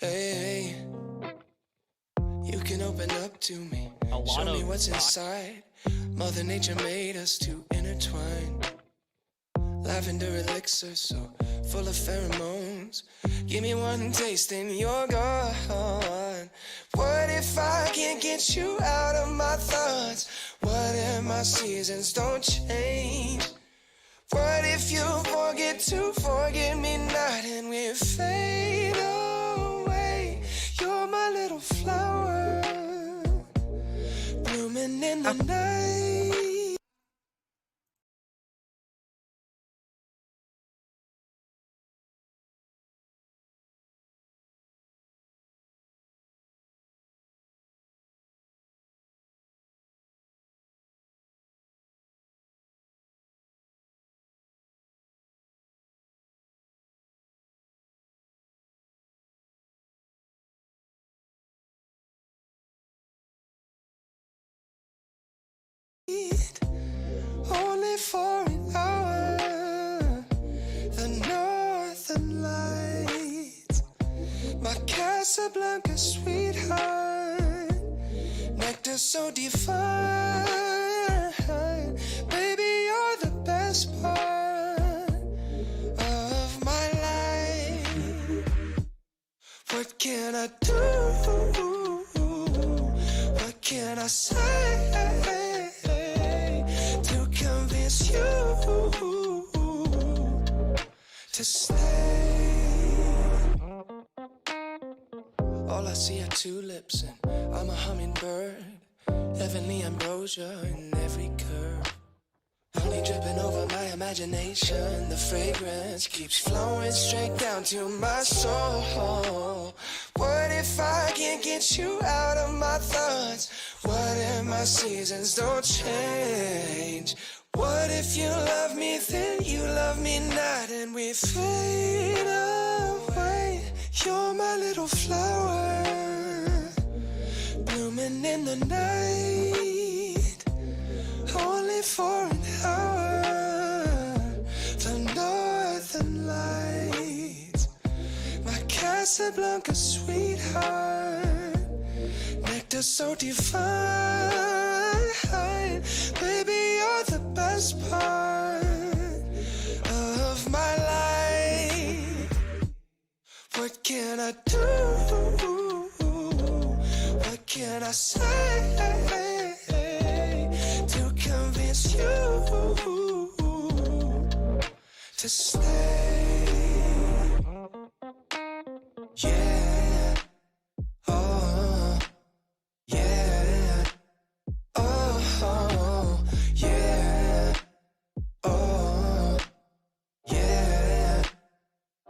Hey, you can open up to me. Show me what's inside. Mother Nature made us to intertwine. Lavender elixir so full of pheromones. Give me one taste and you're gone. What if I can't get you out of my thoughts? What if my seasons don't change? What if you forget to forget me not and we fade away? You're my little flower, blooming in the night. Only for an hour, the northern lights, my Casablanca sweetheart, nectar so divine. Baby, you're the best part of my life. What can I do? What can I say to convince you to stay? All I see are tulips and I'm a hummingbird. Heavenly ambrosia in every curve. Honey dripping over my imagination. The fragrance keeps flowing straight down to my soul. What if I can't get you out of my thoughts? What if my seasons don't change? What if you love me, then you love me not, and we fade away? You're my little flower, blooming in the night, only for an hour. The northern lights, my Casablanca sweetheart, nectar so divine. Baby, you're the best part of my life. What can I do? What can I say to convince you to stay? Yeah. Oh. Yeah. Oh. Yeah. Oh. Yeah.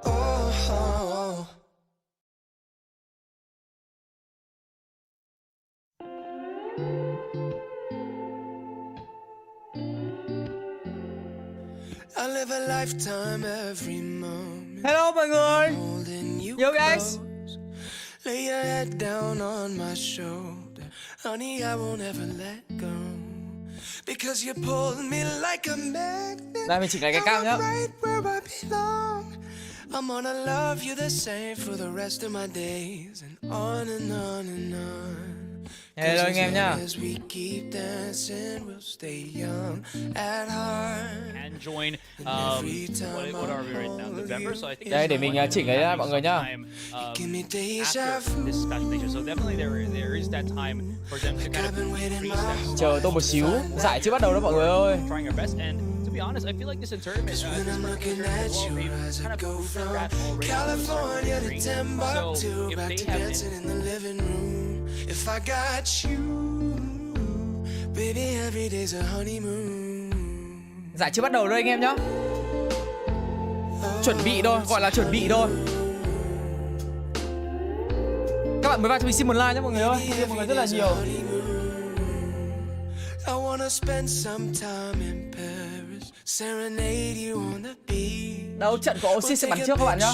Oh. I live a lifetime every moment. Hello mọi người. Holding you Yo guys. close. Lay your head down on my shoulder. Honey, I won't ever let go. Because you pulled me like a magnet. Đây mình chỉnh lại cái cam nhá. Right where I belong. I'm gonna love you the same for the rest of my days and on and on and on. Hello anh em nhá. As we keep dancing, we'll stay young at heart. And join what are we right now? November, so I think Đây để mình chỉnh cái đã mọi người nhá. Give me deja After vu. this special nature, so definitely there is that time for them to kind of reset. Chờ tôi một xíu, giải chưa bắt đầu đâu mọi người ơi. Trying our best, and to be honest, I feel like this tournament this When I'm looking at you as I go from California to Timbuktu, if back they to have dancing in the living room. If I got you, baby, every day's a honeymoon. Giải chưa bắt đầu đâu anh em nhá. Chuẩn bị thôi, gọi là chuẩn bị thôi. Các bạn mới vào cho mình xin một like nhé mọi người ơi. Cảm ơn mọi người rất là nhiều. I wanna spend some time in Paris, serenade you on the beach. Đâu trận có Oasis sẽ bắn trước các bạn nhá.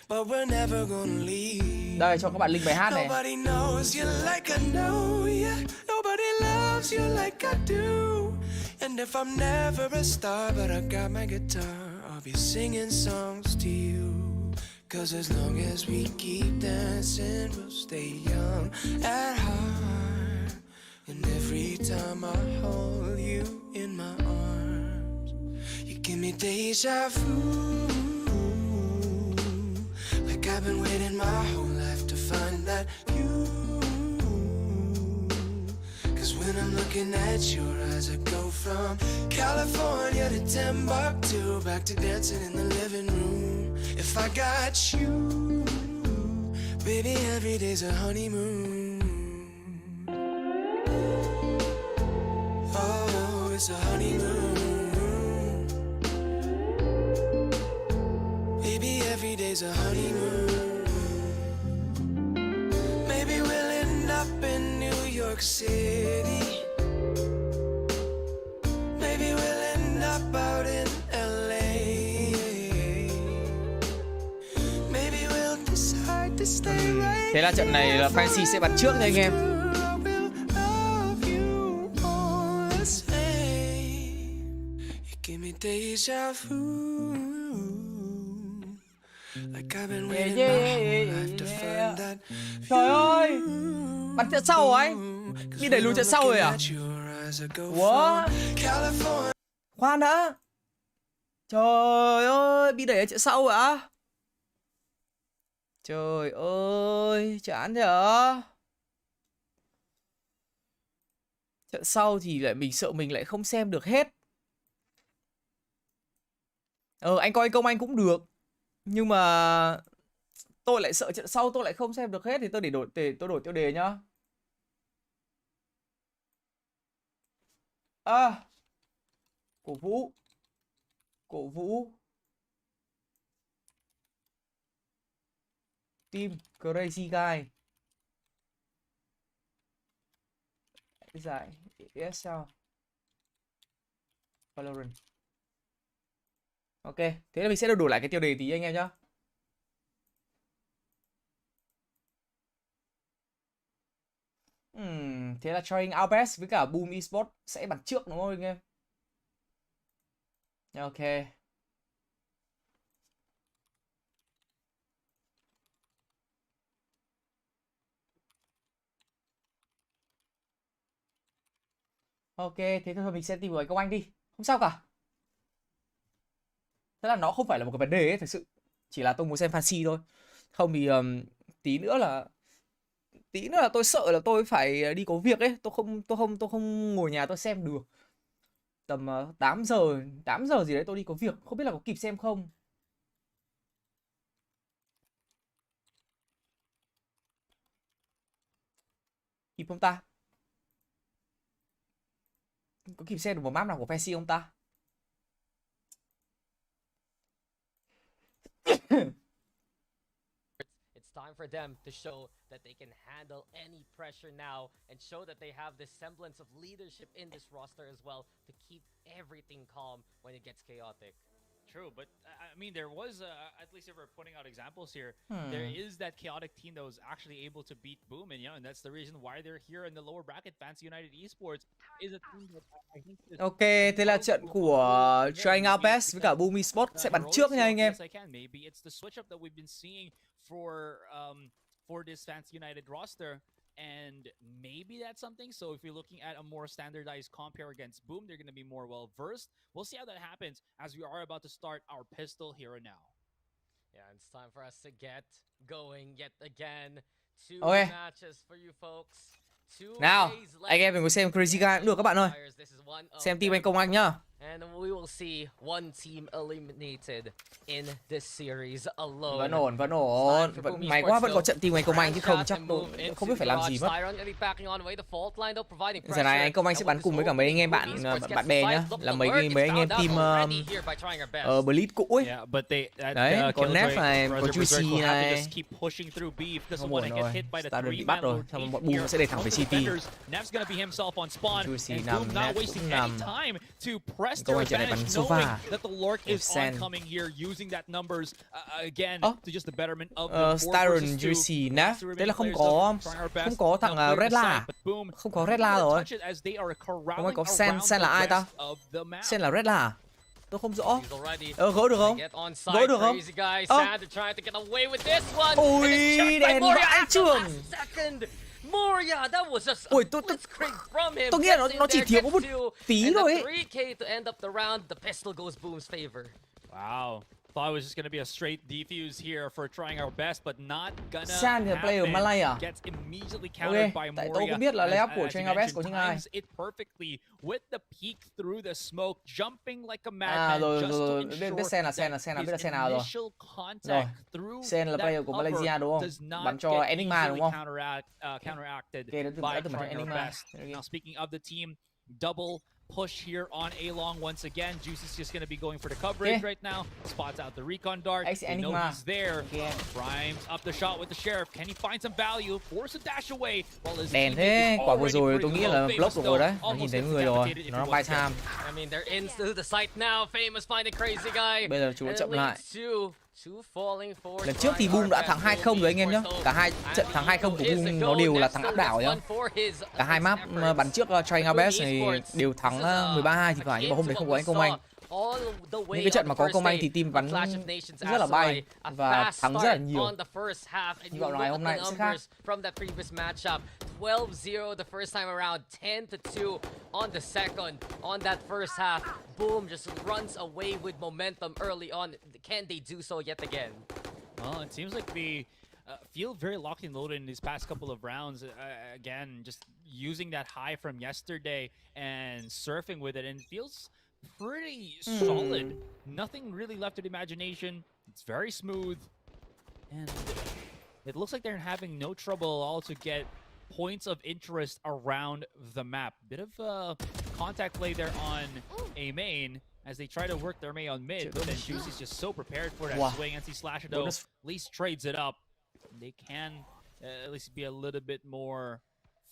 But we're never gonna leave. Đây cho các bạn link bài hát này. Nobody knows you like I know you. Nobody loves you like I do. And if I'm never a star, but I got my guitar, I'll be singing songs to you. 'Cause as long as we keep dancing, we'll stay young at heart. And every time I hold you in my arms, you give me deja vu. Like I've been waiting my whole life to find that you. 'Cause when I'm looking at your eyes, I go from California to Timbuktu, back to dancing in the living room. If I got you, baby, every day's a honeymoon. Oh, it's a honeymoon. Baby, every day's a honeymoon. Maybe we'll end up in New York City. Maybe we'll end up out in LA. Maybe we'll decide to stay right. Thế là trận này là Fancy sẽ bắn trước nha anh em. Give me deja vu. Like I've been waiting my whole life to find that. Trời ơi, bắn trận sau rồi đi đẩy lùi trận sau rồi à? What? Khoan đã. Trời ơi, bị đẩy ở trận sau rồi à? Trời ơi, chán nhở. Trận sau thì lại mình sợ mình lại không xem được hết. Anh coi công anh cũng được. Nhưng mà tôi lại sợ trận sau tôi lại không xem được hết, thì tôi tôi đổi tiêu đề nhá. Cổ vũ. Cổ vũ. Team Crazy Guy. Giải ESL Valorant. Ok, thế là mình sẽ đổi lại cái tiêu đề tí anh em nhá. Thế là Trying Our Best với cả Boom Esports sẽ bắn trước đúng không anh em? Ok. Ok, thế thôi mình sẽ tìm người công anh đi. Không sao cả. Thế là nó không phải là một cái vấn đề ấy, thực sự. Chỉ là tôi muốn xem fancy thôi. Không thì tí nữa là tôi sợ là tôi phải đi có việc ấy. Tôi không ngồi nhà tôi xem được. Tầm 8 giờ gì đấy tôi đi có việc. Không biết là có kịp xem không. Kịp không ta? Có kịp xem được một map nào của fancy không ta? It's time for them to show that they can handle any pressure now and show that they have this semblance of leadership in this roster as well to keep everything calm when it gets chaotic. True, but I mean, there was, at least if we're putting out examples here, there is that chaotic team that was actually able to beat Boom, and and that's the reason why they're here in the lower bracket. Fancy United Esports is a team that I think is ok, thế là trận của Trying Our Best với cả Boom Esports sẽ bắn trước nha anh em. Yes, I can. Maybe it's the switch up that we've been seeing for this Fancy United roster. And maybe that's something. So if you're looking at a more standardized compare against Boom, they're going to be more well-versed. We'll see how that happens as we are about to start our pistol here and now. Yeah, it's time for us to get going yet again. Two Okay. matches for you folks. Nào, anh em mình có xem Crazy Guy cũng được các bạn ơi. Xem team anh công anh nhá. And we will see one team eliminated in this series alone. Vẫn ổn. May quá vẫn có trận team anh công anh chứ không chắc tôi không biết phải làm gì mất. Giờ này anh công anh sẽ bắn cùng với cả mấy anh em bạn bè nhá, là mấy anh em team Blitz cũ ấy. Đấy, có Nef này, có Juicy này. Không ổn rồi, ta được bị bắt rồi, xong bọn Boom sẽ để thẳng về City. Juicy nằm, Nef cũng nằm. press Câu their anh chuyện này bắn advantage, sofa. knowing that the Lork is Sen. oncoming here, using that numbers again Ơ? to just the betterment of the 4 Styron versus 2. Juicy nè. Last two Thế là remaining không players có of trying our best. không có thằng Now clear Red the La site, à? but Boom, Không có Red La gonna rồi. touch it as they are corralling Không ai có Sen around là the ai ta? rest of the map. Sen là Red La à? Tôi không rõ. He's already Gỡ được không? get on side. Gỡ được không? Crazy guy, Ơ. Sand are trying to get away with this one. Ôi, And it's checked by đèn Moria vãi at the chưởng. last second. Moria, that was just a Ôi, blitzkrieg from him. tôi nghĩ là Gets in nó chỉ there, thiếu gets một two, tí and thôi the ấy. 3K to end up the round. The pistol goes Boom's favor. Wow. Thought it was just going to be a straight defuse here for trying our best, but not gonna San thì play ở happen. Malay à? Gets immediately countered by tại Moria. tôi không biết là layup của as Trying you Our Best mentioned, của những ai. times it perfectly with the peek through the smoke, jumping like a À madman rồi just to rồi, ensure biết Sen là Sen that biết là his Sen nào rồi. initial Rồi. contact through Sen là that player của cover Malaysia đúng không? does not Bắn cho get Enigma đúng easily không? counteracted Ok, đã by từng bắn cho trying our Enigma. best. Now speaking of the team, double push here on A-Long once again. Juicy's just going to be going for the coverage Okay. right now. Spots out the recon dart. Ex They know Enigma. he's there. Okay. Primes up the shot with the Sheriff. Can he find some value? Force a dash away while his Đèn teammate thế, is quả vừa already rồi pretty tôi nghĩ low. là Famous block được rồi đấy. Nó almost nhìn thấy gets người rồi, decapitated if nó he đang buy wasn't time. I mean, they're into the site now. Famous finding crazy guy. Bây giờ chú And chậm it lại. leads to two falling forward. Lần trước thì Boom đã thắng 2-0 rồi anh em nhé. Cả hai trận thắng 2-0 của Boom nó đều là thắng áp đảo nhá. Cả hai map bắn trước Trying Our Best này đều thắng 13-2 thì phải, nhưng mà hôm đấy không có anh Công Anh. Những cái trận mà có Công Anh thì team bắn rất là bay và thắng rất là nhiều. Hy vọng là hôm nay sẽ khác. From that previous matchup, 12-0 the first time around, 10-2 on the second. On that first half, Boom just runs away with momentum early on. Can they do so yet again? Well, it seems like they feel very locked and loaded in these past couple of rounds. Again, just using that high from yesterday and surfing with it, and it feels pretty solid. Nothing really left to the imagination. It's very smooth. And it looks like they're having no trouble at all to get points of interest around the map. Bit of contact play there on A main as they try to work their main on mid, but then Juicy's just so prepared for that swing. NC Slasher though at least trades it up. They can at least be a little bit more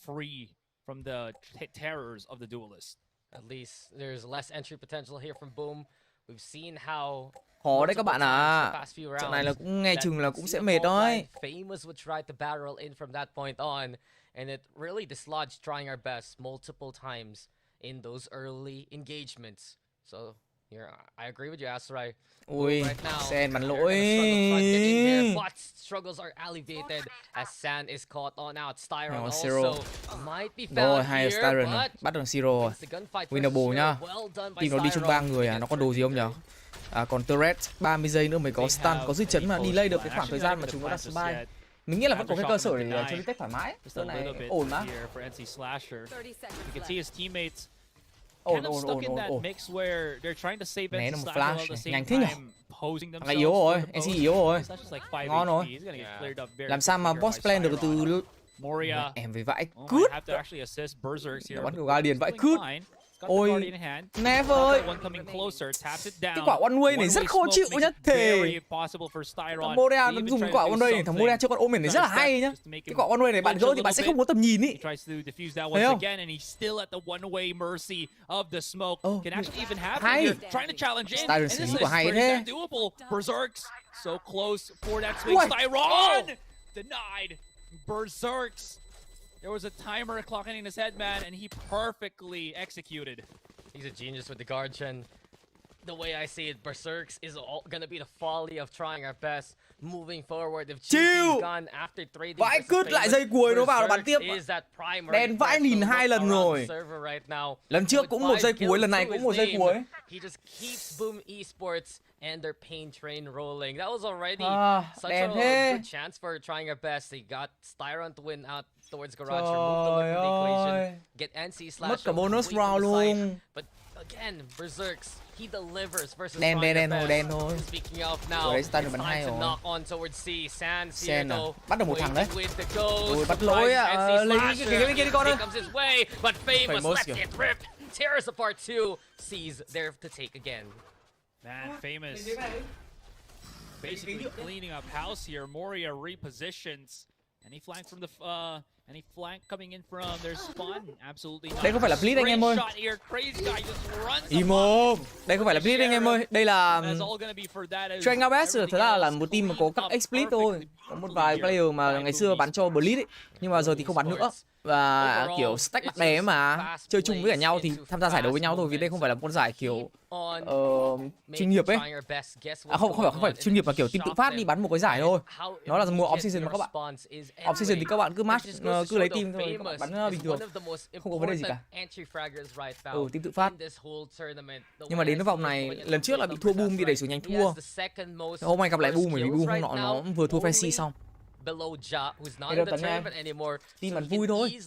free from the terrors of the duelist. At least there's less entry potential here from Boom. We've seen how Khó đấy các bạn ạ. Trận này là cũng nghe chừng là cũng sẽ mệt đấy. Famous would try to barrel in from that point on, and it really dislodged Trying Our Best multiple times in those early engagements. So here, I agree with you, Asrai. Ui, Sen bắn lỗi. But struggles are alleviated as San is caught on out. Styron Zero. also might be Rồi, found hai here, Styron rồi. but Bắt được Zero rồi. it's the gunfight Winnable versus nhá. Shiro. Well done by Team nó đi chung Styron 3 người à, to nó get có the đồ gì không victory. nhỉ? Còn turret 30 giây nữa mới có stun, có dư chấn mà delay được cái khoảng thời gian mà chúng nó đặt spy. Mình nghĩ là vẫn có cái cơ sở để chơi tech thoải mái. Just a Trận này little bit ổn mà. here for NC Slasher. 30 seconds You can left. see his teammates Ổn, kind of ổn, stuck ổn, in ổn, that ổn. mix where they're trying to save Né NC được một Slasher while flash at the này. same Nhanh thế nhỉ? time posing Thằng themselves này yếu rồi, for the NC post. yếu rồi. Slash is like 5 Ngon rồi. HP. He's gonna get cleared up very Làm sao mà quickly boss here by plan được Styron. từ Moria. em với vãi Oh, cướp. might have to actually assist Berserks here. Bắn but của Guardian vãi doing cướp. fine. He's got the Ôi, Guardian in hand. Never Got ơi. that one coming closer, taps it down. Cái quả one way này rất One-way khó smoke chịu makes nhất it thể. very possible for Styron Thằng Moria to nó even dùng try quả to one do way này, thằng Moria chưa con ôm này rất là hay nhá. Cái quả one way này bạn gỡ thì bạn sẽ không có tầm nhìn ý. He tries to defuse that Thấy once không? again, and he's still at the one-way mercy of the smoke. Oh, Can actually even have hay. it here, trying to challenge in. Styron And xử this lý is quả hay pretty thế. damn doable. Berserks so close for that swing. Ui. Styron denied. Berserks. There was a timer clocking in his head, man, and he perfectly executed. He's a genius with the guard gen. The way I see it, Berserks is gonna be the folly of Trying Our Best moving forward. If Chill. Juicy's gone after trading Vãi versus cứt lại Famous, dây cuối nó vào là bắn tiếp. Berserks is that primary Đen vãi threat nhìn to 2 look lần around rồi. the server right now. Lần trước With cũng 1 giây 5 cuối, lần này kills cũng to 1 giây his cuối. name, he just keeps Boom Esports and their pain train rolling. That was already such đen a thế. good chance for Trying Our Best. They got Styron to win out towards Garage, Trời remove the whip from the equation, ơi. get NC Slash Mất cả bonus away from round the site. luôn. But again, Berserks, he delivers versus Đen, Trying đen, Our thôi, Best. đen thôi. Speaking of now, Ủa đấy, it's Styron bắn time hay to rồi. knock on towards C. San Sen à? Cierto, Bắt được một thằng đấy. waiting with the ghost, Ui, bắt lỗi surprises ạ. NC Lấy Slasher. cái kia đi con He ơi. comes his way, but Famous Famous lets kìa. it rip, tears apart too. C's there to take again. Man, Famous basically cleaning up house here. Moria repositions, and he flanked from the Any flank coming in from their spawn? Absolutely not. Đây không phải là Blitz anh em ơi. Great shot here. Crazy guy just runs Im amok. mồm. Đây không phải là Blitz anh em ơi. Đây là That's all gonna be for that as Chung Oasis. Thật ra là everything một team mà else có các cleaned up explit thôi. Có một vài perfectly player mà here ngày by xưa Boom bắn cho Blitz ấy, nhưng mà giờ thì không bắn nữa. Và kiểu stack bạn bè mà chơi chung với cả nhau thì tham gia giải đấu với nhau thôi, vì đây không phải là một giải kiểu chuyên nghiệp ấy. Không phải chuyên nghiệp mà kiểu team tự phát đi bắn một cái giải thôi. Nó là mùa off season mà các bạn. Off season thì các bạn cứ match cứ lấy team thôi, các bạn bắn bình thường, không có vấn đề gì cả. Team tự phát. Nhưng mà đến cái vòng này, lần trước là bị thua Boom, bị đẩy xuống nhánh thua. Hôm nay gặp lại Boom, bởi vì Boom hôm nọ nó vừa thua Fancy xong. Below Ja, who's not Hey, in the tấn em. tournament anymore, Team so bắn he vui can thôi.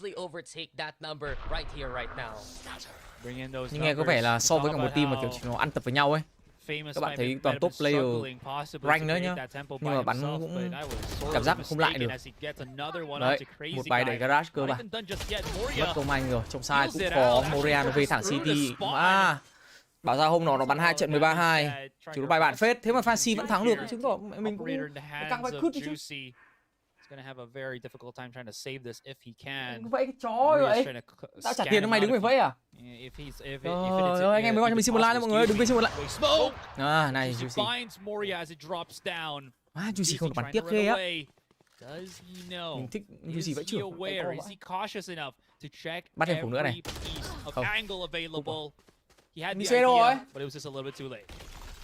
Bring in those Nhưng nghe có vẻ là numbers. so với cả Talk một team mà about kiểu nó ăn tập với nhau ấy. famous Các bạn might thấy be toàn top player struggling possibly rank to nữa create nhá. that tempo Nhưng by mà bắn himself, cũng but I was sorely cảm giác không lại mistaken được. as he gets another one Đấy, onto Crazy một bài Guy. đẩy garage cơ Not bản. even done just yet. Mất Moria công anh rồi, trong sai cũng Pulls it có out. Moria nó về thẳng Through the City. spawn. Bảo ra hôm nọ nó bắn 2 trận 13-2. Chỉ có bài bản phết, thế mà Fancy vẫn thắng được, chứng tỏ mình cũng Operator in the căng hands vai of cứt đi chứ. Juicy. He's gonna have a very difficult time trying to save this if he can. Vẫy cái chó Moria's vậy. trying to Tao trả scan tiền cho him mày out đứng if phải vẫy à? If it Trời is ơi, anh em mới gọi cho mình xin một like đấy mọi người, đừng quên xin một like. Smoke. Này Juicy Juicy. finds Moria as it drops down. Juicy không được bắn trying tiếp to ghê run á. away. Does he know? Mình thích Is Juicy vẫy he trưởng. aware? Is he cautious enough to check Bắt thêm khủng nữa này. every piece of Không. angle available? He had Mình the xe đâu rồi? idea, but it was just a little bit too late.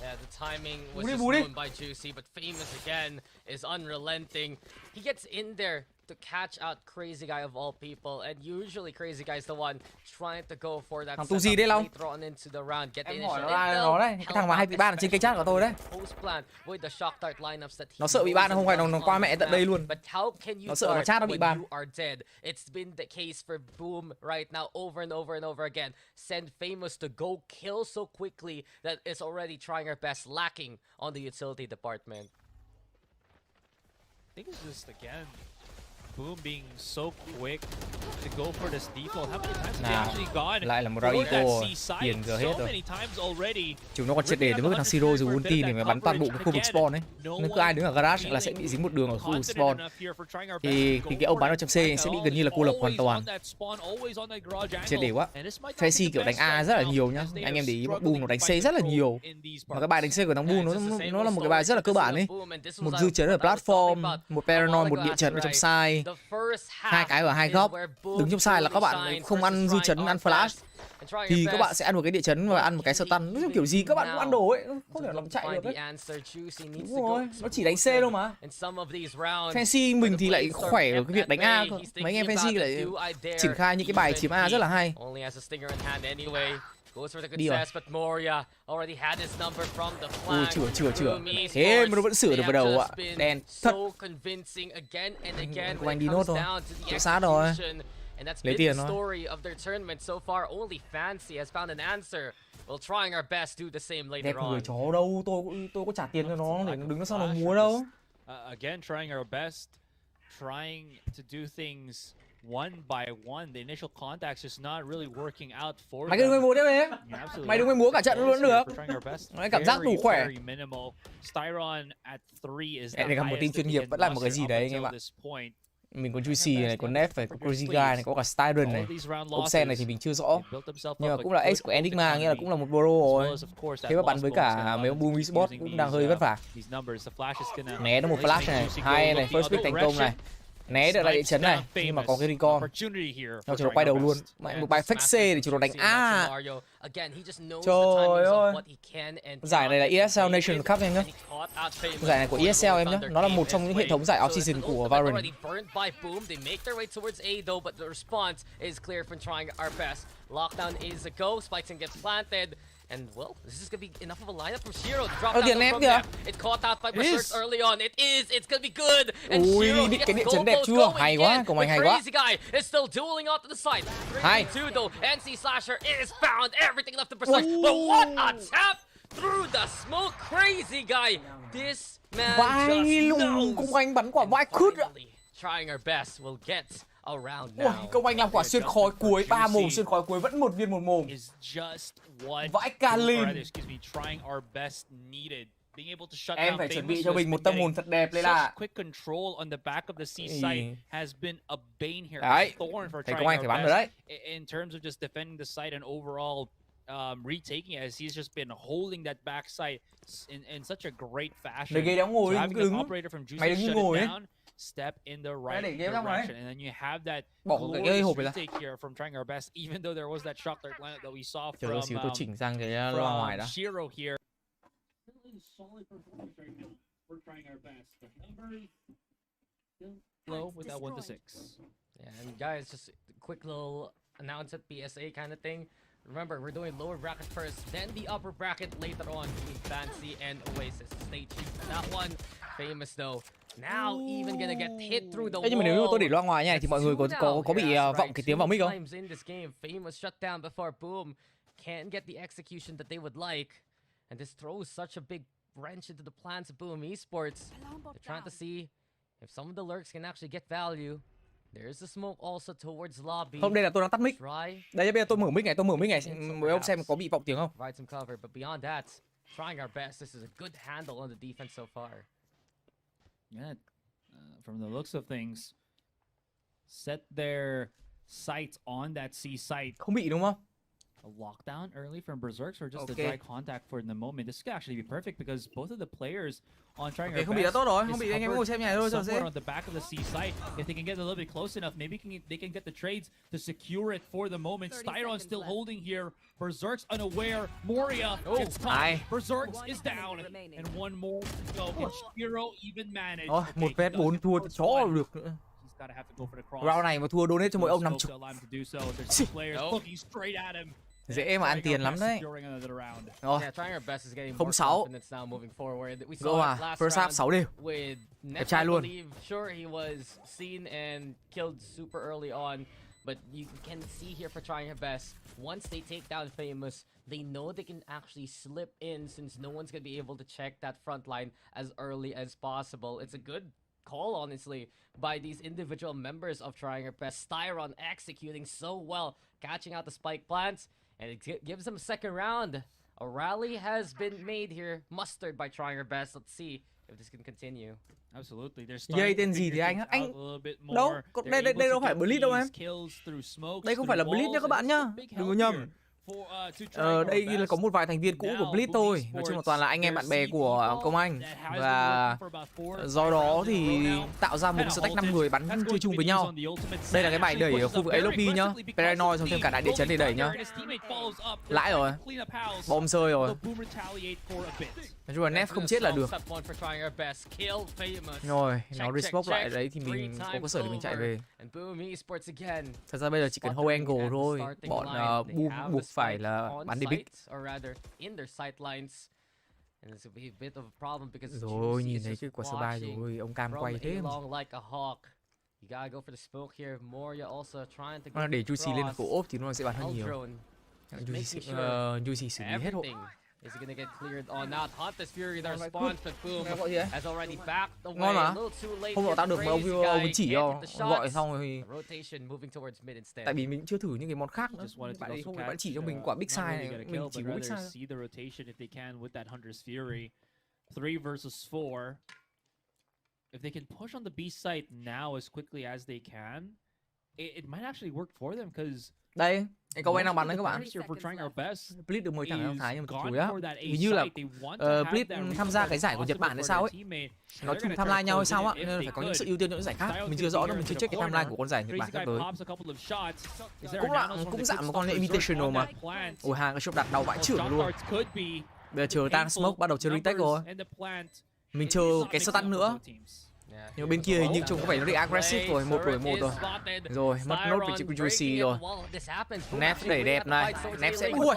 Yeah, the timing was Booty, just booty. known by Juicy, but Famous again is unrelenting. He gets in there to catch out Crazy Guy of all people, and usually Crazy Guy is the one trying to go for that Thằng tu gì setup đấy Long? later on into the round. Get the Em hỏi initial nó là intel, nó đấy, cái thằng mà hay bị ban ở trên kênh chat của tôi đấy. post plan with the shock dart lineups that he Nó sợ bị knows ban, không phải about nó qua on mẹ the tận đây map. luôn. But how can you Nó sợ nó start chat nó bị when ban. you are dead? It's been the case for Boom right now over and over again. Send Famous to go kill so quickly that it's already trying our best, lacking on the utility department. I think it's just again Boom being so quick to go for this default. How many times have they Nào, actually gone lại là một for round that eco, C side tiền giờ hết so rồi. many times already? Chúng nó còn triệt để đến mức thằng Siro dùng ulti để mà bắn toàn bộ cái khu vực spawn ấy. Nên cứ ai đứng ở garage là sẽ bị dính một đường ở khu vực spawn. Thì cái ông bắn ở trong C sẽ bị gần như là cô lập hoàn toàn. Triệt để quá. Fancy kiểu đánh A rất là nhiều nhá. Anh em để ý bọn Boom nó đánh C rất là nhiều. Mà cái bài đánh C của thằng Boom nó là một cái bài rất là cơ bản ấy. Một dư chấn ở platform, một paranoid, một địa chấn ở trong side. Hai cái ở hai góc. Đứng trong side là các bạn không ăn dư chấn, ăn flash. Thì các bạn sẽ ăn một cái địa chấn và ăn một cái stun. Nói chung kiểu gì các bạn cũng ăn đồ ấy, không thể làm chạy được ấy. Đúng rồi, nó chỉ đánh C đâu mà. Fancy mình thì lại khỏe ở cái việc đánh A cơ. Mấy anh em Fancy lại triển khai những cái bài chiếm A rất là hay. Goes for the Đi rồi. success, but Moria already had his number from the flank. Chửa. Thế mà nó vẫn sửa được vào đầu ạ. Đen thật. So convincing again and again Của when anh it đi comes nốt rồi. down to the Chỗ sát rồi. execution. And that's Lấy been tiền the thôi. story of their tournament so far. Only Fancy has found an answer. We're trying our best to do the same Đẹp later người on. chó đâu, tôi có trả tiền cho nó để nó đứng sau nó múa đâu. Again, trying our best, trying to do things one by one. The initial contacts just not really working out for Mày cứ đừng múa tiếp đi. Yeah, absolutely. Mày đừng có múa cả trận luôn được. We're trying our best. Đấy, cảm giác đủ khỏe. Very minimal. Styron at 3 is the Đây là một team highest chuyên that nghiệp, he vẫn can là một cái muster gì up đấy anh em until ạ. this point. Mình có Juicy này, có Nef này, có Crazy Guy này, có cả Styron này. All these round Ông Sen này losses, thì mình chưa rõ. they built themselves Nhưng mà up a cũng là good ace của Enigma, ult nghĩa là economy, cũng là một pro as rồi. well as, of course, that Thế mà bắn lost với bonus cả gonna mấy ông Boom Esports using cũng these, đang hơi vất vả. these numbers. The flash is gonna Né được một at least flash make này, Juicy hai go này, look the first pick other thành công này. direction. Né được lại địa chấn này, nhưng mà có cái recon. Cho chúng nó quay đầu luôn. Một bài fake C để chúng nó đánh A. Trời ơi. Giải này là ESL Nation Cup em nhé. Giải này của ESL em nhé. Nó là một trong những hệ thống giải off-season của Valorant. Lockdown is a go. Spikes and gets planted. And well, this is gonna be enough of a lineup from Shiro to drop down điện from ném kìa. there. It caught out by Berserk early on. It is. It's gonna be good. And Ui, Shiro cái gets địa chấn đẹp goalpost chưa? going Hay quá, again, cùng anh but hay quá. Crazy Guy is still dueling out to the side. Hay. 3v2 though. NC Slasher is found. Everything left to Berserk. But what a tap through the smoke. Crazy Guy. This man Vai just lùng, knows. công anh bắn quả vai cứt ạ. Finally, trying our best. We'll get around Ui, now. công anh làm quả xuyên khói cuối, 3 mồm xuyên khói cuối vẫn một viên một mồm. Is just what Vãi Kali. excuse me, trying our best needed being able to shut Em down phải chuẩn Famous, bị cho who mình has một been tâm getting hồn thật đẹp đây such là. quick control on the back of the C Ý. site has been a bane here. Đấy, A thorn for thấy trying công anh our phải bắn rồi best đấy. in terms of just defending the site and overall retaking it, as he's just been holding that back site in such a great fashion. Để ghế đéo ngồi, So having cứ an đứng. operator from Juicy Mày đứng như shut ngồi it ấy. down, step in the Đấy, để right ghế ra ngoài. direction, and then you have that Bỏ cái glorious hộp này ra. retake here from trying our best, even though there was that shock dart planet that we saw Chờ đợi xíu tôi from chỉnh sang cái loa ngoài đã. Shiro here. Solid performance right now. We're trying our best. The numbers still Low with that 1 to 6. Yeah, and guys, just a quick little announcement, PSA kind of thing. Remember, we're doing lower bracket first, then the upper bracket later on between Fancy and Oasis. Stay tuned for that one. Famous though, now even gonna get hit through the Ê, nhưng mà nếu như tôi để wall. loa ngoài như này thì mọi người có bị vọng cái tiếng vào mic không? Times in this game, Famous shut down before Boom can't get the execution that they would like, and this throws such a big wrench into the plans of Boom Esports. They're trying to see if some of the lurks can actually get value. There's a smoke also towards lobby. Không, đây là tôi đang tắt mic. Try Đây bây giờ tôi mở mic này, mấy ông xem có bị vọng tiếng không? provide some cover, but beyond that, trying our best. This is a good handle on the defense so far. Yeah, from the looks of things, set their sights on that C site. Không bị đúng không? A lockdown early from Berserks, or just Okay. a dry contact for the moment. This could actually be perfect because both of the players on trying Okay, our không bị đã best tốt rồi, is không bị, anh em covered ngồi xem nhà thôi cho dễ. somewhere on the back of the C site. If they can get a little bit close enough, maybe they can get the trades to secure it for the moment. 30 Styron seconds still left. holding here. Berserk's unaware. Moria gets caught. ai? Berserks One is enemy down, remaining. and one more to go. Can Shiro even manage? Thôi, Okay, một he vs does 4 it thua first chó one. được nữa. He's gotta have to go for the cross. Round này mà thua donate cho mỗi ông No 50. scope to allow him to do so. There's two players Nope. looking straight at him. Dễ mà ăn tiền lắm đấy. Securing another round. Rồi, Yeah, trying our best is getting Không more sáu. confidence now moving forward. We gỡ saw à, it last first half round 6 đều. with Nef, trai I luôn. believe. Sure, he was seen and killed super early on, but you can see here for trying her best. Once they take down Famous, they know they can actually slip in since no one's gonna be able to check that front line as early as possible. It's a good call, honestly, by these individual members of trying her best. Styron executing so well, catching out the spike plants, and it gives them a second round. A rally has been made here, mustered by trying her best. Let's see if this can continue. Absolutely. They're Dây starting to tên gì figure thì anh things á? out a little bit more. Đâu, còn đây They're đây able đâu to phải get Blitz đâu em. these kills through smokes, Đây không through phải là Blitz nha walls, các bạn and nhá. it's a big Đừng có help nhầm. here for, to try our Đây là best. có một vài thành viên cũ của Blitz thôi. Nói chung là toàn là anh em bạn bè của công anh. Và do đó thì tạo ra một cái stack 5 người bắn chơi chung với nhau. Đây là cái bài đẩy ở khu vực A lobby nhá. Paranoid xong thêm cả đại địa chấn để đẩy nhá. Lãi rồi. Bom rơi rồi. Nói chung là Nef không chết là được. Rồi, nó resmoke lại đấy thì mình có cơ sở để mình chạy về. Thật ra bây giờ chỉ cần hold angle thôi. Bọn Boom buộc phải là bắn đi big. Rồi, nhìn thấy cái quả số 3 rồi, ông Cam quay thế. Mà để Juicy lên cổ ốp thì nó sẽ bắn hơn nhiều. Juicy xử lý hết hộ. Is he gonna get cleared or not? Hunter's Fury there spawns, but Boom Gọi gì đấy? has already backed away. Ngon mà. A little too late Không here gọi tao to được mà raise the ông guy, chỉ can't cho. get the Gọi shots. xong rồi. Rotation moving towards mid instead. Tại vì mình chưa thử những cái món khác nữa. Just wanted to Bạn ấy also không catch, bạn chỉ cho mình quả big size not này, really get a mình kill, chỉ but có big rather size. see the rotation if they can with that Hunter's Fury. 3 versus 4. If they can push on the B site now as quickly as they can, it might actually work for them because Đây, cái câu anh đang bắn đấy các bạn. Blitz được mới thẳng trong thái nhưng mà chối á. Hình như là Blitz tham gia cái giải của Nhật Bản hay sao ấy. Nó chung timeline nhau hay sao á, nên là phải có những sự ưu tiên cho những giải khác. Mình chưa rõ đâu, mình chưa check cái timeline của con giải Nhật Bản sắp tới. Cũng dạng một con invitational mà. Ôi hàng cái shop đặt đầu vãi trưởng luôn. Bây giờ chờ tan smoke bắt đầu chơi retake rồi. Mình chờ cái stun nữa. Nhưng bên kia hình như trông có vẻ nó đi aggressive rồi, 1 đổi 1 rồi. Rồi, mất nốt vị trí của Juicy rồi. Nef đẩy đẹp này. Nef sẽ ui.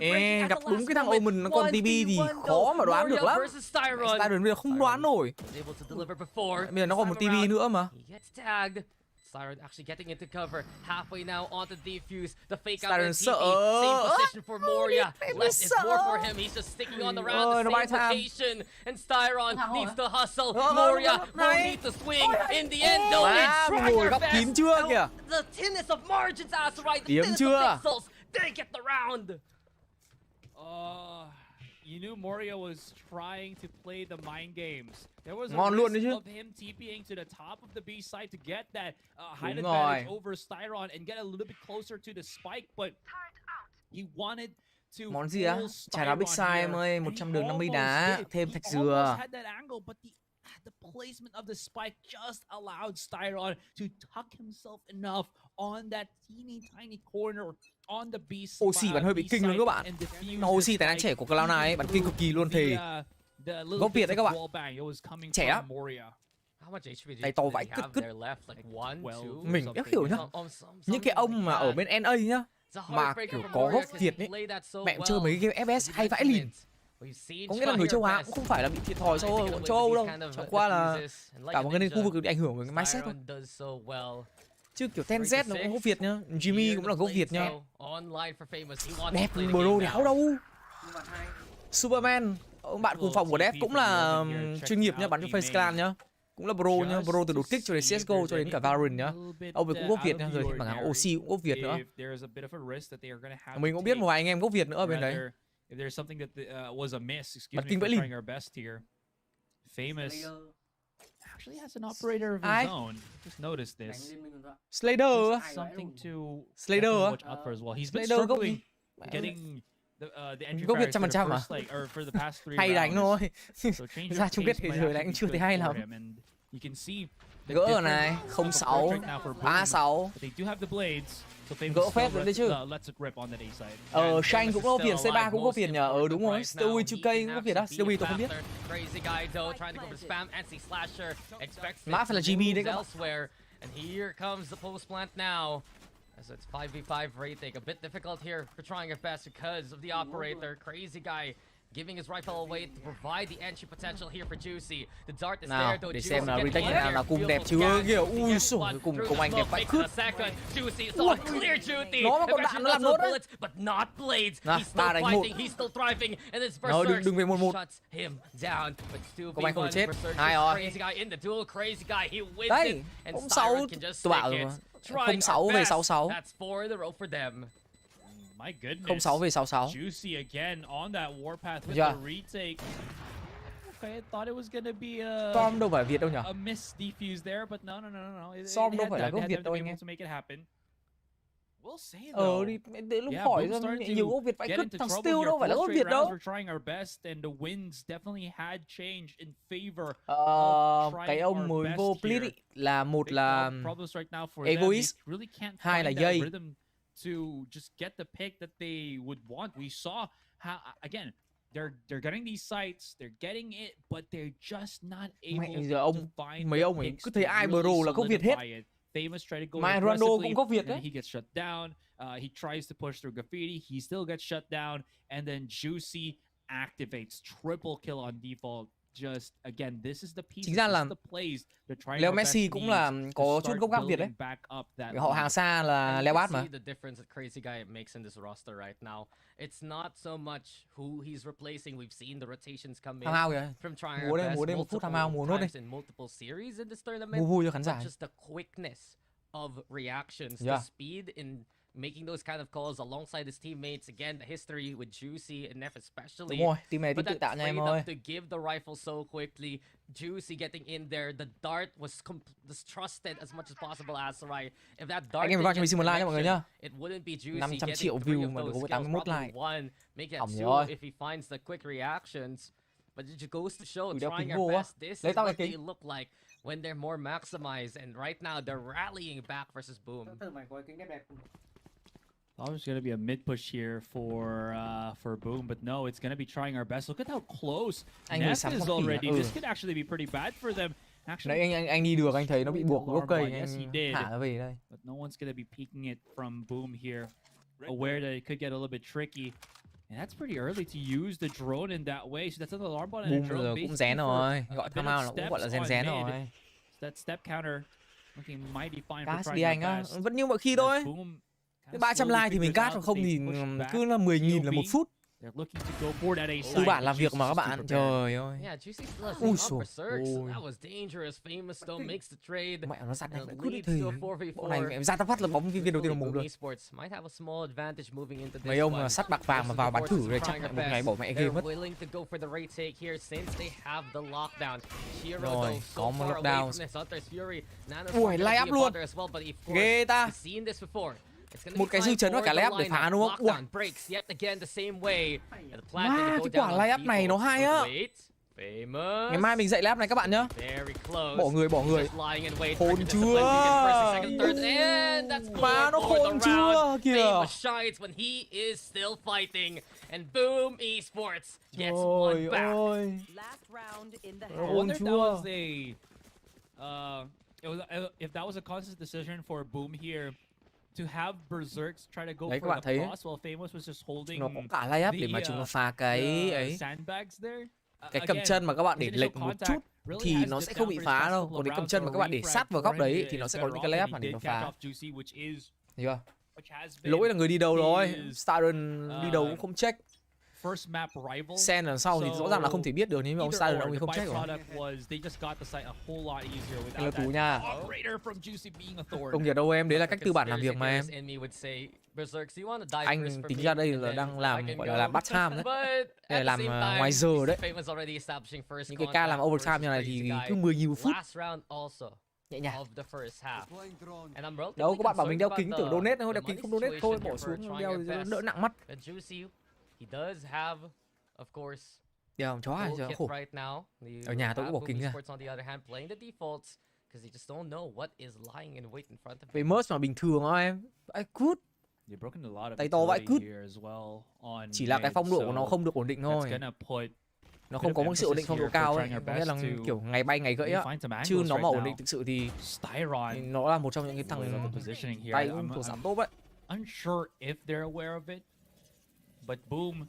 Ê, gặp đúng cái thằng Omen nó còn TB thì khó mà đoán được lắm. Styron bây giờ không đoán nổi. Bây giờ nó còn một TB nữa mà. Styron actually getting into cover, halfway now onto defuse, the fake out Styron and sợ. same position for Moria, less is more for him, he's just sticking on the round, the same location, and Styron needs to hustle, Moria will need to swing, in the end though, it's Striker best, chưa kìa. the thinness of margins as right, the Điểm thinness chưa? of pixels, they get the round. You knew Moria was trying to play the mind games. There was a Ngon luôn đấy risk chứ. of him TPing to the top of the B side to get that height Đúng advantage rồi. over Styron and get a little bit closer to the spike, but he wanted to Món gì á? pull Chả đá big Styron side here, em ơi, and he 100 đường 50 almost đá, did. thêm He thạch almost dừa. had that angle, but the placement of the spike just allowed Styron to tuck himself enough on that teeny tiny corner on the B side. Oxy bạn hơi bị kinh luôn các bạn. Nó Oxy tài năng trẻ của Cloud9 ấy, bạn kinh cực kỳ luôn thì. Gốc Việt đấy các bạn. Trẻ á. How much HP do Tay you to think vãi they cứt have cứt. there left? Like 1, 2, Mình đéo hiểu nhá. Những cái ông mà ở bên NA nhá, mà kiểu có gốc Việt ấy, mẹ chơi mấy cái game FPS hay vãi lìn. Có nghĩa là người châu Á cũng không phải là bị thiệt thòi châu Âu đâu. Chẳng qua là cả một cái nền khu vực bị ảnh hưởng bởi cái mindset thôi. Chứ kiểu Ten Z nó cũng gốc Việt nhá, Jimmy cũng là gốc Việt nhá. Đẹp bro đéo đâu. Superman, ông bạn cùng phòng của Dev cũng là chuyên nghiệp nhá, bắn cho Face Clan nhá. Cũng là pro nhá, pro từ đột kích cho đến CSGO cho đến cả Valorant nhá. Ông ấy cũng gốc Việt nhá, rồi thì bảng Oxy cũng gốc Việt nữa. Mình cũng biết một vài anh em gốc Việt nữa ở bên đấy. Bắn kinh vãi lìn. Famous actually has an operator of his own. Just noticed this. Slater á? Something to Slater á? watch out for as well. He's been Slater gốc struggling gì? getting the entry Gốc Việt fires for the 100% à? first, like, or for the past 3 Hay đánh rounds. thôi. So change Ra of chung kết pace thế might giới actually đánh be chưa thấy good hay for lắm. him, and you can see the Gỡ different này, of 06, approach right now for Boom. 36. But they do have the blades. So Famous Gỡ still phép rồi đấy chứ. lets it rip on the A side. Shine cũng gốc Việt, C3 cũng gốc Việt nhờ. Đúng rồi, Stewie 2K cũng gốc Việt á. Stewie tôi không biết. Mã phải là GB đấy các bạn. And here comes the post plant now. As it's 5v5 retake, a bit difficult here for trying at best because of the operator. Crazy guy giving his rifle away to provide the entry potential here for Juicy. The dart is there though. Để Juicy xem là getting retake in nào there. là cùng đẹp chưa Beautiful kìa. scan. Ui xồi, cùng anh đẹp vãi cứt. Juicy saw clear duty. Nó mà còn đạn nó làm nốt đấy. But not blades. Nào, He's still 3 đánh 1. fighting. He's still thriving. And this Nó berserk đừng về 1-1. shuts him down. But still Công anh không V1 chết. berserk Hai is rồi. crazy guy in the duel. Crazy guy, he wins Đấy, it. And 06 Styron can just tôi bảo take rồi it. mà. Trying 06 our về best. 66. That's 4 in a row for them. My goodness. 06 về 66. Juicy again on that warpath with Yeah. the retake. Okay, I thought it was gonna be a Storm đâu phải Việt đâu nhỉ? a miss defuse there, but no. Storm đâu had phải là time. gốc They had Việt time đâu to be anh able em. to make it happen. We'll see though. Đi đến lúc Yeah, hỏi Boom ra started nhiều to gốc Việt vãi get cứt, into thằng trouble Steel here. đâu phải là Four gốc straight Việt đâu. rounds, we're trying our best, and the wins definitely had changed in favor Ờ, of cái trying ông our mới best vô split here. ý, là một Big là problems right now for Egoist, them. They really can't hai là find Dây. that rhythm to just get the pick that they would want. We saw how again they're getting these sites, they're getting it, but they're just not mẹ able giờ to ông find mấy the ông ấy picks cứ to thấy ai really bro là gốc Việt hết. solidify it. Famous tried to go Mai Ronaldo aggressively, cũng gốc Việt and then đấy. he gets shut down. He tries to push through graffiti, he still gets shut down, and then Juicy activates triple kill on default. Just again, this is the pieces, Chính ra là this is the plays that trying Leo our Messi best cũng là needs có to chút start gốc gác Việt đấy. building back up that Họ hàng lead. xa là And Leo you Bát can mà. see the difference that Crazy Guy makes in this roster right now. It's not so much who he's replacing. We've seen the rotations come in Tham ao kìa. from trying Múa our đây, best múa đây một phút tham ao, múa nốt multiple đi. times in multiple series in this Mua tournament. vui cho khán But giả. just the quickness of reactions, Yeah. the speed in making those kind of calls alongside his teammates. Again, the history with Juicy and Neff especially. Đúng rồi, team này But team tự that tạo nha em trade ơi. up to give the rifle so quickly, Juicy getting in there, the dart was distrusted as much as possible as right. If that dart Anh em didn't vào cho mình get xin một like nha mọi người nhá. connection, it wouldn't be Juicy 500 getting triệu 3 view of mà được those có skills, 81 probably like. one, make it Ỏng 2 rồi. if he finds the quick reactions. But it just goes to show, Ui, đeo trying kính our vô á. best, this Lấy is tao what cái they kính. look like when they're more maximized. And right now, they're rallying back versus Boom. Thought it was going to be a mid push here for Boom, but no, it's going to be trying our best. Look at how close Anh Neff sắm is sắp xỉ already. à? This could actually be pretty bad for them. Actually, Nãy anh đi được, anh thấy nó bị buộc gốc cây, Yes, he anh did. thả nó về đây. but no one's going to be peeking it from Boom here. Aware that it could get a little bit tricky. And that's pretty early to use the drone in that way. So that's an alarm bot and a Boom drone giờ basically cũng rén for rồi, a gọi bit tham of ao là cũng gọi là steps rén on mid. rồi. So that step counter looking mighty fine for Cast trying đi anh our á, best. vẫn như mọi khi As thôi. Boom Cái kinda 300 slowly like thì mình figures cast, out còn that không they thì push back cứ là 10.000 là 1 GOP. phút. They're looking to go for that A side. Tư bản làm but việc Juicy's mà các just bạn. too prepared. Trời ơi. Yeah, Juicy still has Ui up dồi berserks. ôi. That was dangerous. Famous though makes the trade. Mẹ nó giặt này And cứ leads thì to a 4v4. bộ này em ra tao phát là bóng viên đầu tiên là mùng Boom được. Esports might have a small advantage moving into this Mấy ông one. sắt bạc vàng mà vào bán thử đây chắc là một ngày bỏ mẹ game They're mất. willing to go for the raid take here since they have the lockdown. Shiro Rồi, though có so một far away lockdown. from this Hunter's Fury. Ui, lay up luôn. As well, but of Ghê course, ta. we've seen this before. It's gonna Một be cái dư time chấn và for cả the lay up để lineup. phá đúng không? Lockdown breaks yet again the same way. And the plan Má, to go cái down quả on lay up này nó people. hay á. Wait, Famous. Ngày mai mình dạy lay up này các bạn nhá. Very close. Bỏ người. Just lying in wait Khôn for the discipline to get first, second, chưa? third, and that's Má, nó four for khôn the chưa round. kìa. Famous shines when he is still fighting, and Boom Esports gets one Trời back. ơi. Last round in the I Ôi, half. wonder if that chưa? was if that was a conscious decision for Boom here to have Berserks try to go Đấy, các for bạn the thấy cross while Famous was just holding Nó có cả lay up để mà chúng nó phá cái ấy. sandbags there. Cái cầm chân mà các bạn để his lệch initial một chút contact really thì has nó dipped sẽ không down bị for his phá past đâu. couple Còn cái of cầm rounds, chân mà so các bạn để refrag sát vào for góc him đấy thì nó is sẽ có better những cái off, lay and up mà he để did nó catch phá. off Juicy, which is Thấy chưa? which has been Lỗi là người đi đầu rồi. his, Stadion đi đầu cũng không check. first map rival. Sen đằng sau thì rõ ràng là không thể biết được nếu mà ông Either Stadion or, ông ấy the không check rồi. byproduct was they just got the site a whole lot easier Anh là without tú that nha. operator from Juicy being a thorn. Không hiểu đâu em, đấy là cách tư bản làm việc mà em. Anh tính ra đây là đang làm gọi là làm part time đấy. Để làm ngoài giờ đấy. Những cái ca làm overtime như này thì cứ 10.000 một phút. Nhẹ nhàng. Đâu có bạn bảo mình đeo kính tưởng donate thôi, đeo kính không donate thôi, bỏ xuống đeo đỡ nặng mắt. Đeo làm chó hay sao khổ. Ở nhà tôi cũng bỏ kính ra. Về merch mà bình thường á em. I could. Tay to vậy could. Chỉ là cái phong độ của nó không được ổn định thôi. Nó không có một sự ổn định phong độ cao ấy. Nghĩa là kiểu ngày bay ngày gãy á. Chứ nó mà ổn định thực sự thì nó là một trong những cái thằng tay cũng thuộc giảm tốt đấy. Unsure if they're aware of it, but Boom,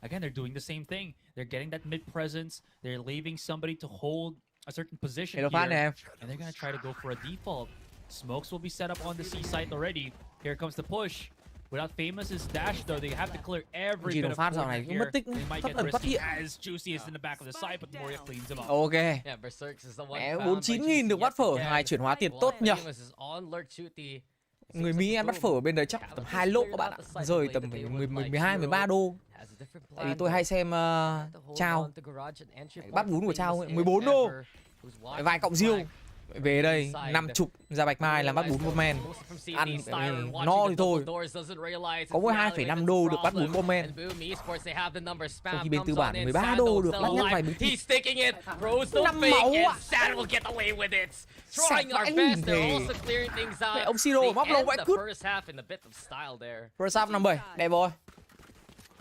again, they're doing the same thing. They're getting that mid presence. They're leaving somebody to hold a certain position Hello, fan here, em. and they're gonna try to go for a default. Smokes will be set up on the C site already. Here comes the push. Without Famous's dash though, they have to clear every Chỉ bit đồng of phát dạo này coordinate cũng here. mất tích, They might phát get lần phát risky hiện. as Juicy is in the back of the site, but Moria cleans him up. Ok. Mẹ 49.000 được bắt phở, hai chuyển hóa tiền tốt nhỉ. Người Mỹ ăn bắt phở ở bên đấy chắc tầm 2 lỗ các bạn ạ. Rơi tầm 12, 13 đô. Tại vì tôi hay xem Chao. Bát bún của Chao 14 đô. Vài cọng riêu. Về đây 50 ra Bạch Mai làm bát bún Bomen. Ăn no thì thôi. Có mỗi 2,5 đô được bát bún Bomen. Trong khi bên tư bản 13 đô được đắt nhất vài miếng thịt. 5 máu ạ. Sạch vãi lìn thề. Mẹ ông Siro móc lâu vãi cút. First half 57, đẹp rồi.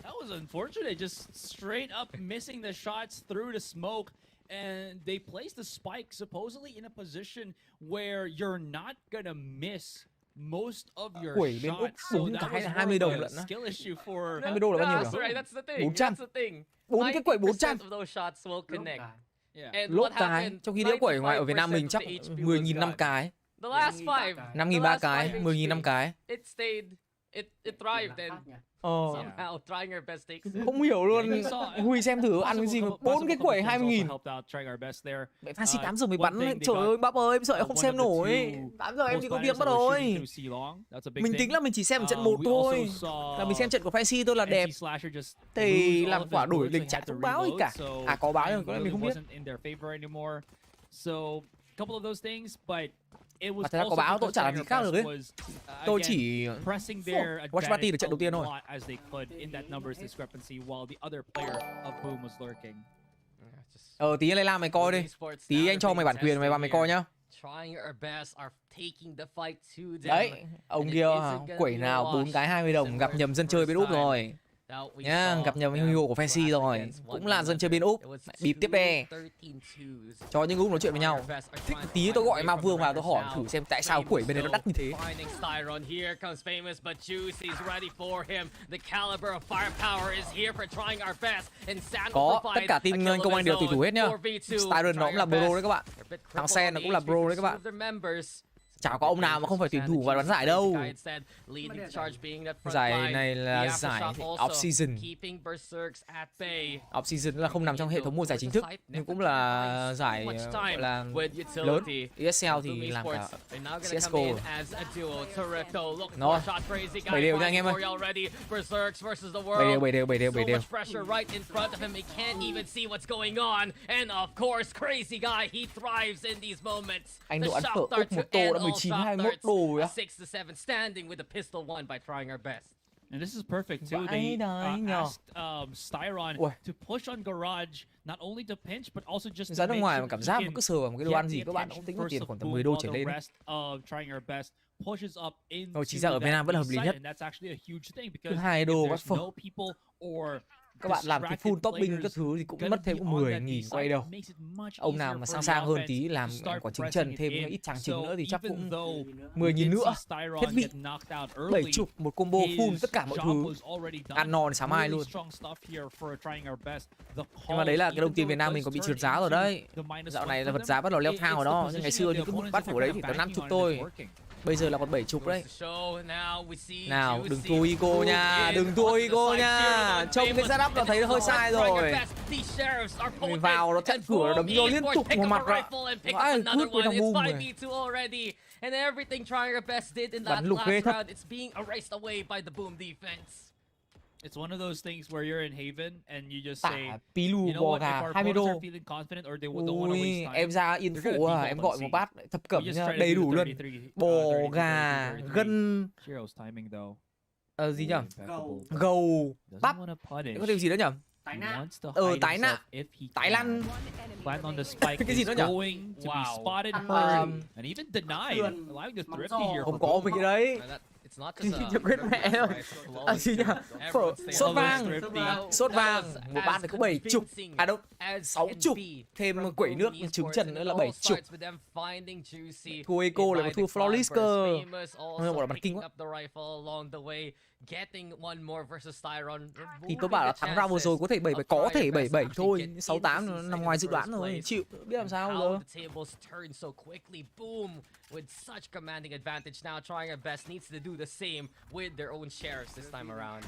That was unfortunate, just straight up missing the shots through the smoke. And they placed the spike supposedly in a position where you're not gonna miss most of your Quẩy bên Úc shots. So 4 that cái was là more 20 of đồng a lận á. skill issue for 20 đô là bao nhiêu nhỉ? 400. 4 cái quẩy 400. yeah. Lốt cái, trong khi đĩa quẩy ngoài ở Việt Nam mình chắc 10.000 5 cái. 5.000 3 cái, 10.000 5 cái. It thrived and somehow trying our best takes. Không hiểu luôn. Huy xem thử ăn cái gì mà 4 cái quẩy 20.000. Mẹ Fancy 8 giờ mới bắn. Trời ơi bắp ơi, em sợ em không xem nổi. 8 giờ em chỉ có việc mất rồi. Mình tính là mình chỉ xem trận 1 thôi. Là mình xem trận của Fancy thôi là đẹp. Thì làm quả đổi lịch chả thông báo gì cả. À có báo nhưng có lẽ mình không biết. Couple of those things, but it was Thật ra có báo tôi chả làm gì khác được ấy. Tôi chỉ WatchParty được trận đầu tiên thôi. Tí anh làm mày coi đi. Tí anh cho mày bản quyền mày vào mày coi nhá. Đấy, ông kia quẩy nào 4 cái 20 đồng gặp nhầm dân chơi bên Úc rồi. Nhá, gặp nhầm hero của Fancy rồi. Cũng là dân chơi bên Úc. Bịp tiếp đi. Cho những Úc nói chuyện với nhau. Thích tí tôi gọi Ma Vương vào tôi hỏi thử xem tại sao quẩy bên đấy nó đắt như thế. Có, tất cả team công anh đều tùy thủ hết nhá. Styron nó cũng là pro đấy các bạn. Thằng Sen nó cũng là pro đấy các bạn. Chả có ông nào mà không phải tuyển thủ vào đoán giải đâu. Giải này là giải off-season. Off-season là không nằm trong hệ thống mùa giải chính thức, nhưng cũng là giải gọi là lớn. ESL thì làm cả CSGO. Nó 7 đều nha anh em ơi. 7 đều. Anh độ ăn phở úp một tô đã 19-21 đồ rồi á. And this is perfect too. They asked Styron to push on Garage, not only to pinch but also just ra to nước make ngoài sure mà cảm giác một cái sờ vào một cái đồ ăn gì các bạn get cũng tính the được tiền attention khoảng first tầm of 10 đô Boom trở while the lên. rest of trying our best pushes up into Chính xác ở Việt Nam vẫn là hợp lý that nhất. and that's actually a huge thing Thứ because 2 đô if bắt there's phở. no people or Các bạn làm cái full distracted topping các players thứ thì cũng gonna mất thêm be có on 10.000 that quay side, đâu. it makes it much Ông nào easier mà for sang the hơn offense tí làm to start quả trứng pressing trần it thêm in. ít tràng So trứng nữa thì chắc even cũng though 10.000 nữa. Styron Thiết bị get knocked out 70 early, một combo full his tất cả mọi job thứ. was already done. Ăn no đến sáng mai Really luôn. strong stuff here for trying our best. The Nhưng mà đấy là calls, cái đồng even tiền though Việt it Nam mình does có bị turn trượt giá rồi into đấy. the minus Dạo one này for là vật them, giá bắt đầu leo thang rồi đó. it's Nhưng the ngày xưa position thì of cứ the mức opponents bắt if phổ they're đấy kind chỉ of có banking 50 on it, thôi. it's working. Bây giờ là còn 70 đấy. Nào, đừng thua Juicy. Igo nha, đừng thua Igo nha. Trông cái setup là thấy hơi sai rồi. Người vào nó chặn cửa đấm vô liên tục vào mặt ạ. Vãi cướp với thằng Boom này. And everything trying our best did in that Bắn lục ghê last thật. round, it's being erased away by the Boom defense. It's one of those things where you're in Haven and you just say, Tả pí lù you know bò what, if gà our 20 opponents đô. are feeling confident or they don't want to waste Ui, time, em ra yên they're gonna phụ à, default em on gọi C. một bát thập We cẩm just nha, try to đầy do đủ the luôn. 33, Bò 33, gà, 33. gân, Shiro's timing though. gì nhỉ? Impeccable. Gầu, Doesn't bắp. wanna punish. Có thêm gì nữa nhỉ? Tái He nã. wants to Tái hide nã. himself if he Tái can. lăn. Plant on the spike Cái gì is nữa nhỉ? going to be spotted, Ăn heard, mày. and even denied, Sườn. allowing the Mắm thrifty giò. here. Không for có Boom. mấy cái đấy. It's not Thì just cho quên mẹ thôi. Gì nhỉ? Phở, sốt vang. Sốt vang, một bát thì có 70. À đâu, 60. Thêm quẩy nước trứng trần nữa là 70. Thua Eco lại còn thua Flawless cơ. Gọi là bắn kinh quá. Thì tôi bảo là thắng round vừa rồi có thể 77, có thể 77 thôi. 68 nó nằm ngoài dự đoán rồi. Chịu, biết làm sao giờ. With such commanding advantage now, trying our best, needs to do the same with their own shares this time around.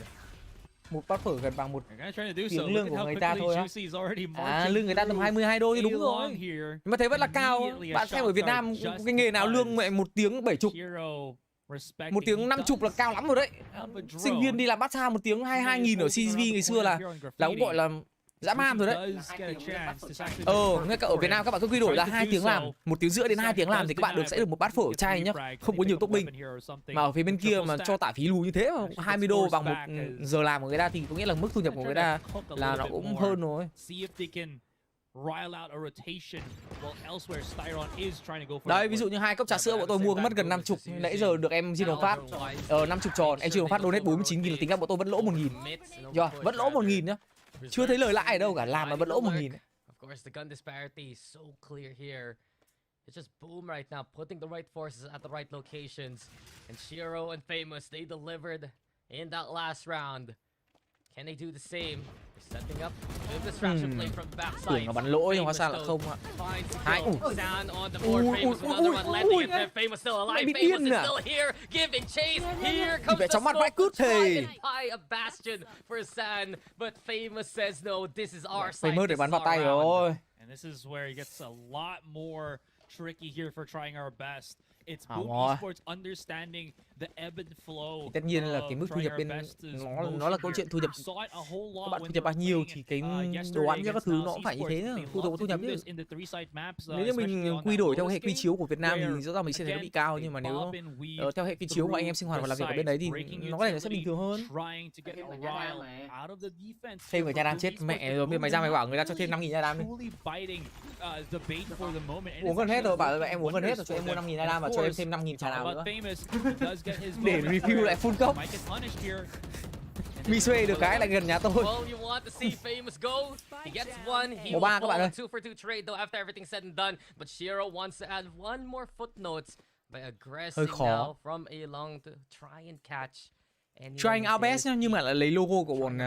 Một bát phở gần bằng một They're gonna try to do so. tiếng Look lương at của how người ta quickly thôi á. Juicy is already À, marching lương người ta tầm through 22 đô thì đúng along rồi. here. Nhưng mà thấy vẫn là cao. Immediately a Bạn xem ở shot Việt Nam, start just cái nghề nào lương mẹ 1 tiếng 70. Hero respecting. 1 tiếng He 50 là does cao lắm rồi đấy. have a drone. Sinh viên đi làm massage 1 tiếng 22.000 ở CGV ngày xưa là cũng gọi là dã man rồi đấy. Ngay cả ở Việt Nam các bạn cứ quy đổi là 2 tiếng làm, 1 tiếng rưỡi đến 2 tiếng làm thì các bạn sẽ được một bát phở chay nhá, không có nhiều topping. Mà ở phía bên kia mà cho tả phí lù như thế mà 20 đô bằng 1 giờ làm của người ta thì có nghĩa là mức thu nhập của người ta là nó cũng hơn rồi. Đấy, ví dụ như 2 cốc trà sữa bọn tôi mua mất gần 50, nãy giờ được em Jin Hồng Phát 50 tròn, em Jin Hồng Phát donate 49.000 là tính ra bọn tôi vẫn lỗ 1.000. Vẫn lỗ 1.000 nhá. Chưa thấy lời lãi ở đâu cả, làm mà vẫn lỗ 1.000. Of course, the gun disparity is so clear here. It's just Boom right now, putting the right forces at the right locations. And Shiro and Famous, they delivered in that last round. Can they do the same? They're setting up a distraction play from the backside. Tưởng nó bắn lỗ nhưng hóa ra là không ạ. Hai. Down on the board. Famous with another one landing it there. Famous still alive. Famous is still here, giving chase. Here comes the smoke. Try and buy a bastion for San, but Famous says no. This is our side. Famous để bắn vào tay rồi. And this is where it gets a lot more tricky here for trying our best. It's Boom Esports understanding the ebb and flow. Thì tất nhiên là cái mức thu nhập bên nó là câu chuyện thu nhập. Các bạn thu nhập bao nhiêu thì cái đồ ăn cho các thứ nó cũng phải như thế nữa. Phụ thuộc vào thu nhập chứ. Nếu như mình quy đổi theo hệ quy chiếu của Việt Nam thì rõ ràng mình sẽ thấy nó bị cao, nhưng mà nếu theo hệ quy chiếu của anh em sinh hoạt và làm việc ở bên đấy thì nó có thể nó sẽ bình thường hơn. Thêm người Nha Đam chết mẹ rồi, mày ra mày bảo người ta cho thêm 5.000 Nha Đam đi. Uống gần hết rồi, bảo là em uống gần hết rồi, cho em mua 5.000 Nha Đam và cho em thêm 5.000 trà nào nữa. Để review lại full cốc. Mi xuê được cái lại gần nhà tôi. Mùa 3 các bạn ơi. Hơi khó. Trying our best nhá, nhưng mà lại lấy logo của bọn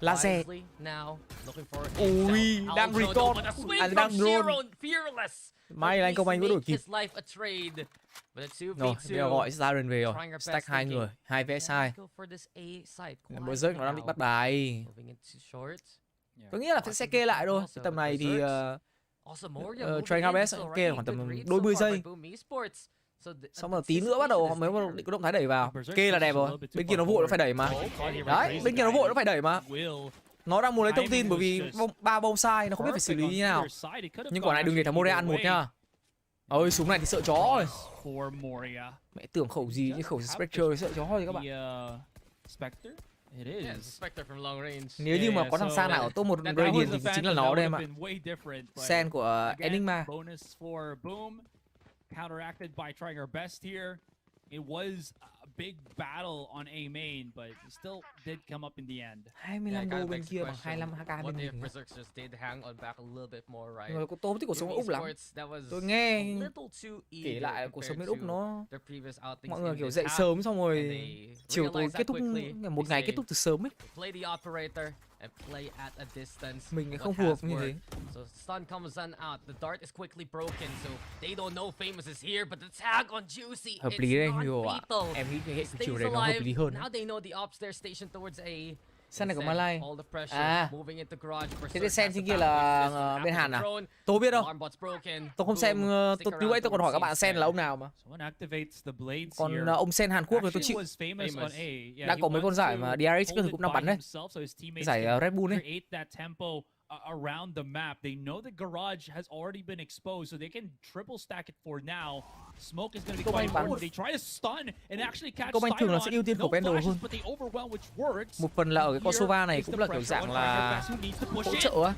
Laser. Wisely now, looking for Ui, himself. đang Aljo, record. though, with a swing Anh from đang roll. Shiro, fearless. May là anh công anh có đổi kịp. His life a trade. But a 2v2. Rồi, bây giờ gọi Siren về rồi. Trying our Stack best hai thinking. người, 2 vs 2. Go for this A side Bữa rớt nó đang định bắt bài. Moving into short. Tôi nghĩ là sẽ kê lại thôi. Cái tầm này thì Also Moria Train moving in, RBS so kê already khoảng good tầm read đôi so mươi far giây. by Boom Esports. So Xong rồi tí nữa bắt đầu mới định có động thái đẩy vào. Kê là đẹp rồi. Bên kia nó vội nó phải đẩy mà. Đấy, bên kia nó vội nó phải đẩy mà. Nó đang muốn lấy thông tin bởi vì 3 bông sai nó không biết phải xử lý như nào. Nhưng quả này đừng để thằng Moria ăn một nha. Ôi súng này thì sợ chó rồi. Mẹ tưởng khẩu gì như khẩu Spectre sợ chó rồi các bạn. Spectre? It Yeah, is. Spectre from long range. Nếu như mà có thằng Sa nào ở top 1 Radiant thì chính là nó đây em ạ. Sen của Enigma. Bonus for Boom. Counteracted by trying our best here. It was a big battle on A main, but it still did come up in the end. 25 đô bên kia bằng 25 HK What bên if mình. Berserks just did hang on back a little bit more, right? Người tôi thích cuộc sống ở Úc lắm. Esports, that was Tôi nghe a little too kể eager lại cuộc sống bên compared Úc nó to their previous outings mọi người in kiểu this dậy half, sớm xong and rồi they chiều tối realized kết that thúc quickly. một They ngày kết say, thúc từ sớm ấy. play the operator and play at a distance. Mình What không phù has hợp như thế. worked. So stun comes on out. The dart is quickly broken, so they don't know Famous is here, but the tag on Juicy, Hợp it's lý đấy Hugo ạ. non-lethal. Em nghĩ cái hệ Stays chiều đấy nó hợp lý alive. hơn. Now they know the ops they're stationed towards A. Sen này của Instead, Malay. all the pressure À. moving into garage. Thế Berserk cái Sen has trên to kia back là with this one bên after Hàn the à? drone. Tôi biết đâu. Alarm bot's broken. Tôi không xem Boom. tôi lúc ấy tôi còn hỏi các bạn Sen là ông nào mà. Someone activates the blades Còn here. ông Sen Hàn Quốc thì tôi Actually chịu. was famous on A. Yeah, Đã he có mấy con wants giải to mà DRX hold cũng it năm by bắn đấy. himself so his Cái teammates giải can Red Bull ấy. create that tempo around the map. They know the garage has already been exposed, so they can triple stack it for now. Smoke is going to be quite important. They try to stun and actually catch Công anh thường là sẽ ưu tiên no khẩu Bendel flashes, hơn. but they overwhelm, which works. Một phần là ở cái con Here Sova này is cũng the là kiểu pressure dạng on là Tiger Best, who needs to push hỗ in. trợ á.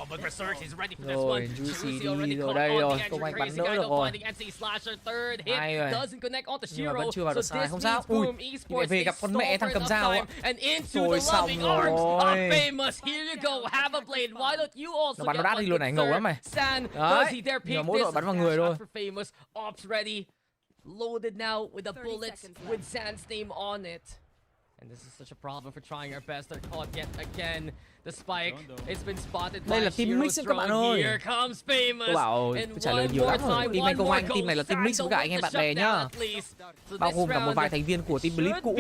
Oh, but Berserk is ready for this Rồi, one. Juicy Juicy already đi rồi caught đây on rồi, the công edge. anh bắn Crazy đỡ guy được though rồi. finding NC Slasher. Third Hay hit rồi. doesn't connect onto Nhưng mà Shiro. vẫn chưa vào được So sai, this không sao. means Ui, Boom thì lại Esports về they gặp con mẹ stole thằng for cầm enough dao time á. and into Rồi the xong loving arms rồi. of Famous. Here you go, have a blade. Why don't you also Nó bắn get nó đắt one đi luôn này, ngầu third? lắm mày. San, Đấy, does he dare nhưng mà pick mỗi đội this? bắn vào người Cash thôi. out for Famous. Ops ready. Loaded now with a bullet with Zan's name on it. And this is such a problem for trying our best. They're caught yet again. The spike, it's been spotted Đây by là team mix Shiro's các bạn drone. ơi. Here comes Famous. Tôi bảo And tôi trả lời one nhiều more lắm rồi. time, Team one anh công more anh, go. team này là team mix với cả anh em bạn bè nhá. Bao gồm cả một vài thành viên của team Bleed cũ.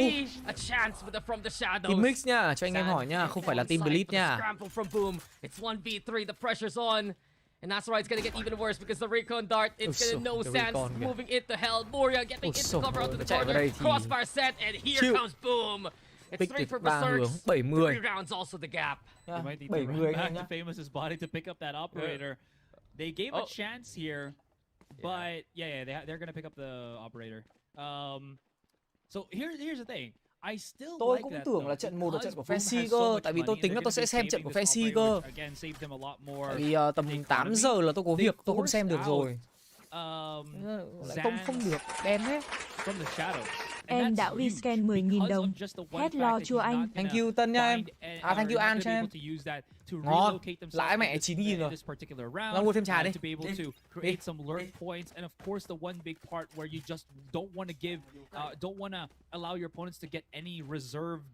Team mix nhá, cho anh em hỏi nhá, không phải là team Bleed nhá. Scramble from Boom. It's 1v3, the pressure's on. And that's why it's gonna get even worse because the recon dart, it's gonna know Sans moving into hell. Moria getting into cover out to the corner. Crossfire set, and here comes Boom. It's 3 for Berserks. 70. 3 rounds also the gap. They might need to 70 run anh back em to nhá. Famous's body to pick up that operator. They gave a chance here, but they're gonna pick up the operator. So here's the thing. I still Tôi like cũng that, tưởng though, là trận 1 là because trận của Boom Fancy has so cơ, much tại vì tôi money, tính they're là tôi gonna sẽ be xem trận saving của this Fancy operator, cơ. which, again, saved them a lot more. Tại vì tầm the 8 economy. giờ là tôi có They việc, tôi không xem được forced rồi. out, Lại không được, đen thế. from the shadows. Em đã rescan 10.000 đồng. Hết lo cho anh. Thank you Tân nha em. Thank you An cho em. Ngon. Lãi mẹ 9.000 rồi. Lo mua thêm trà đi. To be able to create some lurk points, and of course the one big part where you just don't want to give, don't want to allow your opponents to get any reserved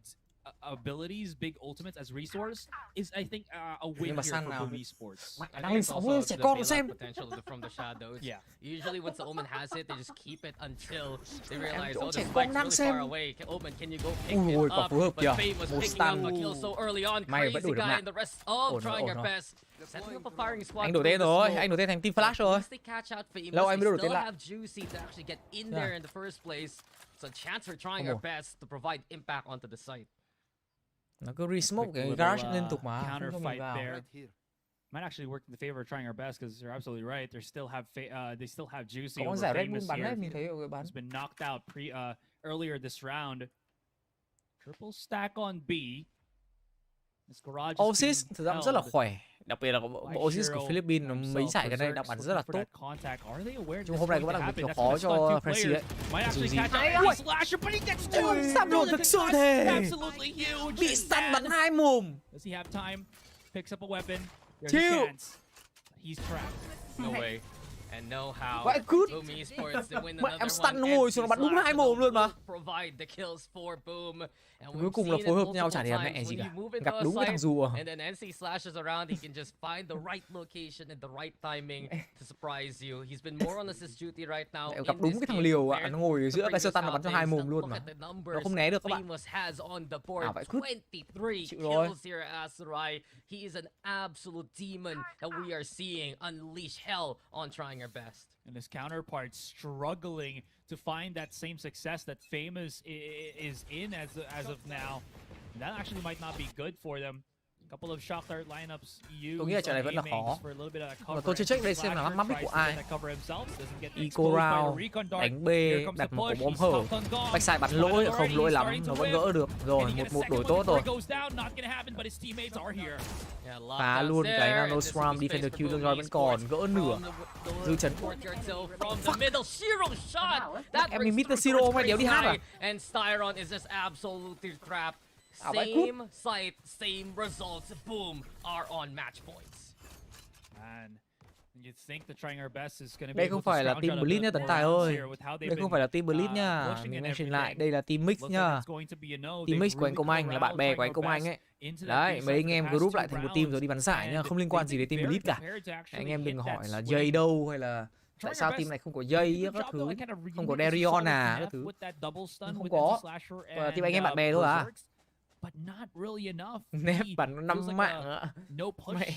abilities, big ultimates as resource is, I think, a win Nhưng mà here sang for nào Boom Esports. đang lên 60 trẻ con nó xem. From the shadows. Yeah. Usually once the Omen has it, they just keep it until they realize, chỗ oh, trẻ the con spike's đang really xem. far away. Omen, can you go pick Ui, it quả up? phối hợp But kìa. Famous Một picking stun. up a kill so early on. May vẫn Crazy đuổi được guy mạng. and the rest all Ổn rồi, trying ổn our rồi. best. Setting up a firing squad. Anh đổi tên rồi, anh đổi tên thành Team Flash rồi. Once they catch out Famous, Lâu anh mới they đổi tên still lại. have Juicy to actually get in Yeah. there in the first place. It's a chance for trying Ồ. our best to provide impact onto the site. Nó cứ re-smoke cái Quick garage little, liên tục mà. Không counter cho mình fight vào. there. Might actually work in the favor of trying our best, because you're absolutely right. They still have Juicy Có con over giải Red Bull Famous bắn đấy, here. mình thấy ở bắn. Has been knocked out earlier this round. Triple stack on B. This garage is Oasis being thực ra cũng rất là held khỏe. Đặc biệt là bộ by Oasis Shiro của Philippines nó mấy himself. giải gần đây Berserks đọc bắn rất looking là for tốt. that contact. Are they aware Nhưng this hôm nay is có going bắt to đầu happen? kiểu That's khó gonna stun cho two Fancy players. đấy. Might Dù actually gì. catch Ui. out the slasher, but he gets two. Ui, Sam Really thực good sự shots. thể. Absolutely huge. Bị And stun bắn Sam, hai mồm. does he have time? Picks up a weapon. There's Chill. a chance. He's trapped. No way. And know how Vãi cút. Boom Esports to win Mẹ, em another stun one. nó ngồi xuống nó bắn đúng hai mồm luôn mà. Provide the kills for Boom. And Cuối we've cùng là seen phối it hợp nhau chả multiple thèm mẹ times gì when cả. you move into Gặp a đúng cái thằng site rùa. and then NC slashes around, he can just find the right location and the right timing to surprise you. He's been more on assist duty right now. Mẹ, gặp đúng cái thằng liều ạ, nó ngồi ở giữa cái sơ tăng nó bắn cho hai mồm luôn Look mà. at the Nó numbers không né được các bạn. Famous has on the board. À, vậy cút. 23 Chịu rồi. kills here at Azurai. He is an absolute demon that we are seeing unleash hell on trying our best. And his counterpart struggling to find that same success that Famous is in as of now. That actually might not be good for them. Couple of shock dart lineups used. Tôi nghĩ là trận này vẫn là khó. Mà tôi chưa check đây xem là map mic của ai. Eco round, đánh B, đặt một quả bom hở. Backside bắn lỗi, không lỗi lắm, nó vẫn gỡ được. Rồi, 1-1 đổi tốt rồi. Phá luôn cái Nano Swarm, Defender Q tương rồi vẫn còn, gỡ nửa. Dư chấn. Em mình Mr. Zero không phải đéo đi hát à? And Styron is just absolutely trapped. À, vậy Same site, same results. Boom are on match points. Đây không phải là team Blitz nha Tấn Tài ơi. Đây không phải là team Blitz nha. Mình mention lại, đây là team Mix nha. Team Mix của anh Công Anh là bạn bè của anh Công Anh ấy. Đấy, mấy anh em group lại thành một team rồi đi bắn giải nha, không liên quan gì đến team Blitz cả. Anh em đừng hỏi là Jay đâu hay là tại sao team này không có Jay các thứ, không có Darion à các thứ. Không có. Team anh em bạn bè thôi à. Nép bắn 5 mạng ạ. Mẹ,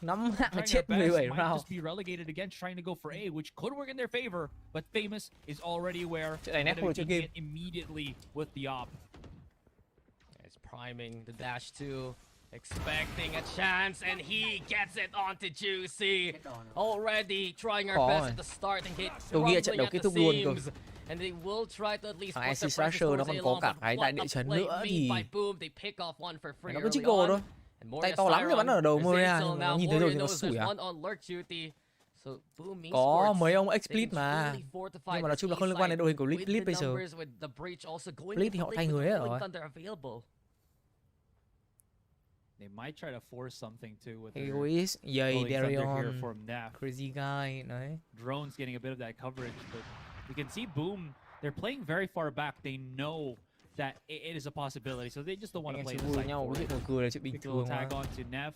5 mạng là chết 17 round. Trận này nép không được chơi game. Priming the dash 2, expecting a chance, and he gets it onto Juicy. Already trying our best at the start and get tôi nghĩ trận đấu kết thúc luôn cơ. And they will try to at least Thằng NC Slasher nó còn có cả cái đại địa chấn nữa thì nó cứ chích gồ thôi. Tay to lắm để bắn ở đầu Moria, nó nhìn thấy rồi thì nó sủi à. Có mấy ông explit mà. Nhưng mà nói chung là không liên quan đến đội hình của Blitz bây giờ. Blitz thì họ thay người hết rồi. They might try to force something too with Egoist, Yay, Darion, Crazy Guy, đấy. Drones getting a bit of that coverage, but you can see Boom, they're playing very far back. They know that it is a possibility, so they just don't want to play the side nhau, for chuyện it. cười là chuyện bình thường Tag mà. on to Neff.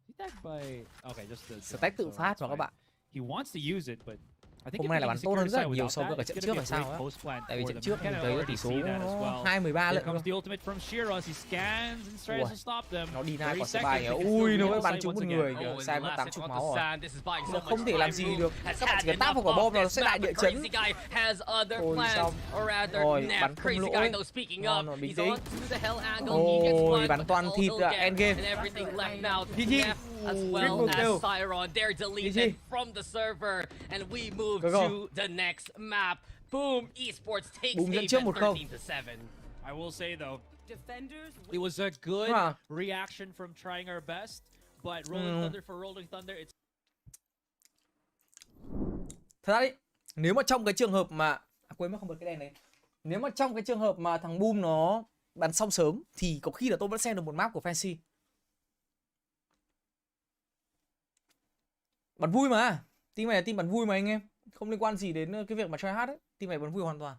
He tagged by... Okay, just the... Stack tự phát mà các bạn. He wants to use it, but Hôm nay là bắn tốt hơn rất là nhiều so với cả trận trước là sao á. Tại vì trận trước mình thấy tỷ số 2-13 lận cơ. Nó đi nai quả số 3 kìa. Ui, nó mới bắn trúng một người kìa. Sai mất 80 máu rồi. Nó không thể làm gì được. Các bạn chỉ cần tap vào quả bom là nó sẽ đại địa chấn. Ôi xong. Rồi, bắn không lỗi. Ngon rồi, bình tĩnh. Ôi, bắn toàn thịt ạ. Endgame. GG. As well as Styron, they're deleted from the server, and we move to the next map. Boom Esports takes it 13-7. I will say though, it was a good reaction from trying our best, but Rolling Thunder for Rolling Thunder, it's... Thật ra đi, nếu mà trong cái trường hợp mà quên mất không bật cái đèn này. Nếu mà trong cái trường hợp mà thằng Boom nó bắn xong sớm thì có khi là tôi vẫn xem được một map của Fancy. Bắn vui mà. Team này là team bắn vui mà anh em. Không liên quan gì đến cái việc mà try hard ấy. Team này bắn vui hoàn toàn.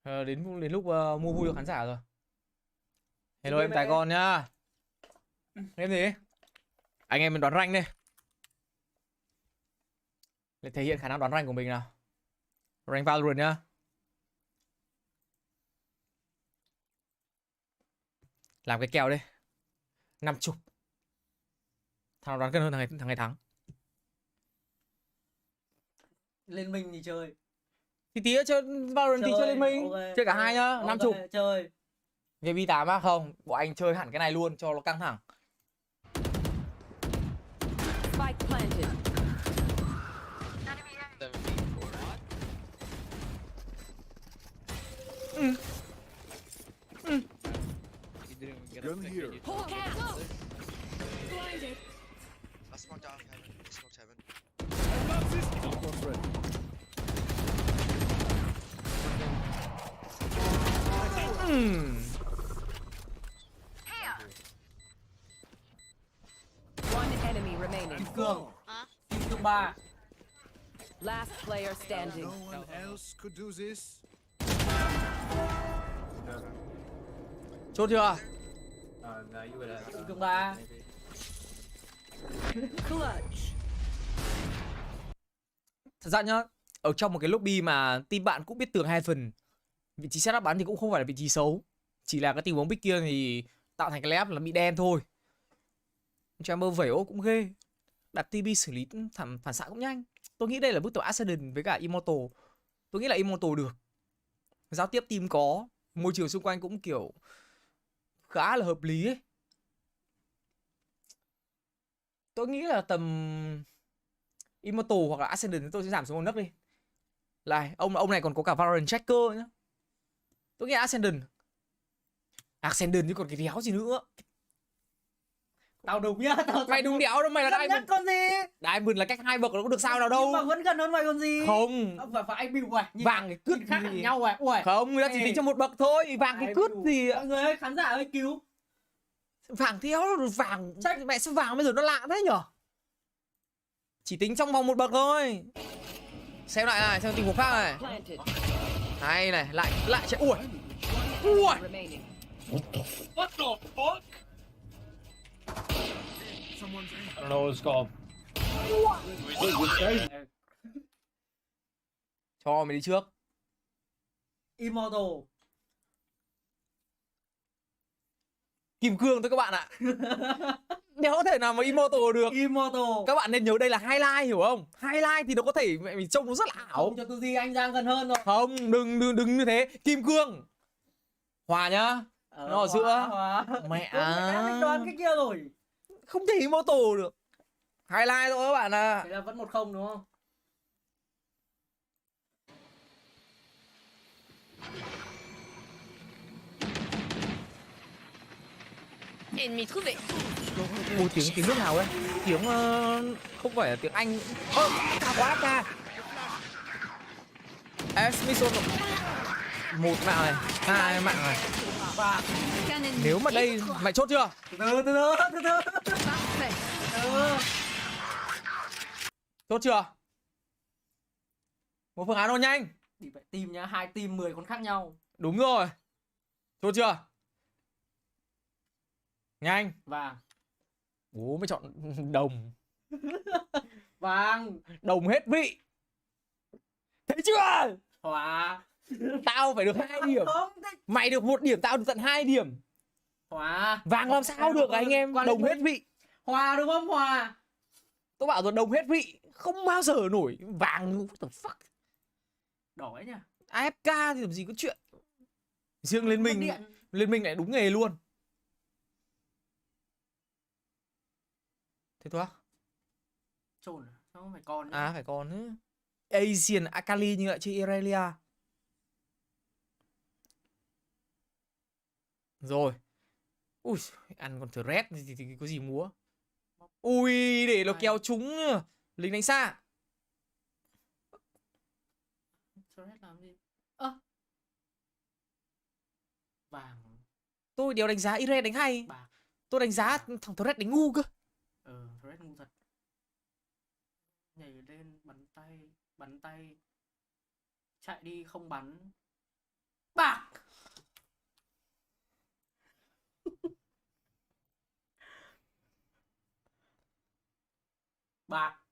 Rồi. Đến lúc mua vui cho khán giả rồi. Hello em Tài Con nhá. Em gì? Anh em mình đoán rank đây. Để thể hiện khả năng đoán rank của mình nào. Rank Valorant nhá. Làm cái kèo đi. 50. Thằng nào đoán cân hơn thằng này thắng. Liên minh thì chơi. Thì tí nữa chơi Valorant thì chơi liên minh. Okay, chơi cả hai nhá, 50. Chơi. VB8 á không, bọn anh chơi hẳn cái này luôn cho nó căng thẳng. Spike planted. Gun here. Hawk out. Blinded. I smoked down heaven. I smoked heaven. remaining. Cường. Hả? Kim cương 3. Last player standing. No one else could do this. Chốt chưa? Kim cương 3. Clutch. Thật ra nhá, ở trong một cái lobby mà team bạn cũng biết tường 2 phần, vị trí setup bắn thì cũng không phải là vị trí xấu, chỉ là cái tình huống pick kia thì tạo thành cái layup là bị đen thôi. Chamber vẩy ô cũng ghê, đặt TB xử lý phản xạ cũng nhanh. Tôi nghĩ đây là bước tập Ascendant với cả Immortal. Tôi nghĩ là Immortal được, giao tiếp team có, môi trường xung quanh cũng kiểu khá là hợp lý ấy. Tôi nghĩ là tầm Immortal hoặc là Ascendant thì tôi sẽ giảm xuống một nấc đi. Lại, ông này còn có cả Valorant Tracker nhá. Tôi nghĩ Ascendant. Ascendant chứ còn cái đéo gì nữa. Tao đúng nhá, Mày đúng đéo đâu, mày là Diamond. Diamond. Con gì? Diamond là cách 2 bậc nó có được sao nào đâu. Nhưng mà vẫn gần hơn mày còn gì. Không. Phải anh bìu à? Vàng cái cướp khác gì nhau à? Ui. Không, người ta chỉ tính cho một bậc thôi. Vàng cái cướp gì. Mọi người ơi, khán giả ơi cứu. Vàng theo vàng. Mẹ sao vàng bây giờ nó lạ thế nhở? Chỉ tính trong vòng một bậc thôi. Xem lại này, xem tình huống khác này. Planted. Này này, lại chạy. Ui. Ui. Remaining. What the fuck? Someone's in. I don't know what it's called. Cho mày đi trước. Immortal. Kim cương thôi các bạn ạ. Đéo có thể nào mà Immortal được. Immortal. Các bạn nên nhớ đây là highlight, hiểu không? Highlight thì nó có thể mình trông nó rất là ảo. Không cho tôi gì, anh Giang gần hơn rồi. Không, đừng như thế. Kim cương. Hòa nhá. Nó ở giữa. Mẹ Anh đoán cái kia rồi. không thể Immortal được. Highlight thôi các bạn ạ. Thế là vẫn 1-0 đúng không? Ennemi trouvé. Ui, tiếng nước nào ấy? Tiếng không phải là tiếng Anh. Cao quá ca. Smithson. Một mạng này, hai mạng này. Và Nếu mà đây mày chốt chưa? từ từ. Chốt chưa? Một phương án thôi nhanh. Thì phải team nhá, 2 team 10 con khác nhau. Đúng rồi. Chốt chưa? Nhanh. Vàng. Bố mới chọn đồng. Vàng. Đồng hết vị. Thấy chưa? Hóa. Tao phải được 2 điểm. Mày được 1 điểm, tao được tận 2 điểm. Hóa. Vàng làm sao được anh em? Đồng hết vị. Hòa đúng không? Hòa. Tôi bảo rồi, đồng hết vị. Không bao giờ nổi vàng. What the fuck? Đỏ ấy nhỉ. AFK thì làm gì có chuyện. Riêng Liên Minh lại đúng nghề luôn. Thế thôi á? Trồn à? Sao không phải con nữa? À phải còn nữa. Asian Akali nhưng lại chơi Irelia. Rồi. Ui, ăn con thread thì có gì múa. Ui, để nó kéo trúng. Lính đánh xa. Thread làm gì? Vàng. Tôi đều đánh giá Ire đánh hay. Bạc. Tôi đánh giá thằng thread đánh ngu cơ. Thread ngu thật. Nhảy lên, bắn tay. Chạy đi không bắn. Bạc. Bạc.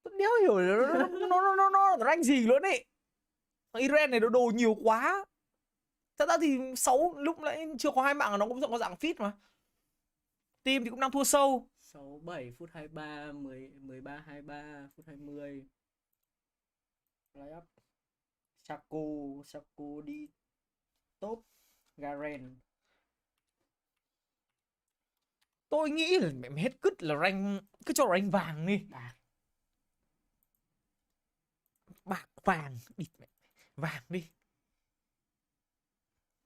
Tôi đéo hiểu nó rank gì luôn ấy. Thằng Iren này nó đồ nhiều quá. Thật ra thì 6 lúc nãy chưa có 2 mạng nó cũng có dạng fit mà. Team thì cũng đang thua sâu. 6 7 phút 23 13 23 phút 20. Layup. Shaco đi top Garen. Tôi nghĩ là mẹ hết cứt là rank, cứ cho rank vàng đi. Bạc vàng, địt mẹ. Vàng đi.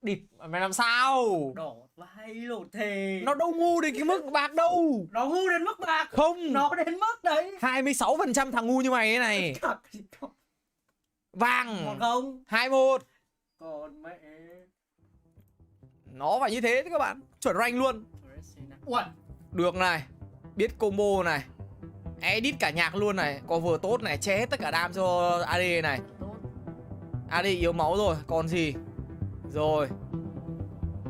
Địt mày làm sao? Đỏ vai lột thề. Nó đâu ngu đến cái mức bạc đâu. Nó ngu đến mức bạc. Không. Nó đến mức đấy. 26% thằng ngu như mày thế này. Vàng. 1-0. 2-1. Còn mẹ. Nó phải như thế đấy các bạn. Chuẩn rank luôn. Ui. Được này. Biết combo này. Edit cả nhạc luôn này. Cover tốt này. Che hết tất cả đam cho AD này. AD yếu máu rồi. Còn gì. Rồi.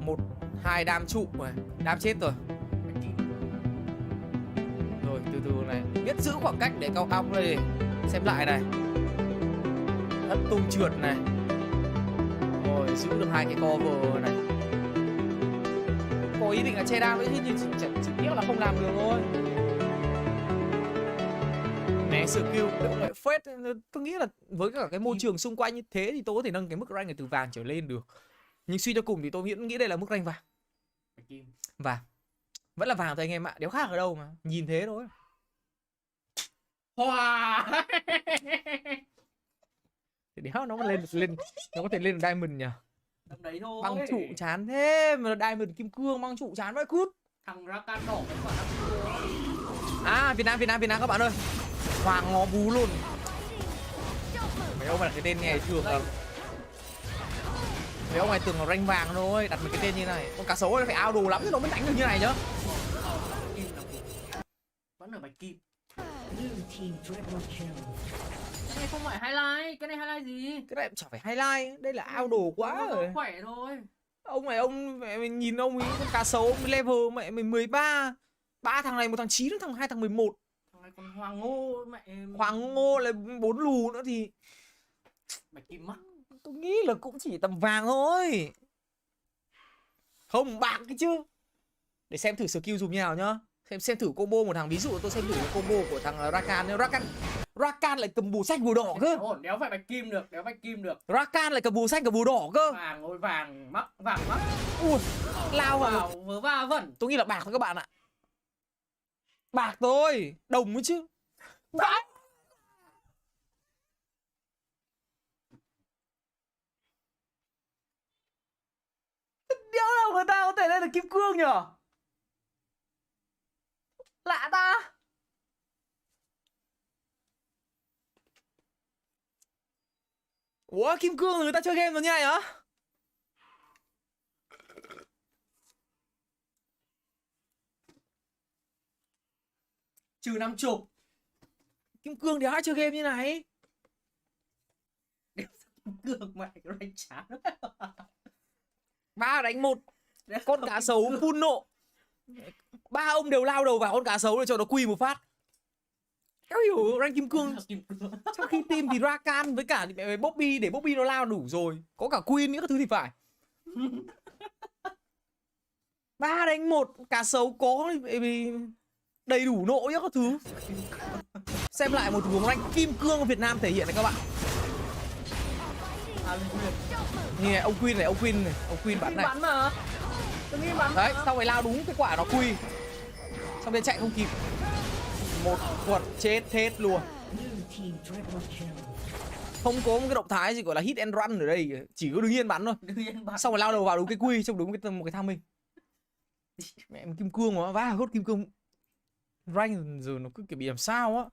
1, 2 đam trụ này. Đam chết rồi. Rồi từ từ này. Biết giữ khoảng cách để cao ong đây. Xem lại này. Thất tung trượt này. Rồi giữ được 2 cái cover này. Có ý định là che đam ấy, nhưng chỉ tiếc là không làm được thôi. Né skill đỡ lại phết. Tôi nghĩ là với cả cái môi trường xung quanh như thế thì tôi có thể nâng cái mức rank này từ vàng trở lên được. Nhưng suy cho cùng thì tôi nghĩ đây là mức rank vàng. Vàng. Vẫn là vàng thôi anh em ạ, đéo khác ở đâu mà. Nhìn thế thôi. Wow. Thì đéo nó lên nó có thể lên được diamond nhỉ. Tầm đấy thôi. Băng trụ chán thế mà diamond kim cương băng trụ chán vậy cút. Thằng ra can đỏ cái quả À Việt Nam các bạn ơi. Hoàng ngó bú luôn. Mấy ông là cái tên nghe thường là mấy ông này tưởng là rank vàng thôi, đặt một cái tên như này. Con cá sấu nó phải ao đồ lắm thì nó mới đánh được như này nhá. Vẫn ở bạch kim. Cái này không phải highlight, cái này highlight gì? Cái này chẳng phải highlight, đây là ao đồ quá rồi. Khỏe thôi. Ông mẹ nhìn ông ấy con cá sấu ông level mẹ mình 13. 3 thằng này, một thằng 9, thằng 2 thằng 11. Thằng này còn Hoàng Ngô mẹ. Hoàng Ngô là 4 lù nữa thì bạch kim mắt. tôi nghĩ là cũng chỉ tầm vàng thôi. Không bạc cái chứ. Để xem thử skill dùng như nào nhá. Xem thử combo một thằng, ví dụ tôi xem thử cái combo của thằng Rakan. Rakan lại cầm bùa xanh bùa đỏ cơ. Ổn, đéo phải bạch kim được, đéo bạch kim được. Rakan lại cầm bùa xanh cầm bùa đỏ cơ. Vàng ôi vàng mắc. Ui, lao vào vớ va vẩn. tôi nghĩ là bạc thôi các bạn ạ. Bạc thôi, đồng ấy chứ. Bạc. Đéo nào người ta có thể lên được kim cương nhở? Lạ ta. Ủa kim cương người ta chơi game rồi như này hả? Trừ 50. Kim cương thì ai chơi game như này? Kim cương mẹ cái này chán. 3 đánh 1. Con cá sấu phun nộ. 3 ông đều lao đầu vào con cá sấu để cho nó quy một phát. Kéo hiểu rank kim cương. Trong khi team thì Rakan với cả Bobby, để Bobby nó lao đủ rồi. Có cả Queen nữa các thứ thì phải. 3 đánh 1. Cá sấu có đầy đủ nộ nhá các thứ. Xem lại một hướng rank kim cương của Việt Nam thể hiện này các bạn. Nghe ông Queen này, ông Queen bắn này. Bắn mà. Tôi nghĩ bắn. Đấy, xong rồi lao đúng cái quả nó quy. Xong rồi chạy không kịp. Một quật chết hết luôn. Không có một cái động thái gì gọi là hit and run ở đây, chỉ có đứng yên bắn thôi. Xong rồi lao đầu vào đúng cái quy trong đúng một cái thang mình. Mẹ kim cương mà vá hốt kim cương. Rank giờ nó cứ kiểu bị làm sao á.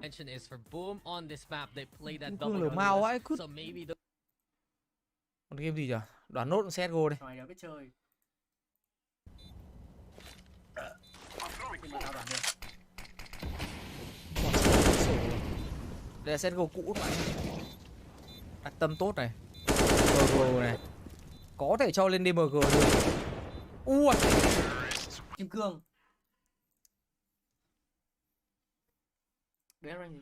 Is for Boom on this map. They play that Cương double lửa màu ấy, so maybe the... Còn game gì nhỉ? Đoán nốt CSGO đây. Mày đéo biết chơi. Đây là CSGO cũ các bạn. Đặt tâm tốt này. MG này. Có thể cho lên DMG được. Ui. Kim cương. Đấy là gì?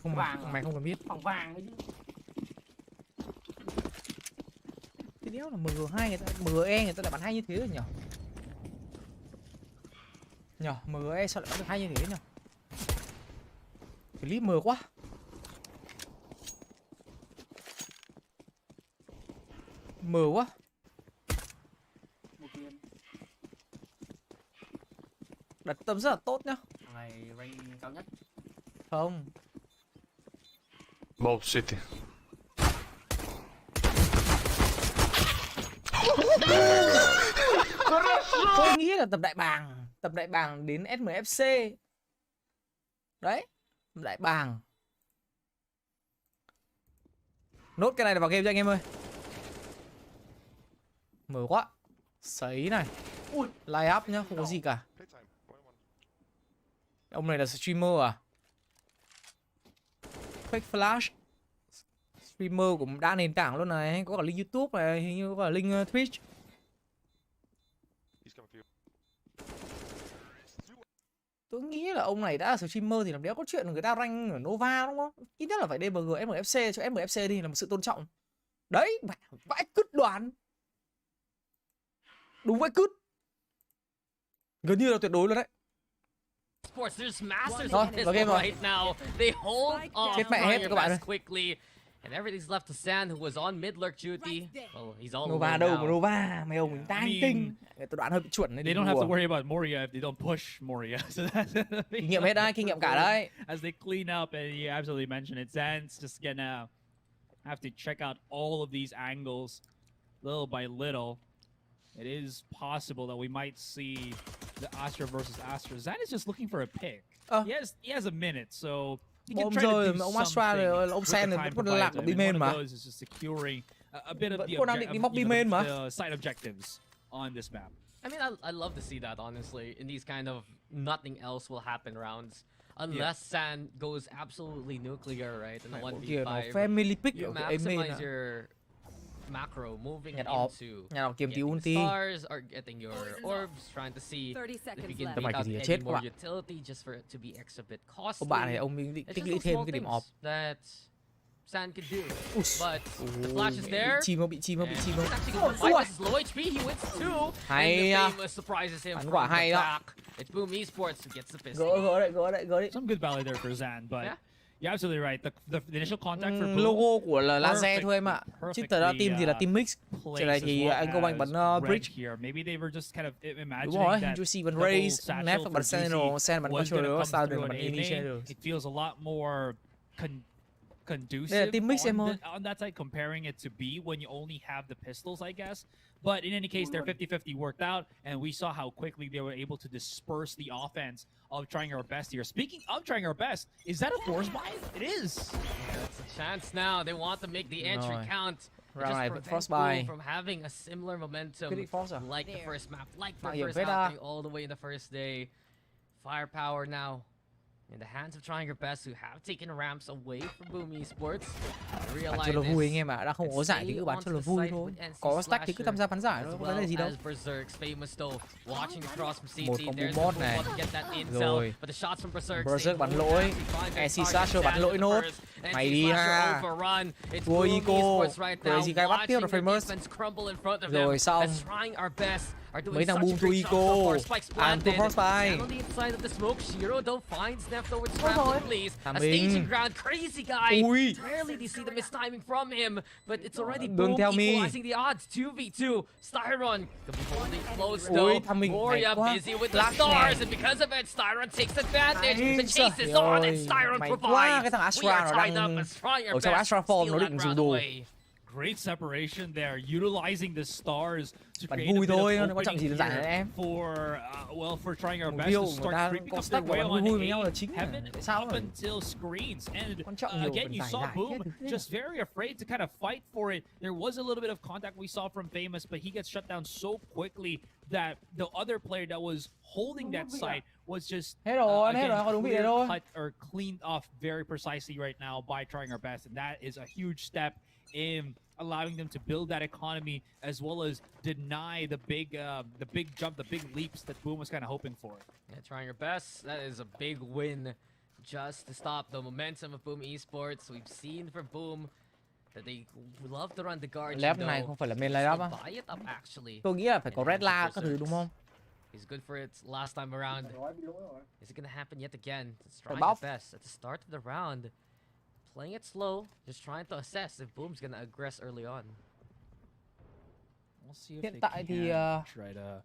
Không Vàng mày không cần biết. Phòng vàng ấy chứ. Cái đéo là MG2 người ta, ME người ta lại bắn hay như thế rồi nhỉ? Nhỉ, ME sao lại bắn được hay như thế nhỉ? Clip mờ quá. Mờ quá. Đặt tâm rất là tốt nhá. Này rank cao nhất. Không. Both city. Tôi nghĩ là tập đại bàng đến SMFC. Đấy, đại bàng. Nốt cái này là vào game cho anh em ơi. Mở quá. Sấy này. Ui, line up nhá, không có gì cả. Ông này là streamer à? Fake flash. Streamer cũng đa nền tảng luôn này, có cả link YouTube này, hình như có cả link Twitch. Tôi nghĩ là ông này đã là streamer thì làm đéo có chuyện người ta rank ở Nova đúng không? Ít nhất là phải DBG MFC, cho MFC đi là một sự tôn trọng. Đấy, vãi cứt đoàn. Đúng vãi cứt. Gần như là tuyệt đối luôn đấy. Sports, there's masters Thôi, in this vào game rồi. right now. They hold off Chết mẹ hết Fire các bạn ơi. Best quickly. And everything's left to San, who was on mid lurk duty. Well, he's all Nova alone đâu mà now. Nova, mày ông mình tang tinh. Tôi đoán hơi bị chuẩn đấy. They don't have to worry about Moria if they don't push Moria. So that's Kinh nghiệm hết đấy, kinh nghiệm cả đấy. As they clean up, and you absolutely mentioned it, Zan's just gonna have to check out all of these angles little by little. It is possible that we might see the Astra versus Astra. Zan is just looking for a pick. He has a minute, so he can Bom try to rơi do mà ông Astra something rồi, ông with Sen the này time vẫn còn lạc ở provided. B I mean, main one mà. of those is just securing a bit of Vẫn the còn đang định đi móc B main mà. the side objectives on this map. I mean, I love to see that, honestly. In these kind of nothing else will happen rounds. Unless San goes absolutely nuclear, right? In a Kìa nó 1v5. family pick You ở cái main maximize à. your macro moving Nhặt into nhà nào kiếm tí getting ulti. stars or getting your orbs, trying to see 30 if seconds you can left. Tầm beat này out thì any chết các more bạn. utility just for it to be extra bit costly. Ông bạn này ông mình It's tích just lũy those thêm small cái điểm things off. that San can do. Ui. But the flash is there. Bị chim không? And he's actually gonna fight this low HP. He wins two. Hay And à. the Famous surprises him Bắn from quả the hay đó. back. It's Boom Esports who gets the pistol. Gỡ đấy. Some good value there for Zan, but Yeah. you're absolutely right. The initial contact for Boom, Logo của là laser perfect- thôi em ạ. Chứ tờ ra team thì là team mix. plays Trên này as thì well anh Vietcombank bắn as red bridge. here. Maybe they were just kind of imagining Đúng rồi, that Juicy bắn the whole raise, satchel Nef for bắn Sentinel, Juicy Sen bắn was gonna controller, come Star through bắn an A initiator. main. It feels a lot more conducive Đây là team mix em ơi. on that side, comparing it to B when you only have the pistols, I guess. But in any case, their 50-50 worked out, and we saw how quickly they were able to disperse the offense of trying our best here. Speaking of trying our best, is that a force buy? It is. That's a chance now. They want to make the entry Rồi. count. Round Just này vẫn prevent frostbite. Boom from having a similar momentum Quyết định force à? like the first map, like the Mạo hiểm first phết à. happening all the way in the first day. Firepower now in the hands of trying your best, who have taken ramps away from Boom Esports. Bắn Realize cho là vui anh this em ạ, đã không có and giải thì stay cứ bắn cho là onto the vui side thôi. with NC Có stack thì cứ tham gia bắn giải as thôi, có vấn đề well gì đâu. as Berserk's famous though, watching across from CT. Một combo There's the mod Boom này. want to get that intel, Rồi. but the shots from Berserk. Berserk bắn lỗi. NC Slasher bắn lỗi nốt. Mày đi ha. Thua Eco. Crazy guy bắt tiếp là Famous. Rồi xong. Mấy thằng boom to Eco. Ăn to Frostbite. Thằng mình. Ui. Rarely do you see the mistiming from him, but it's already Đừng Boom theo mi. equalizing the odds. 2v2. Styron could be holding close Ui, though. thằng mình Moria hay quá. busy with the Lắc stars, nè. and because of it, Styron takes advantage. Ai The chase is giời on, and ơi, Styron mày provides. quá, cái thằng We Astra are nó tied đang up and trying our ở trong best Astra to form, steal nó that định round dùng đồ. away. Great separation there, utilizing the stars to Bắn create a vui bit thôi, of nó quan trọng gì opening đơn giản here là em. for for trying our Mục best tiêu to của người start ta creeping có up their stack và way bắn on vui với nhau là A, chính mà. heaven Tại sao up vậy? until screens. And Quan trọng nhiều again, phần you giải saw giải Boom chứ. just very afraid to kind of fight for it. There was a little bit of contact we saw from Famous, but he gets shut down so quickly that the other player that was holding that site was just Hết rồi, hết again, rồi, có đúng vị clear đấy thôi. cut or cleaned off very precisely right now by trying our best, and that is a huge step in allowing them to build that economy as well as deny the big jump, the big leaps that Boom was kind of hoping for. Yeah, trying your best. That is a big win just to stop the momentum of Boom Esports. We've seen from Boom that they love to run the guard. Lab này không phải là main lineup á. Buy it up actually. Tôi nghĩ là phải có Red La các thứ đúng không? He's good for it last time around. Is it gonna happen yet again? It's trying bóc. his best at the start of the round. Playing it slow, just trying to assess if Boom's gonna aggress early on. We'll see if Hiện they tại thì can try to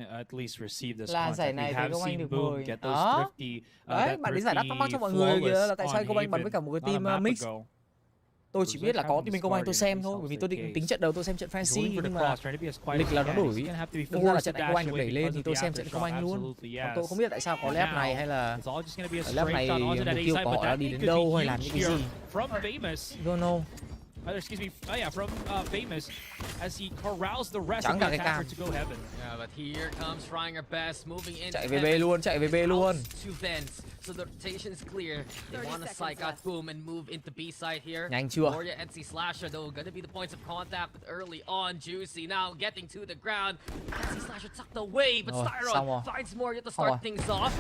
at least receive this là contact. giải We này thì have Vietcombank seen được Boom 10. get those Đó. thrifty, Đấy, that bạn ấy giải đáp thắc mắc cho mọi người kìa là tại sao Vietcombank bắn với cả một cái team mix. tôi chỉ biết là có team Vietcombank tôi xem thôi, bởi vì tôi định tính trận đầu tôi xem trận fancy, nhưng mà lịch là nó đổi. Thực ra là trận Vietcombank được đẩy lên thì tôi xem trận Vietcombank luôn. Còn tôi không biết là tại sao có lap này hay là lap này mục tiêu của họ là đi đến đâu hay làm những cái gì. Don't know. Excuse me, from Famous, as he corrals the rest Chẳng of the cả cái attacker cam. to go heaven. Yeah, but here comes trying our best, moving in. Chạy về B luôn, chạy về B luôn. Two vents, so the rotation is clear. They 30 want to seconds psych out left. Boom and move into B side here. Nhanh chưa? Moria and C Slasher though gonna be the points of contact early on. Juicy now getting to the ground. NC Slasher tucked away, but Rồi, xong Styron rồi. finds Moria to Xong rồi. start things off.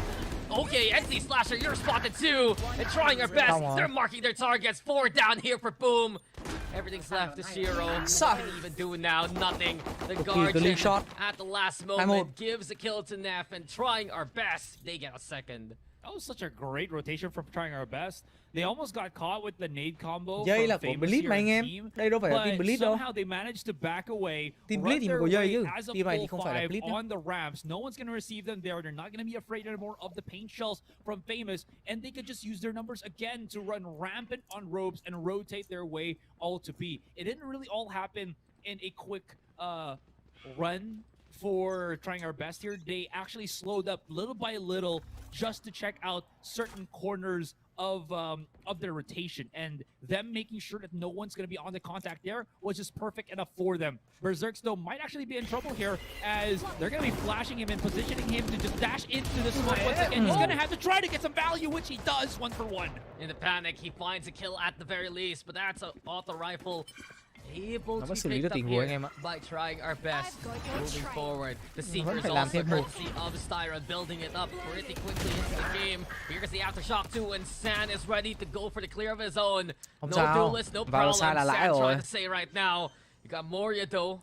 Okay, NC Slasher, you're spotted too. And trying our best. Xong rồi. They're marking their targets. 4 down here for Boom. Everything's left to Shiro. What Suck. can he even do now? Nothing. The Cực kỳ Guardian clean shot. at the last 2-1. moment gives a kill to Neff, and trying our best, they get a second. That was such a great rotation from trying our best. They almost got caught with the nade combo Dây from là của Famous Blitz here mà anh in em. team, Đây đâu phải là team but Blitz đâu. somehow they managed to back away, Team run Blitz thì their có dây way chứ. as a Team này thì full không phải là five Blitz nhá. on the ramps. No one's gonna receive them there. They're not gonna be afraid anymore of the paint shells from Famous, and they could just use their numbers again to run rampant on ropes and rotate their way all to B. It didn't really all happen in a quick run for trying our best here. They actually slowed up little by little just to check out certain corners of their rotation, and them making sure that no one's going to be on the contact there was just perfect enough for them. Berserks though might actually be in trouble here, as they're going to be flashing him and positioning him to just dash into the smoke once again. He's going to have to try to get some value, which he does 1-for-1. In the panic, he finds a kill at the very least, but that's an auto rifle. Able Nó to vẫn xử lý pick được up tình huống anh here em ạ. by trying our best. Moving forward, the vẫn Seekers phải làm also thêm một. courtesy of Styron building it up pretty quickly into the game. Here's the aftershock too, and San is ready to go for the clear of his own. Không No sao. duelist, no Vào problem. sai là lãi San rồi. trying to say right now. You got Moria though.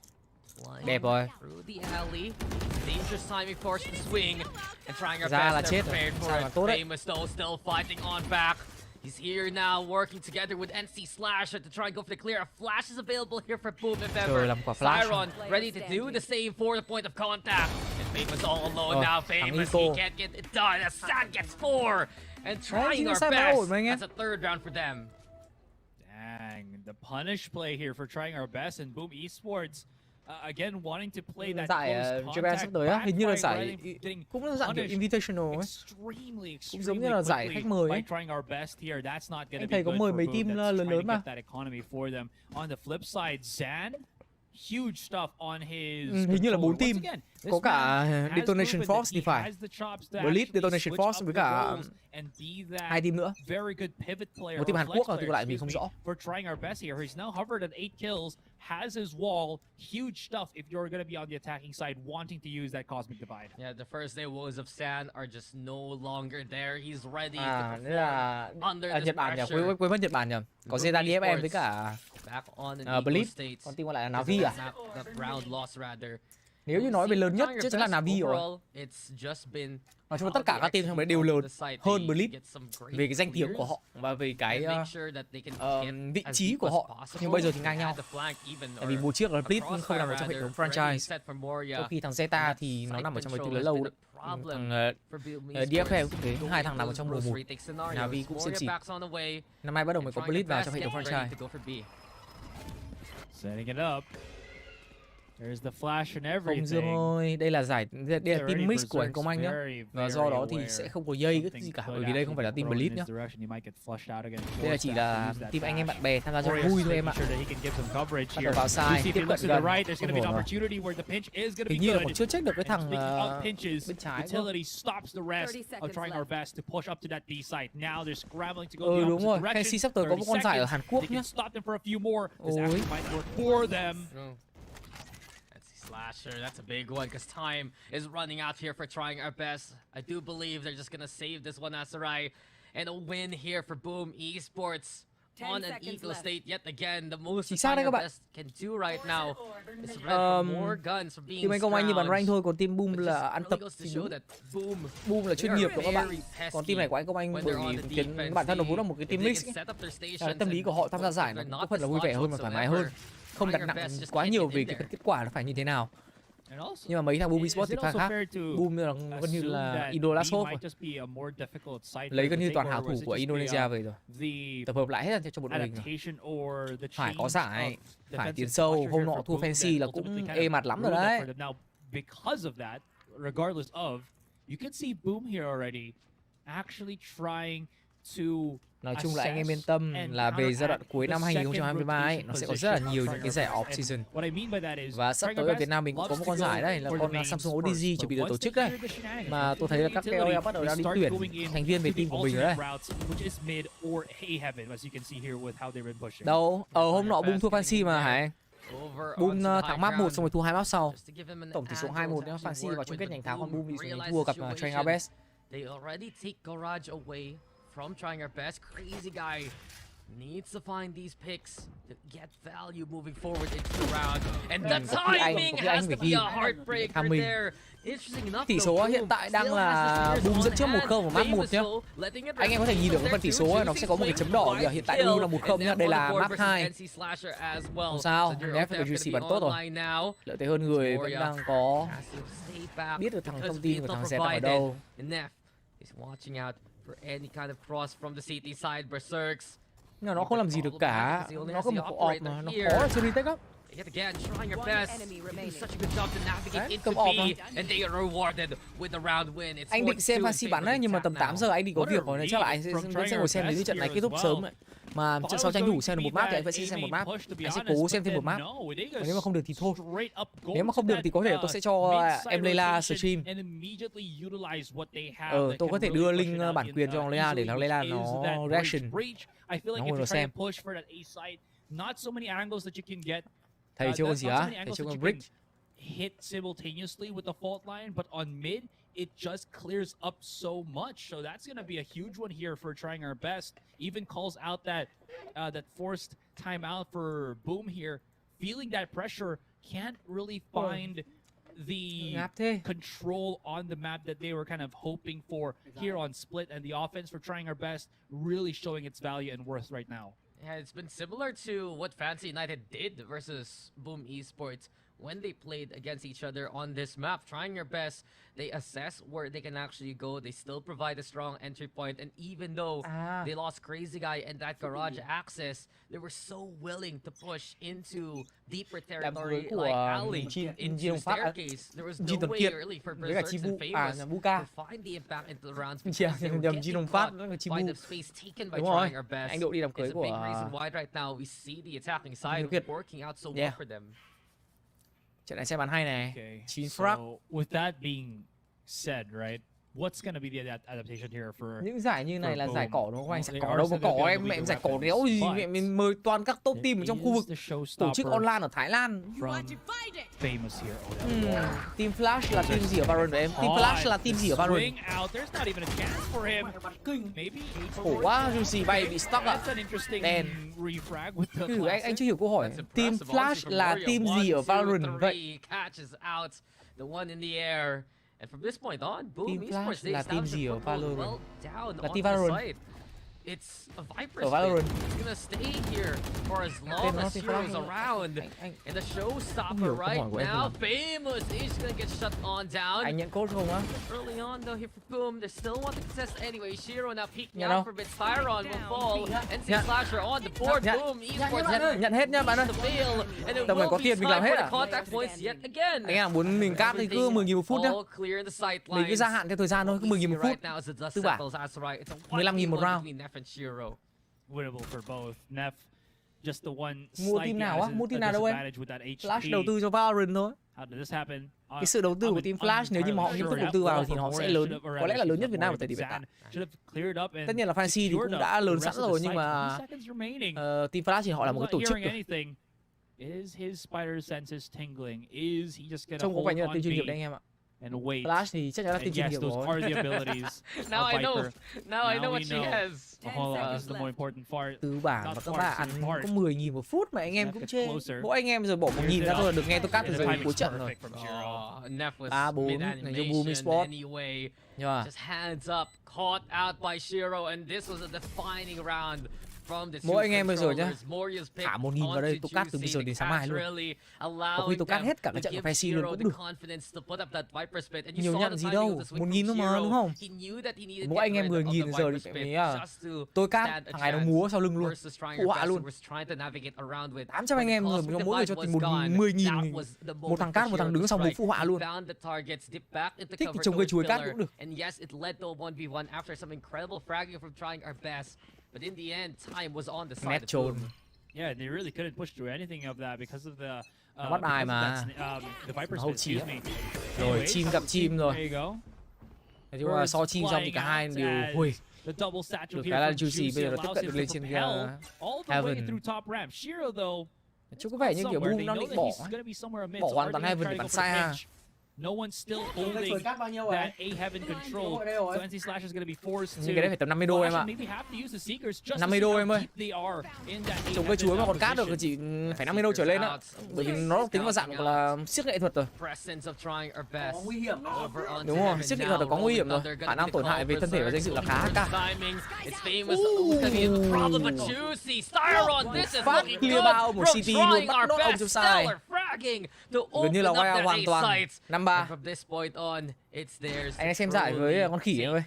Flying Đẹp rồi. through the alley. Dangerous timing force to swing, and trying our Ra là best. chết They're rồi. prepared Sao for mà it. tốt đấy. Famous though still fighting on back. He's here now, working together with NC Slasher to try and go for the clear. A flash is available here for Boom if Trời, ever. làm quả flash. Styron ready to do the same for the point of contact. And Famous all alone Rồi, now. thắng Famous, he Nico. can't get it done. As San gets 4. And trying chính là our San đã best. ổn mà anh em. That's a third round for them. Dang, the punish play here for trying our best, and Boom Esports again wanting to play that Giải close Japan sắp contact, tới á, hình như là backfiring giải rather than getting cũng là dạng kiểu punished invitational ấy. extremely Cũng giống như là giải quickly khách mời by ấy. trying our best here. That's not gonna Anh be thấy có good mời for mấy Boom. team That's lớn trying lớn to mà. get that economy for them. On the flip side, Zan, huge stuff on his Hình như là 4 controller. team. Once again, this Có cả man has Detonation proven that Force thì he phải. has the chops to Blitz, actually Detonation switch Force up với the cả roles and be that hai team nữa. very good pivot player. Một team or Hàn flex Quốc player, thì còn lại mình excuse không me, rõ. for trying our best here. He's now hovered at 8 kills, has his wall, huge stuff if you're going to be on the attacking side wanting to use that Cosmic Divide. Yeah, the first day woes of San are just no longer there. He's ready to Nên là perform under this Nhật Bản nhỉ, pressure. quên mất Nhật Bản nhỉ. Có Boom Zeta DFM với Esports cả back on an equal Blitz, state. còn team còn lại là This Navi is à? the round loss rather. Nếu như nói về lớn nhất Trying chắc your chắn là best Navi rồi. overall, it's just been Nói chung là tất cả các team trong đấy đều lớn hơn Blitz về cái danh tiếng của họ và về cái vị trí của họ. Nhưng bây giờ thì ngang nhau. Tại vì mùa trước là Blitz không nằm ở trong hệ thống franchise. Trong khi thằng Zeta thì nó nằm ở trong mấy team lớn lâu đấy. Thằng DFM cũng thế, hai thằng nằm ở trong mùa 1. Navi cũng xịn xịn. Năm nay bắt đầu mới có Blitz vào trong hệ thống franchise. Setting it up. There's the flash and Không Dương everything. ơi, đây là team mix của anh Công Anh nhá. Và do đó thì sẽ không có dây cái gì cả, bởi vì đây không phải là team Blitz nhá. Đây là chỉ là team anh em bạn bè tham gia cho vui thôi em ạ. Bắt đầu vào sai, tiếp cận gần. Không ổn rồi. Hình như là còn chưa check được cái thằng bên trái cơ. Đúng rồi, Fancy sắp tới có một con giải ở Hàn Quốc nhá. Ôi. Slasher, that's a big one because time is running out here for trying our best. I do believe they're just gonna save this one, Asarai, and a win here for Boom Esports on an equal state yet again. The most trying our best can do right now is red for more guns from being team anh Công Anh như bàn rank thôi, còn team Boom là ăn tập thì đúng. Boom là chuyên nghiệp của các bạn. Còn team này của anh Công Anh bởi vì bản thân nó vốn là một cái team mix ấy. Tâm lý của họ tham gia giải nó có phần là vui vẻ hơn và thoải mái hơn. Không đặt nặng quá nhiều về cái kết quả nó phải như thế nào. Nhưng mà mấy thằng Boom Esports thì khác. Boom là gần như là Indo-Last Hope rồi. Lấy gần như toàn hảo thủ của Indonesia về rồi. Tập hợp lại hết cho một đội hình rồi. Phải có giải, phải tiến sâu. Hôm nọ thua Fancy là cũng ê mặt lắm rồi đấy. Because of that, regardless of, you can see Boom here already actually trying to Nói chung là anh em yên tâm là về giai đoạn cuối năm 2023 ấy, nó sẽ có rất là nhiều những cái giải off-season. Và sắp tới ở Việt Nam mình cũng có một con giải đấy, là con Samsung Odyssey chuẩn bị được tổ chức đấy. Mà tôi thấy là các KOL bắt đầu đang đi tuyển thành viên về team của mình rồi đấy. Đâu, ở hôm nọ Boom thua Fancy mà hả anh? Boom thắng map 1 xong rồi thua 2 map sau. Tổng tỷ số 2-1 nhá, Fancy vào chung kết nhánh thắng, còn Boom thì thua gặp Trying Our Best. They already take Garage away from Trying Our Best. Crazy Guy needs to find these picks to get value moving forward into the round. And the timing has to be a heartbreaker there. Interesting enough, tỷ số hiện tại đang là Boom dẫn trước 1-0 ở map 1 nhá. Anh em có thể nhìn được cái phần tỷ số ấy, nó sẽ có một cái chấm đỏ kìa. Hiện tại Boom là 1-0 nhá, đây là map 2. Không sao, Nef và Juicy bắn tốt rồi. Lợi thế hơn người vẫn đang có biết được thằng thông tin của thằng Zed ở đâu. He's watching out for any kind of cross from the CT side. Berserks. Nhưng nó không làm gì được cả. Nó có một co-op mà nó khó chơi retake lắm. Yet again, trying your best. Do such a good job to navigate into B, and they are rewarded with the round win. It's anh định xem Fancy bắn đấy, nhưng mà tầm 8 giờ anh đi có việc rồi nên chắc là anh sẽ ngồi xem đến trận này kết thúc sớm đấy. Mà trận sau tranh thủ xem được một map thì anh vẫn sẽ xem một map. Anh sẽ cố xem thêm một map. Và nếu mà không được thì thôi. Nếu mà không được thì có thể tôi sẽ cho em Layla stream. Tôi có thể đưa link bản quyền cho Layla để Layla nó reaction. Nó ngồi nó xem. Thầy chưa có gì á? Thầy chưa có brick. Hit simultaneously with the fault line, but on mid, it just clears up so much. So that's going to be a huge one here for Trying Our Best. Even calls out that that forced timeout for Boom here. Feeling that pressure, can't really find the control on the map that they were kind of hoping for here on Split. And the offense for Trying Our Best really showing its value and worth right now. Yeah, it's been similar to what Fancy United did versus Boom Esports when they played against each other on this map. Trying Your Best, they assess where they can actually go. They still provide a strong entry point, and even though they lost Crazy Guy and that garage access, they were so willing to push into deeper territory like alley into staircase. There was no way really for Berserks and Famous to find the impact into the rounds because they were getting caught by the space taken by Trying Our Best. It's a big reason why right now we see the attacking side working out so well for them. Trận này sẽ bắn hay này. 9 frag. With that being said, right? What's going to be the adaptation here for những giải như này là giải cỏ đúng không anh? Giải cỏ đâu mà cỏ em, mẹ giải cỏ đéo gì mẹ mình mời toàn các top team ở trong khu vực tổ chức online ở Thái Lan. Team Flash là team gì ở Valorant với em? Team Flash là team gì ở Valorant? Khổ quá, Juicy bay bị stuck ạ. Đen. Anh chưa hiểu câu hỏi. Team Flash là team gì ở Valorant vậy? And from this point on, Boom Team Esports, Flash là team gì ở Valorant? Well là team Valorant. It's a Viper split. He's gonna stay here for as long as Hero's around. And the showstopper right now, Famous is gonna get shut on down. Anh nhận code không á? Early on though here for Boom, they still want to contest anyway. Shiro now peeking out for a bit. Tyron will fall. NC Slasher on the board. Boom Esports nhận hết nhá bạn ơi. Tầm này có tiền mình làm hết à? Anh em muốn mình cáp thì cứ 10.000 một phút nhá. Mình cứ gia hạn theo thời gian thôi, cứ 10.000 một phút. Tư bản. 15.000 một round. Winnable for both. Nef, just the one mua team nào á? Mua team nào đâu em? Flash đầu tư cho Valorant thôi. How did this happen? Cái sự đầu tư của team Flash nếu như mà họ nghiêm túc đầu tư vào thì họ sẽ lớn, có lẽ là lớn nhất Việt Nam ở thời điểm hiện tại. Tất nhiên là Fancy thì cũng đã lớn sẵn rồi nhưng mà team Flash thì họ là một cái tổ chức rồi. Trông có vẻ như là team chuyên nghiệp đấy anh em ạ. Flash thì chắc chắn là team chuyên nghiệp rồi. Now I know what she has. Tứ bảng và các bạn ăn có 10.000 một phút mà anh em cũng chê. Mỗi anh em rồi bỏ 1.000 ra thôi là được nghe tôi cắt từ giờ cuối trận rồi. 3-4 này cho Boom Esports. Just hands up, caught out by Shiro, and this was a defining round. Mỗi anh em bây giờ nhá, thả 1.000 vào đây tôi cắt từ bây giờ đến sáng mai luôn. Có khi tôi cắt hết cả cái trận của Fancy luôn cũng được. Nhiều nhận gì đâu, 1.000 thôi mà đúng không? Mỗi anh em 10.000 giờ thì tôi cắt thằng này nó múa sau lưng luôn, phụ họa luôn. 800 anh em rồi mỗi người cho tìm 10.000, một thằng cắt một thằng đứng sau bố phụ họa luôn. Thích thì trồng cây chuối cắt cũng được. but in the end, time was on the side Net of trốn. Boom. Yeah, they really couldn't push through anything of that because of the Nó bắt ai mà. the Viper Nó spin, hậu chi excuse á. me. Rồi Anyways, chim gặp chim rồi. There you go. Nói chung là so chim xong thì cả hai đều hui. The double satchel Được here cái là from Juicy bây giờ nó tiếp allows cận him được lên to trên propel all the way Heaven. through top ramp. Shiro though, Chứ có vẻ như kiểu somewhere, Boom they đang know định that bỏ he's gonna be somewhere amid, bỏ so hoàn are toàn they gonna Heaven try để to bắn go for the xa. pinch? No one's still Cái holding card bao nhiêu rồi? that A Heaven control. Đây rồi. So NC Slash is gonna be forced Nhưng cái đấy phải tầm 50 đô em ạ. maybe have to use the Seekers just 50 to đô see em how ơi. deep they are in that A Trồng cây chuối mà còn cát được Heaven thì chỉ phải 50 đô trở lên á. Bởi vì nó tính vào dạng là siếc nghệ thuật rồi. Presence of trying our best. Có nguy hiểm. Over onto Đúng rồi, Heaven siếc nghệ now, thuật là có nguy hiểm rồi. Rolling Thunder Khả năng gonna tổn hại về thân thể và danh dự là khá cao. Timings, it's famous. Gonna be a problem, but Juicy, Styron, this is Phát looking clear good. bao một From CT luôn, trying bắt our nốt ông best, trong sai. stellar fragging to Gần như là open up wild that hoàn A toàn. sites. 5-3. And from this point on, it's theirs. Anh xem giải với con khỉ em ơi.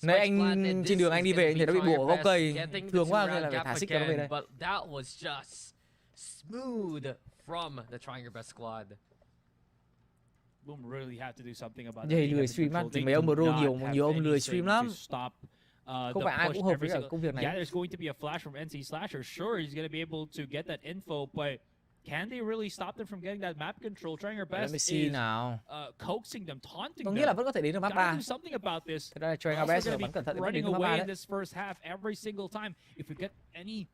Nãy anh trên đường anh đi về anh thấy nó bị bổ ở gốc cây. Thương quá nên là phải thả xích cho nó về đây. But that was just smooth from the trying your best squad. Boom really have to do something about Vậy that. lười stream á, thì mấy ông bro nhiều ông lười stream lắm. Không phải ai cũng hợp với cả công việc này. Yeah, there's going to be a flash from NC Slasher. Sure, he's going to be able to get that info, but can they really stop them from getting that map control? Trying our Let me best see is nào. coaxing them, taunting Tôi them. nghĩ là vẫn có thể đến được map 3. Gotta do something about this. Thế đây trying our Also best gonna là bắn cẩn thận để be vẫn đến running được map 3 away đấy. in this first half every single time. If we get any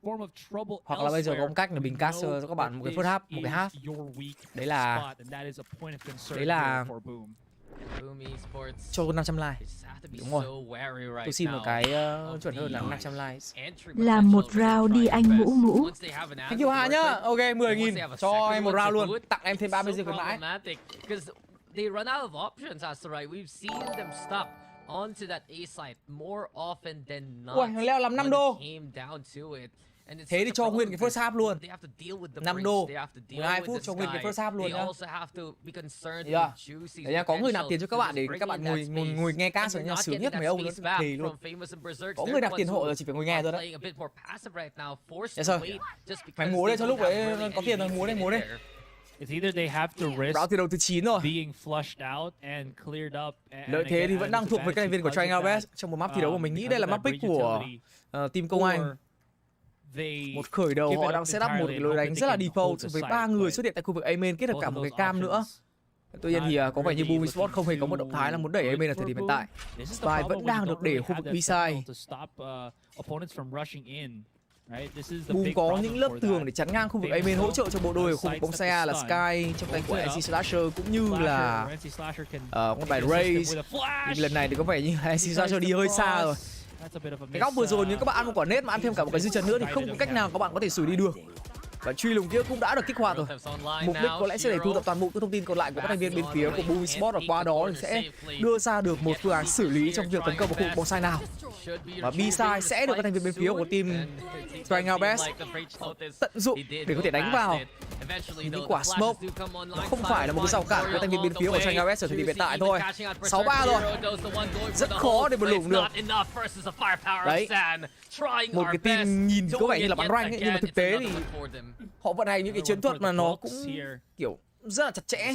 form of trouble Hoặc là bây giờ có elsewhere, một cách là mình cast know cho các bạn một cái this first half, một cái half. is your weak Đấy là- spot, and that is a point of concern đấy là- here for Boom. Boom Esports. Cho 500 like. They just have to be Đúng rồi. so wary right Tôi xin một now. cái chuẩn hơn là 500 likes. Entry Làm một potential round really đi trying anh their Mũ best. Mũ. Once they have an Thank you Hà answer nhá. to work Ok, with, 10.000. once they have a Cho second em một one to round luôn. boot, Tặng em thêm 30 so giây khuyến mãi. problematic because they run out of options as to right. We've seen them stop onto that A site more often than not. Ui, nó leo làm 5 when đô. it came down to it. And it's Thế such thì a cho problem nguyên cái first because half luôn. they have to deal with the 5 breach, đô. they have to deal 12 with phút the cho nguyên cái sky. first half luôn They nhá. also have to be concerned Yeah. with Juicy's Đấy nha, có người nạp potential tiền cho các to bạn để just các bạn bring in ngồi that ngồi space. nghe cast rồi And nha, they're sướng not nhất getting mấy that ông luôn, space back thề luôn. from Famous and Berserk. Có They're người nạp the tiền ones hộ who rồi chỉ phải ngồi nghe thôi đấy. playing a bit more passive right now, forced Yes, to sir. wait just because Mày múa đây they cho lúc don't have đấy really có tiền rồi, anything múa đây, in múa đây. there. It's either they have to risk Báo từ đầu từ 9 rồi. being flushed out and cleared up. And Lợi thế again, thì vẫn đang thuộc về các thành viên của Trying Our Best trong một map thi đấu của mình nghĩ đây là map pick của team Công Anh. Một khởi đầu họ đang set up một cái lối đánh rất là default với 3 người xuất hiện tại khu vực A main kết hợp cả một cái cam nữa. Tuy nhiên thì có vẻ như Boom Esports không hề có một động thái là muốn đẩy A main ở thời điểm hiện tại. Spy vẫn đang được để ở khu vực B-side. Boom có những lớp tường để chắn ngang khu vực A main hỗ trợ cho bộ đôi ở khu vực bóng xe là Sky trong tay của NC Slasher cũng như là con bài Raze. Nhưng lần này thì có vẻ như NC Slasher đi hơi xa rồi. Cái góc vừa rồi nếu các bạn ăn một quả nết mà ăn thêm cả một cái dư trần nữa thì không có cách nào các bạn có thể xử lý được. Và truy lùng kia cũng đã được kích hoạt rồi. Mục đích có lẽ sẽ để thu thập toàn bộ các thông tin còn lại của các thành viên bên phía của Boom Esports và qua đó thì sẽ đưa ra được một phương án xử lý trong việc tấn công vào khu vực bóng sai nào. Và B-side sẽ được các thành viên bên phía của team Trying Our Best tận dụng để có thể đánh vào những quả smoke. Nó không phải là một cái rào cản của thành viên bên phía của Trying Our Best ở thời điểm hiện tại thôi. 6-3 rồi. Rất khó để mà lủng được. Đấy. Một cái team nhìn có vẻ như là bắn rank ấy, nhưng mà thực tế thì họ vận hành những cái chiến thuật mà nó cũng kiểu rất là chặt chẽ.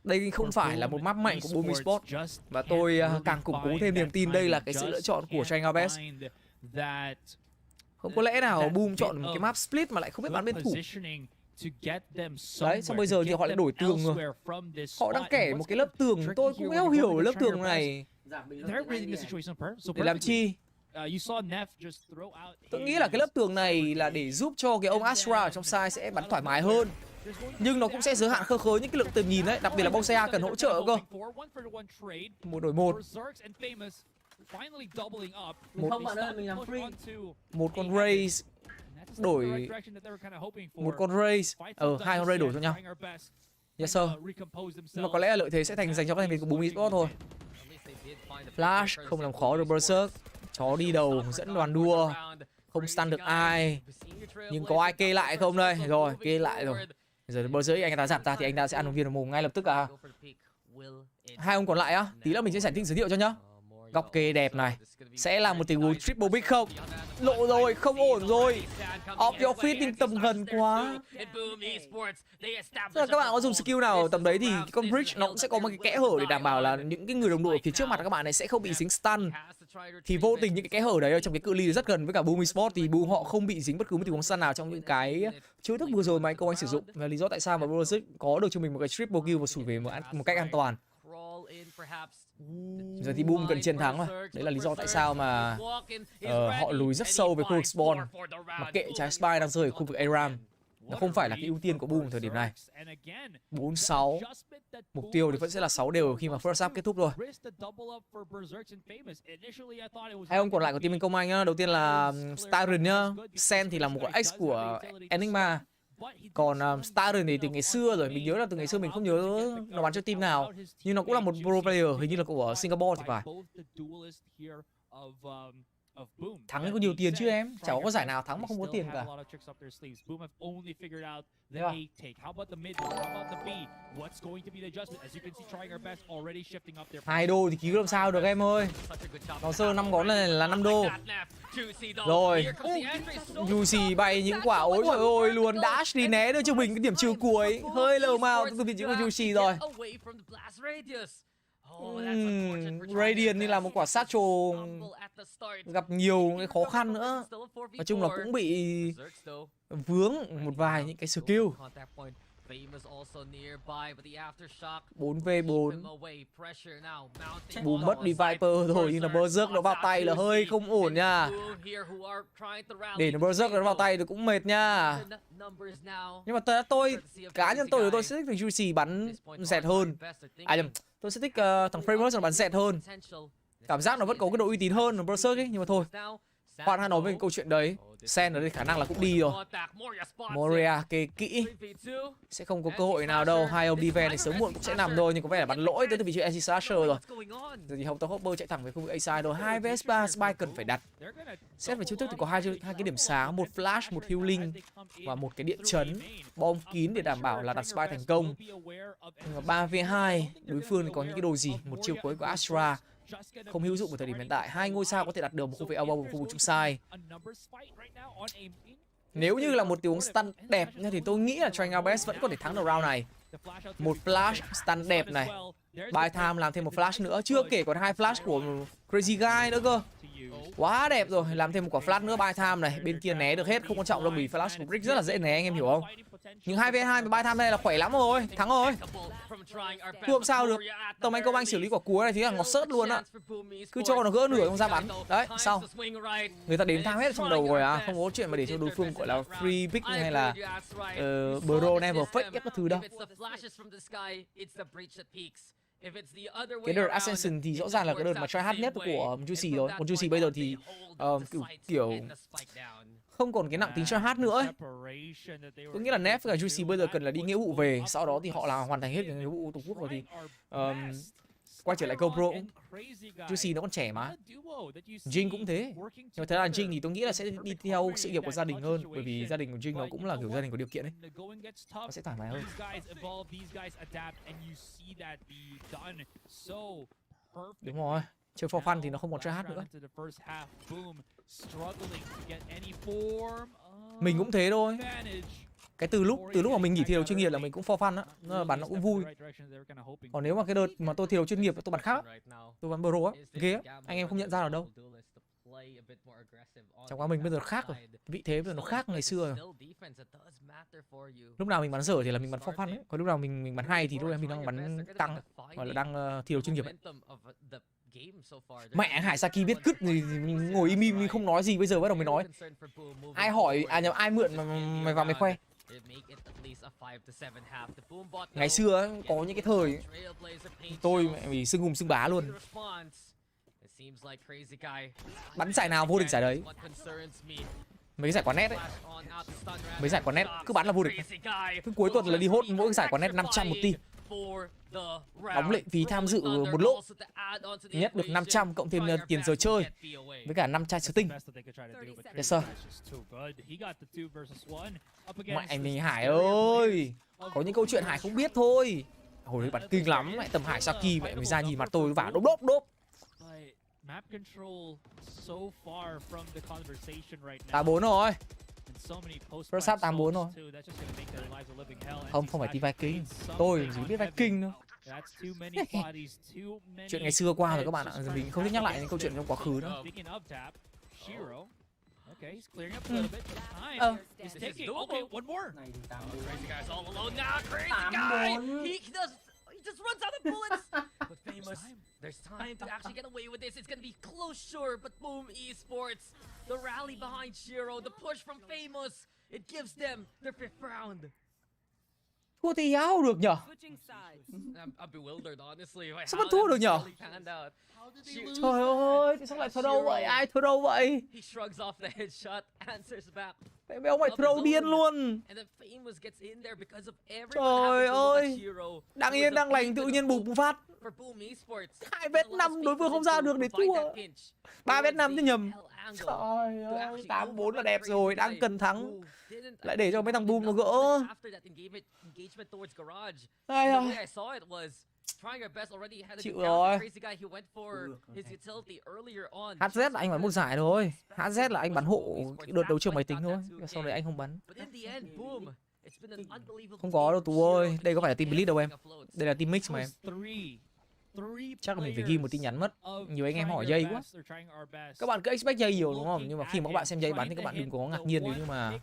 Đây không phải là một map mạnh của Boom Esports. Và tôi càng củng cố thêm niềm tin đây là cái sự lựa chọn của Trying Our Best. Không có lẽ nào Boom chọn một cái map split mà lại không biết bắn bên thủ. Đấy, xong bây giờ thì họ lại đổi tường rồi. Họ đang kẻ một cái lớp tường, tôi cũng không hiểu lớp tường này để làm chi. Tôi nghĩ là cái lớp tường này là để giúp cho cái ông Astra ở trong side sẽ bắn thoải mái hơn. Nhưng nó cũng sẽ giới hạn khơ khới những cái lượng tầm nhìn đấy, đặc biệt là bông xe cần hỗ trợ cơ. 1-1. Một con Raze đổi một con Raze, hai con Raze đổi cho nhau. Yes sir. Nhưng mà có lẽ là lợi thế sẽ dành cho các thành viên của Boom Esports thôi. Flash không làm khó được Berserk. Chó đi đầu dẫn đoàn đua, không stun được ai. Nhưng có ai kê lại không đây? Rồi, kê lại rồi. Giờ Berserk anh ta giảm ra thì anh ta sẽ ăn một viên ở mồm ngay lập tức à. Hai ông còn lại á, tí nữa mình sẽ giải thích giới thiệu cho nhá. Góc kê đẹp này. Sẽ là một tình huống triple pick không? Lộ rồi, không ổn rồi. Off your feet nhưng tầm gần quá. Tức là các bạn có dùng skill nào ở tầm đấy thì cái con bridge nó cũng sẽ có một cái kẽ hở để đảm bảo là những cái người đồng đội ở phía trước mặt các bạn này sẽ không bị dính stun. Thì vô tình những cái kẽ hở đấy ở trong cái cự ly rất gần với cả Boom Esports thì Boom họ không bị dính bất cứ một tình huống stun nào trong những cái chiêu thức vừa rồi mà anh sử dụng. Và lý do tại sao mà Oasis có được cho mình một cái triple kill và sủi về một cách an toàn. Giờ thì Boom cần chiến thắng mà. Đấy là lý do tại sao mà họ lùi rất sâu về khu vực spawn. Mặc kệ trái spy đang rơi ở khu vực ARAM. Nó không phải là cái ưu tiên của Boom thời điểm này. 4-6. Mục tiêu thì vẫn sẽ là 6 đều khi mà first half kết thúc rồi. Hai ông còn lại của team Vietcombank nhá. Đầu tiên là Staren nhá. Sen thì là một ex của Enigma. Còn Staren thì từ ngày xưa rồi. Mình nhớ là từ ngày xưa mình không nhớ nó bắn cho team nào. Nhưng nó cũng là một pro player. Hình như là của Singapore thì phải. Thắng có nhiều tiền chứ em. Chẳng có giải nào thắng mà không có tiền cả. Hai đô thì cứu làm sao được em ơi. Nó sơ 5 ngón này là 5 đô. Rồi Juicy bay những quả ối trời ơi luôn. Dash đi né đưa cho mình cái điểm trừ cuối. Hơi lờ mao từ vị trí của Juicy rồi. Radiant như là một quả satchel gặp nhiều cái khó khăn nữa. Nói chung là cũng bị vướng một vài những cái skill. 4v4. Boom mất đi Viper rồi nhưng là Berserk nó vào tay là hơi không ổn nha. Để nó Berserk nó vào tay thì cũng mệt nha. Nhưng mà cá nhân tôi sẽ thích thằng Juicy bắn dẹt hơn. Tôi sẽ thích thằng Framework nó bắn dẹt hơn. Cảm giác nó vẫn có cái độ uy tín hơn Berserk ấy, nhưng mà thôi. Khoan hay nói về câu chuyện đấy. Sen ở đây khả năng là cũng đi rồi. Moria kê kỹ. Sẽ không có cơ hội nào đâu. Hai ông đi về này sớm muộn cũng sẽ nằm thôi. Nhưng có vẻ là bắn lỗi tới từ vị trí AC Slasher rồi. Giờ thì Hồng Tàu Hopper chạy thẳng về khu vực A-side rồi. 2 vs 3 Spy cần phải đặt. Xét về chiêu thức thì có hai cái điểm sáng. Một flash, một healing và một cái điện chấn. Bom kín để đảm bảo là đặt Spy thành công. Nhưng mà 3v2 đối phương thì có những cái đồ gì? Một chiêu cuối của Astra không hữu dụng ở thời điểm hiện tại. Hai ngôi sao có thể đặt được một khu vực elbow và một khu vực trung side. Nếu như là một tình huống stun đẹp thì tôi nghĩ là Trying Our Best vẫn có thể thắng được round này. Một flash stun đẹp này. Buy time làm thêm một flash nữa. Chưa kể còn 2 flash của Crazy Guy nữa cơ. Quá đẹp rồi. Làm thêm một quả flash nữa buy time này. Bên kia né được hết. Không quan trọng đâu vì flash của Brick rất là dễ né anh em hiểu không? Nhưng 2v2 và buy time đây là khỏe lắm rồi. Thắng rồi. Không sao được. Tầm anh công anh xử lý quả cuối này thì là ngọt sớt luôn á. Cứ cho nó gỡ nửa không ra bắn. Đấy xong. Người ta đến tham hết trong đầu rồi à. Không có chuyện mà để cho đối phương gọi là free pick hay là bro never fake các thứ đâu. Cái đợt Ascension thì rõ ràng là cái đợt mà try hard nhất của Juicy rồi. Còn Juicy bây giờ thì kiểu không còn cái nặng tính try hard nữa ấy. Tôi nghĩ là Nef và Juicy bây giờ cần là đi nghĩa vụ về. Sau đó thì họ là hoàn thành hết cái nghĩa vụ Tổ quốc rồi thì quay trở lại GoPro. Juicy nó còn trẻ mà. Jing cũng thế. Nhưng mà thật ra Jing thì tôi nghĩ là sẽ đi theo sự nghiệp của gia đình hơn. Bởi vì gia đình của Jing nó cũng là kiểu gia đình có điều kiện ấy. Nó sẽ thoải mái hơn. Đúng rồi. Chơi for fun thì nó không còn try hard nữa. Mình cũng thế thôi. Cái từ lúc mà mình nghỉ thi đấu chuyên nghiệp là mình cũng for fun á, nó bắn nó cũng vui. Còn nếu mà cái đợt mà tôi thi đấu chuyên nghiệp tôi bắn khác, tôi bắn pro á, ghê á, anh em không nhận ra được đâu. Chẳng qua mình bây giờ khác rồi, vị thế bây giờ nó khác ngày xưa rồi. Lúc nào mình bắn dở thì là mình bắn for fun ấy, còn lúc nào mình bắn hay thì lúc em mình đang bắn tăng, gọi là đang thi đấu chuyên nghiệp ấy. Mẹ Hải Saki biết cứt thì ngồi im im không nói gì, bây giờ bắt đầu mới nói. Ai hỏi ai mượn mà mày vào mày khoe. Ngày xưa ấy, có những cái thời ấy, tôi mẹ vì xưng hùng xưng bá luôn. Bắn giải nào vô địch giải đấy. Mấy giải quán net ấy. Mấy giải quán net cứ bắn là vô địch. Cứ cuối tuần là đi hốt mỗi giải quán net 500 một team. Đóng lệ phí tham dự một lỗ. Nhất được 500 cộng thêm tiền giờ chơi. Với cả 5 chai sting. Yes sir. Mẹ mình Hải ơi. Có những câu chuyện Hải không biết thôi. Hồi đấy bắn kinh lắm. Mẹ tầm Hải Saki mẹ mới ra nhìn mặt tôi vả đốp đốp đốp. map control so far from the conversation right now. 8-4 rồi. First half 8-4 rồi. Không phải team Viking. Tôi chỉ biết Viking đâu. Chuyện ngày xưa qua rồi các bạn ạ. Mình không thích nhắc lại những câu chuyện trong quá khứ nữa. Okay, he's clearing up a little bit. Time. He's taking. Okay, one more. Crazy guy's all alone now. Crazy guy. He just runs out of bullets. But Famous, there's time to actually get away with this. It's gonna be close, sure, but Boom Esports, the rally behind Shiro, the push from Famous, it gives them their 5th round. Thua thì áo được nhở? I'm bewildered, honestly. Sao mà thua được nhở? Trời ơi, tại sao lại throw vậy? Ai throw vậy? He shrugs off the headshot, answers back. Mấy ông mày throw điên luôn. Trời ơi, đang yên đang lành tự nhiên bùng phát. 2v5 đối phương không ra được để thua. 3v5 chứ nhầm. Trời ơi, 8-4 là đẹp rồi, đang cần thắng. Lại để cho mấy thằng Boom nó gỡ. Ai à. Chịu rồi. HZ là anh bắn một giải thôi. HZ là anh bắn hộ đợt đấu trường máy tính thôi. Sau đấy anh không bắn. Không có đâu Tú ơi. Đây có phải là team Blitz đâu em. Đây là team Mix mà em. Chắc là mình phải ghi một tin nhắn mất. Nhiều anh em hỏi dây quá. Các bạn cứ expect dây nhiều đúng không? Nhưng mà khi mà các bạn xem dây bắn thì các bạn đừng có ngạc nhiên nếu như mà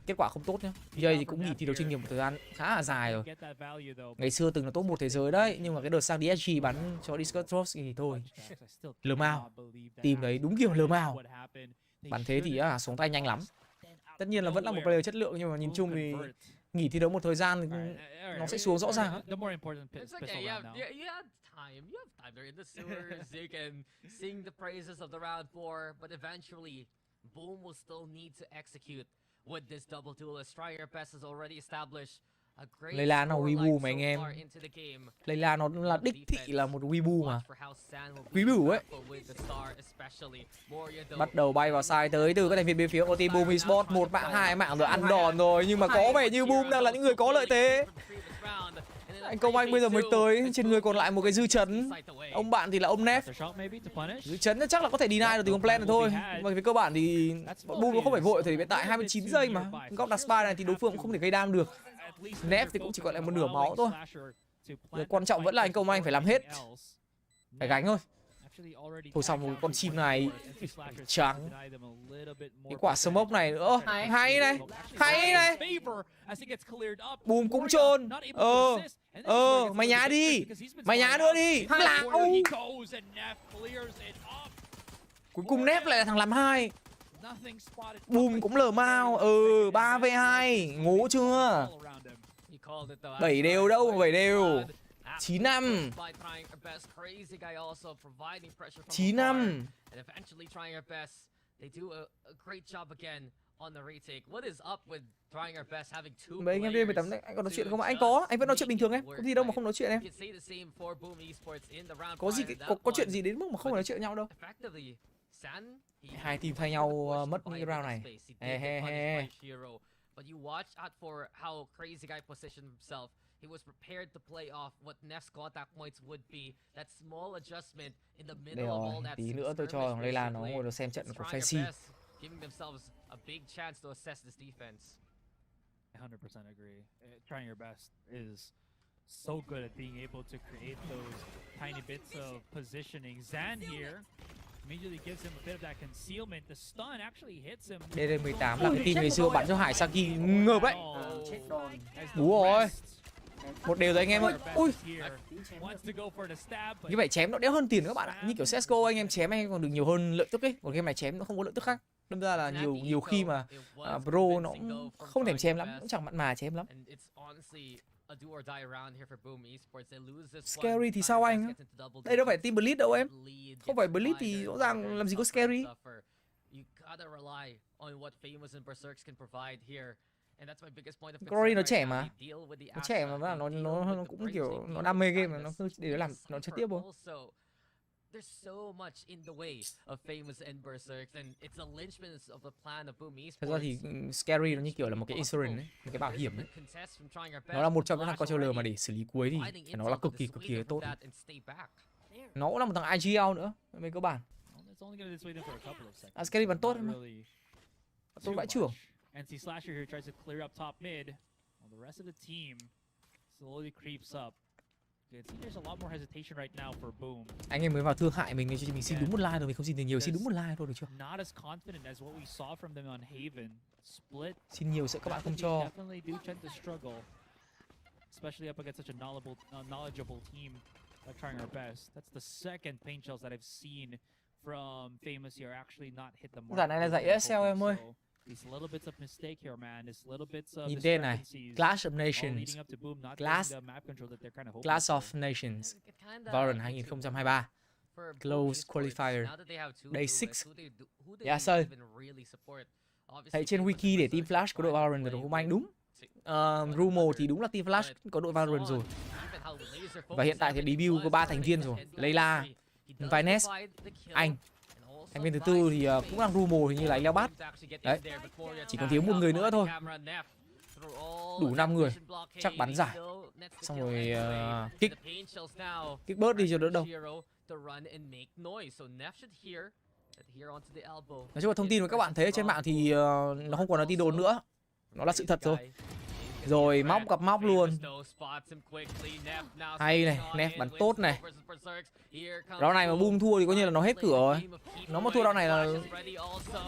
kết quả không tốt nhá. Dây thì cũng nghỉ thi đấu chuyên nghiệp một thời gian khá là dài rồi. Ngày xưa từng là top 1 thế giới đấy, nhưng mà cái đợt sang DSG bắn cho Discord Trops thì thôi. Lờ mao. Team đấy đúng kiểu lờ mao. Bắn thế thì xuống tay nhanh lắm. Tất nhiên là vẫn là một player chất lượng, nhưng mà nhìn chung thì nghỉ thi đấu một thời gian thì nó sẽ xuống rõ ràng. It's okay. You have time. You have time. They're in the sewers. You can sing the praises of the round 4, but eventually, Boom will still need to execute with this double duelist. Trying your best has already established a great Layla nó weebu mà so anh em. far into the game. Layla nó là đích thị là một weebu mà. Quý bửu ấy. Bắt đầu bay vào side tới từ các thành viên bên phía OT Boom Esports, 1 mạng 2 mạng rồi, ăn đòn rồi, nhưng mà có vẻ như Boom đang là những người có lợi thế. Anh Công Anh bây giờ mới tới, trên người còn lại một cái dư chấn. Ông bạn thì là ông Nef. Dư chấn chắc là có thể deny được từ plan này thôi. Nhưng mà về cơ bản thì bọn Boom nó không phải vội, thời điểm hiện tại 29 giây mà. Góc đặt spy này thì đối phương cũng không thể gây đam được. Nef thì cũng chỉ còn lại một nửa máu thôi. Điều quan trọng vẫn là anh Công Anh phải làm hết. Phải gánh thôi. Thôi xong rồi con chim này trắng. Cái quả smoke này nữa. Hay này. Hay này. Boom cũng chôn. Mày nhá đi. Mày nhá nữa đi. Lão. Cuối cùng Nép lại là thằng làm 2. Boom cũng lờ mao. 3v2. Ngố chưa? 7 đều đâu mà 7 đều. 9-5. 9-5. Mấy anh em đi 18 anh có nói chuyện không? Anh có, anh vẫn nói chuyện bình thường em. Có gì đâu mà không nói chuyện em. Có gì có chuyện gì đến mức mà không nói chuyện nhau đâu. Hai team thay nhau mất những cái round này. But you watch out for how Crazy Guy positioned himself. He was prepared to play off what Nef's contact points would be. That small adjustment in the middle of all that. Tí nữa tôi cho thằng Layla nó ngồi xem trận của Fancy. Giving themselves a big chance to assess this defense. 100% agree. Trying your best is so good at being able to create those tiny bits of positioning. Zan here immediately gives him a bit of that concealment. The stun actually hits him. DD18 là cái team ngày xưa bắn cho Hải Saki ngợp đấy. Đúng rồi. Một đều rồi anh em ơi. Ui. Như vậy chém nó đéo hơn tiền các bạn ạ. Như kiểu CS:GO anh em chém anh em còn được nhiều hơn lợi tức ấy. Còn game này chém nó không có lợi tức khác. Đâm ra là nhiều khi mà pro nó cũng không thèm chém lắm, cũng chẳng mặn mà chém lắm. Scary thì sao anh? Đây đâu phải team Blitz đâu em. Không phải Blitz thì rõ ràng làm gì có Scary. Glory nó trẻ mà. Nó trẻ mà nó cũng kiểu nó đam mê game mà nó cứ để làm nó chơi tiếp thôi. There's so much in the way of Famous and Berserk, and it's a linchpin of the plan of Boom Esports. Thật ra thì Scary nó như kiểu là một cái insurance ấy, một cái bảo hiểm ấy. Nó là một trong những thằng controller mà để xử lý cuối thì nó là cực kỳ tốt. Nó cũng là một thằng IGL nữa, về cơ bản. Askeri bắn tốt đấy mà. Tôi vãi trưởng. NC Slasher here tries to clear up top mid. The rest of the team slowly creeps up. There's a lot more hesitation right now for Boom. Anh em mới vào thương hại mình cho mình xin đúng một like rồi, mình không xin tiền nhiều, xin đúng một like thôi được chưa? Not as confident as what we saw from them on Haven. Split. Xin nhiều sợ các bạn không cho. Definitely do tend to struggle, especially up against such a knowledgeable team. Like trying our best. That's the second paint shells that I've seen from Famous here actually not hit the mark. Giải này là giải ESL em ơi. Nhìn tên này, Clash of Nations, Clash of Nations, Valorant 2023, Close Qualifier, Day 6. Dạ sơ. Thấy trên wiki để team Flash có đội Valorant và đội Vietcombank đúng. Rumor thì đúng là team Flash có đội Valorant rồi. Và hiện tại thì debut có 3 thành viên rồi, Layla, Vines, anh. Thành viên thứ tư thì cũng đang rumor hình như là anh Leo Bát. Đấy, chỉ còn thiếu một người nữa thôi. Đủ 5 người, chắc bắn giải. Xong rồi kích bớt đi cho đỡ đâu. Nói chung là thông tin mà các bạn thấy ở trên mạng thì nó không còn là tin đồn nữa. Nó là sự thật rồi. Rồi móc gặp móc luôn. Hay này, Nef bắn tốt này. Round này mà Boom thua thì có như là nó hết cửa rồi. Nó mà thua round này là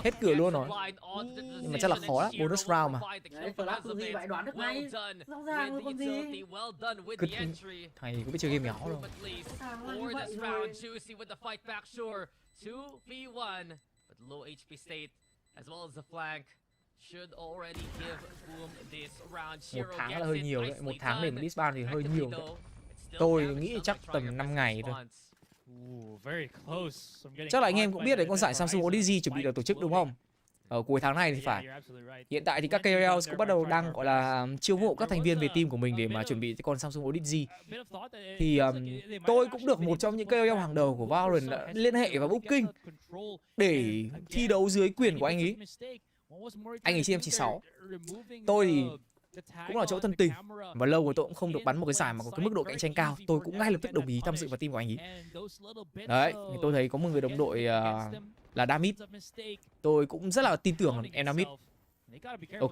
hết cửa luôn rồi. Nhưng mà chắc là khó lắm, bonus round mà. Đấy, Flash cứ gì vậy đoán được ngay. Rõ ràng luôn còn gì. Thầy có biết chơi game nhỏ đâu. Một tháng là hơi nhiều đấy, một tháng để mà disband thì hơi nhiều đấy. Tôi nghĩ chắc tầm 5 ngày thôi. Chắc là anh em cũng biết đấy, con giải Samsung Odyssey chuẩn bị được tổ chức đúng không? Ở cuối tháng này thì phải. Hiện tại thì các KOL cũng bắt đầu đang gọi là chiêu mộ các thành viên về team của mình để mà chuẩn bị cái con Samsung Odyssey. Thì tôi cũng được một trong những KOL hàng đầu của Valorant đã liên hệ và booking để thi đấu dưới quyền của anh ấy. Anh ấy trên M96. Tôi thì cũng là chỗ thân tình và lâu rồi tôi cũng không được bắn một cái giải mà có cái mức độ cạnh tranh cao. Tôi cũng ngay lập tức đồng ý tham dự vào team của anh ấy. Đấy, thì tôi thấy có một người đồng đội là Damit. Tôi cũng rất là tin tưởng em Damit. Ok.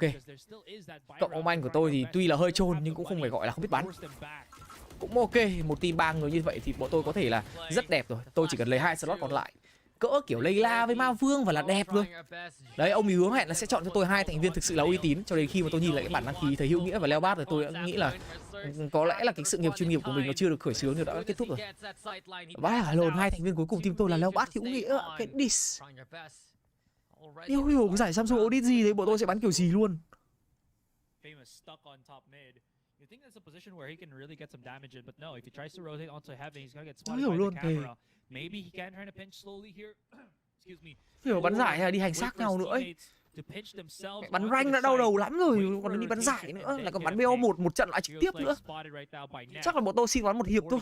Cộng ông anh của tôi thì tuy là hơi trôn nhưng cũng không phải gọi là không biết bắn. Cũng ok, một team 3 người như vậy thì bọn tôi có thể là rất đẹp rồi. Tôi chỉ cần lấy 2 slot còn lại. Cỡ kiểu Layla với Ma Vương và là đẹp luôn. Đấy, ông ấy hứa hẹn là sẽ chọn cho tôi 2 thành viên thực sự là uy tín. Cho đến khi mà tôi nhìn lại cái bản đăng ký thấy Hữu Nghĩa và Leo Bát rồi tôi đã nghĩ là có lẽ là cái sự nghiệp chuyên nghiệp của mình nó chưa được khởi xướng, thì đã kết thúc rồi. Vãi lồn, 2 thành viên cuối cùng team tôi là Leo Bát, Hữu Nghĩa, cái dis. Yêu hiểu cái giải Samsung Odyssey đấy, bọn tôi sẽ bắn kiểu gì luôn. Hiểu luôn thì hiểu bắn giải hay là đi hành xác nhau nữa ấy. Bắn rank đã đau đầu lắm rồi, còn đi bắn giải nữa, lại còn bắn BO1 một trận lại trực tiếp nữa. Chắc là bọn tôi xin bắn một hiệp thôi.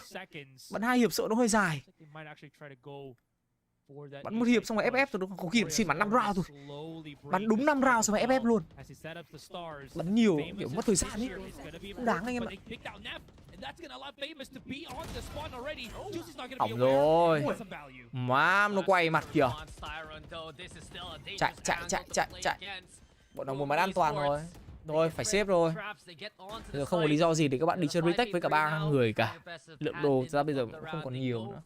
Bắn 2 hiệp sợ nó hơi dài. Bắn một hiệp xong rồi FF rồi, có khi xin bắn 5 round thôi. Bắn đúng 5 round xong rồi FF luôn. Bắn nhiều kiểu mất thời gian ấy. Không đáng anh em ạ. Hỏng rồi. Má nó quay mặt kìa. Chạy. Bọn nó muốn bắn an toàn rồi. Rồi phải xếp rồi. Giờ không có lý do gì để các bạn đi chơi retake với cả 3 người cả. Lượng đồ ra bây giờ cũng không còn nhiều nữa.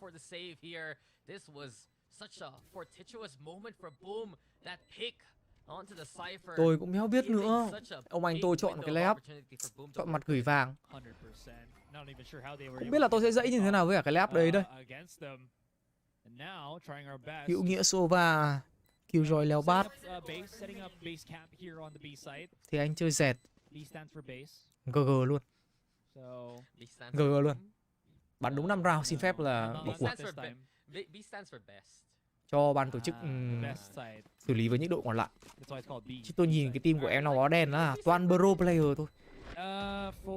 Tôi cũng không biết nữa. Ông anh tôi chọn cái layup, chọn mặt gửi vàng. Không biết là tôi sẽ dãy như thế nào với cả cái layup đấy đây. Hữu Nghĩa Sova, Killjoy Leo Bát. Thì anh chơi dẹt. GG luôn. GG luôn. Bắn đúng 5 round xin phép là bỏ cuộc. Cho ban tổ chức xử lý với những đội còn lại. Chứ tôi nhìn cái team của em nó đen là toàn pro player thôi.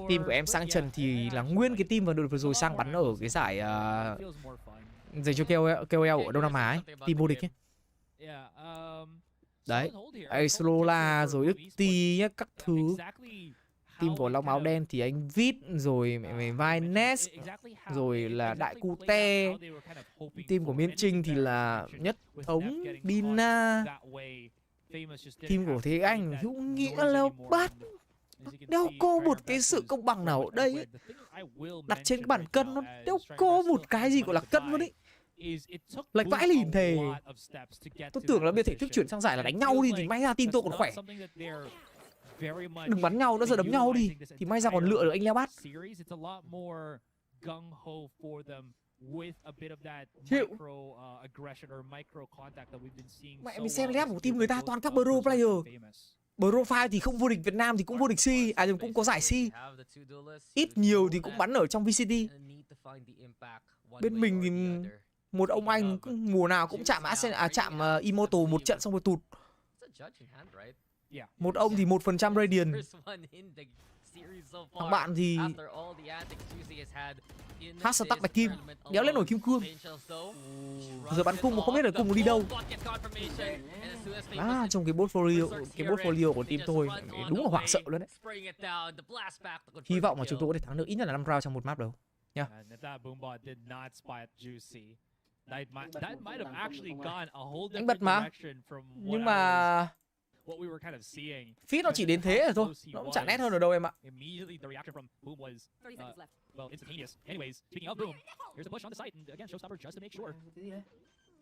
Team của em sang trần thì là nguyên cái team vừa rồi sang bắn ở cái giải dành cho KOL ở Đông Nam Á ấy, team vô địch ấy. Đấy, Aislola rồi Đức Ti nhá, các thứ. team của Long Áo Đen thì anh Vít, rồi mày vai Ness, rồi là Đại Cute. Team của Miên Trinh thì là Nhất Ống, Bina. Team của Thế Anh, Hữu Nghĩa, Leo Bát. Đéo có một cái sự công bằng nào ở đây ấy. Đặt trên cái bàn cân nó đéo có một cái gì gọi là cân luôn ấy. Lệch vãi lìn thề. Tôi tưởng là bên thể thức chuyển sang giải là đánh nhau đi thì may ra team tôi còn khỏe. Đừng bắn nhau nữa, giờ đấm nhau đi thì may ra còn lựa được anh Leo Bát. Chịu. Mẹ mình xem lép của team người ta toàn các pro player. Profile thì không vô địch Việt Nam thì cũng vô địch C, cũng có giải C. Ít nhiều thì cũng bắn ở trong VCT. Bên mình thì một ông anh mùa nào cũng chạm chạm Immortal một trận xong rồi tụt. Một ông thì 1% Radiant. Thằng bạn thì hashtag bạch kim, đéo lên nổi kim cương. Giờ bắn cung mà không biết là cung nó đi đâu. Trong cái portfolio của team tôi đúng là hoảng sợ luôn đấy. Hy vọng mà chúng tôi có thể thắng được ít nhất là 5 round trong một map đâu nha. Anh bật mà. Nhưng mà feed nó chỉ đến thế rồi thôi, nó cũng chẳng nét hơn ở đâu em ạ.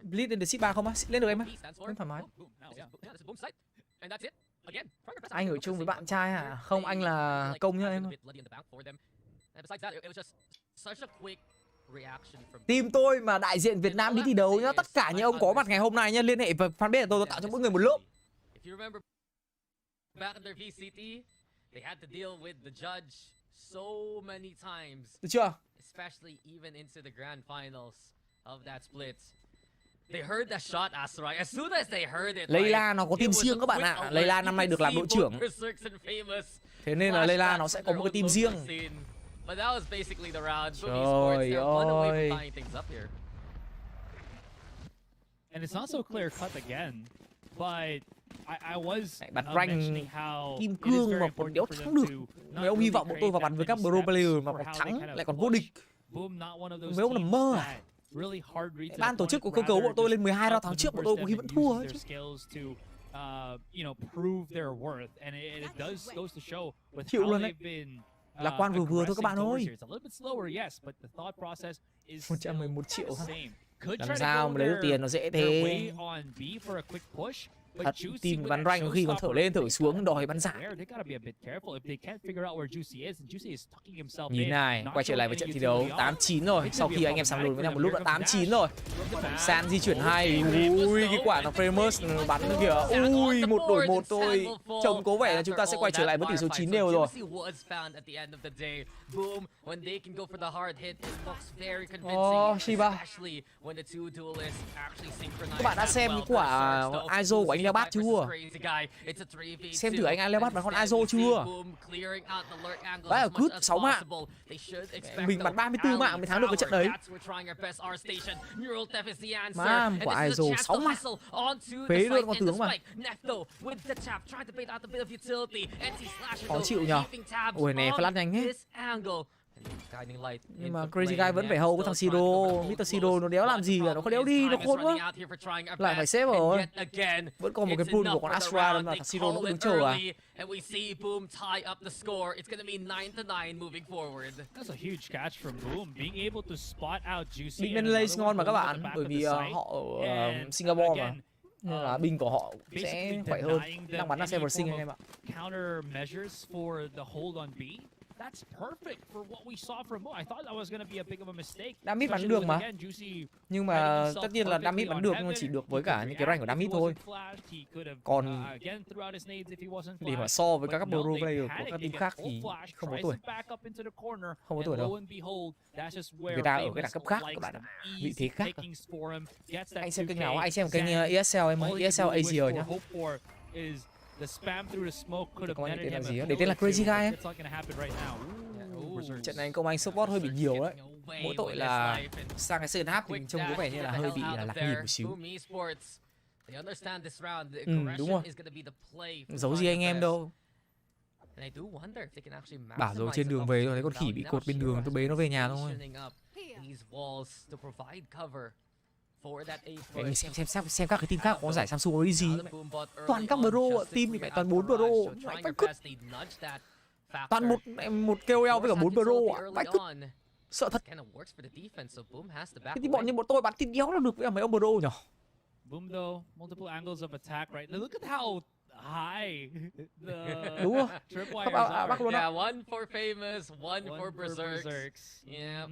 Bleed in the seat 3 không á? Lên được em á? Lên thoải mái. Anh ở chung với bạn trai hả? Không, anh là công nhá em. Team tôi mà đại diện Việt Nam đi thi đấu nhá, tất cả những ông có mặt ngày hôm nay nhá, liên hệ và fanpage của tôi tạo cho mỗi người một lớp. If you remember back in their VCT, they had to deal with the judge so many times. Được chưa? Especially even into the grand finals of that split. They heard that shot, Asteroid. As soon as they heard it, Layla nó có team riêng các bạn ạ. Layla năm nay được làm đội trưởng. Thế nên là Layla nó sẽ có một cái team riêng. But that was basically the round. Trời ơi. And it's not so clear cut again, but I was bắn rank kim cương mà còn đéo thắng được. Mấy ông hy vọng bọn tôi vào bắn với các pro player mà còn thắng lại còn vô địch. Mấy ông nằm mơ à? Ban tổ chức của cơ cấu bọn tôi lên 12 round tháng trước bọn tôi có khi vẫn thua ấy chứ. Chịu luôn đấy. Lạc quan vừa vừa thôi các bạn ơi. 111 triệu ha. Làm sao mà lấy được tiền nó dễ thế. Thật, team bắn rank có khi còn thở lên thở xuống đòi bắn giả. Nhìn này, quay trở lại với trận thi đấu 8-9 rồi. Sau khi anh em sang lùi với nhau một lúc đã 8-9 rồi. San di chuyển hay. Ui, cái quả thằng Famous bắn kìa. Ui, 1 đổi 1 thôi. Trông có vẻ là chúng ta sẽ quay trở lại với tỷ số 9 đều rồi. Shiba. Các bạn đã xem cái quả ISO của anh Leo Bát chưa? Xem thử anh Leo Bát bắn con ISO chưa? Đấy, ở cướp 6 mạng. Mình bắn 34 mạng mới thắng được cái trận đấy. Mà quả ISO 6 mạng. Phế luôn con tướng mà. Khó chịu nhờ. Ui này flash nhanh hết. Nhưng mà Crazy Guy vẫn phải hầu cái thằng Siro. Mr. Siro nó đéo làm gì cả, nó có đéo đi, nó khôn quá. Lại phải xếp rồi. Vẫn còn một cái pool của con Astra nên là thằng Siro nó cũng đứng chờ à. Binh bên Lynx ngon mà các bạn, bởi vì họ ở Singapore mà. Nên là binh của họ sẽ khỏe hơn. Đang bắn là Sever Sing anh em ạ. That's perfect for what we saw from Mo. I thought that was going to be a big of a mistake. Damage bắn được mà. Nhưng mà tất nhiên là damage bắn được nhưng mà chỉ được với cả những cái rank của damage thôi. Còn để mà so với các pro player của các team khác thì không có tuổi. Không có tuổi đâu. Người ta ở cái đẳng cấp khác các bạn ạ. Vị thế khác. Anh xem kênh nào? Anh xem kênh ESL em ơi, ESL Asia nhá. Công anh tên là gì đó? Để tên là Crazy Guy ấy. Trận này công anh support hơi bị nhiều đấy. Mỗi tội là sang cái second half thì trông có vẻ như là hơi bị lạc nhịp một xíu. Đúng rồi. Giấu gì anh em đâu. Bảo rồi trên đường về rồi thấy con khỉ bị cột bên đường, tôi bế nó về nhà thôi. Em xem các cái team khác có giải Samsung Oasis gì. Toàn các bro, team thì mẹ toàn 4 bro. Mày phải cứt. Toàn một KOL với cả 4 bro ạ. Mày cứt. Sợ thật. Cái team bọn như bọn tôi bắn team đéo là được với mấy ông bro nhỉ. Boom though, multiple angles of attack right. Look at how high the đúng rồi. tripwires are. Bác luôn Yeah, one for famous, one for berserks. Yeah.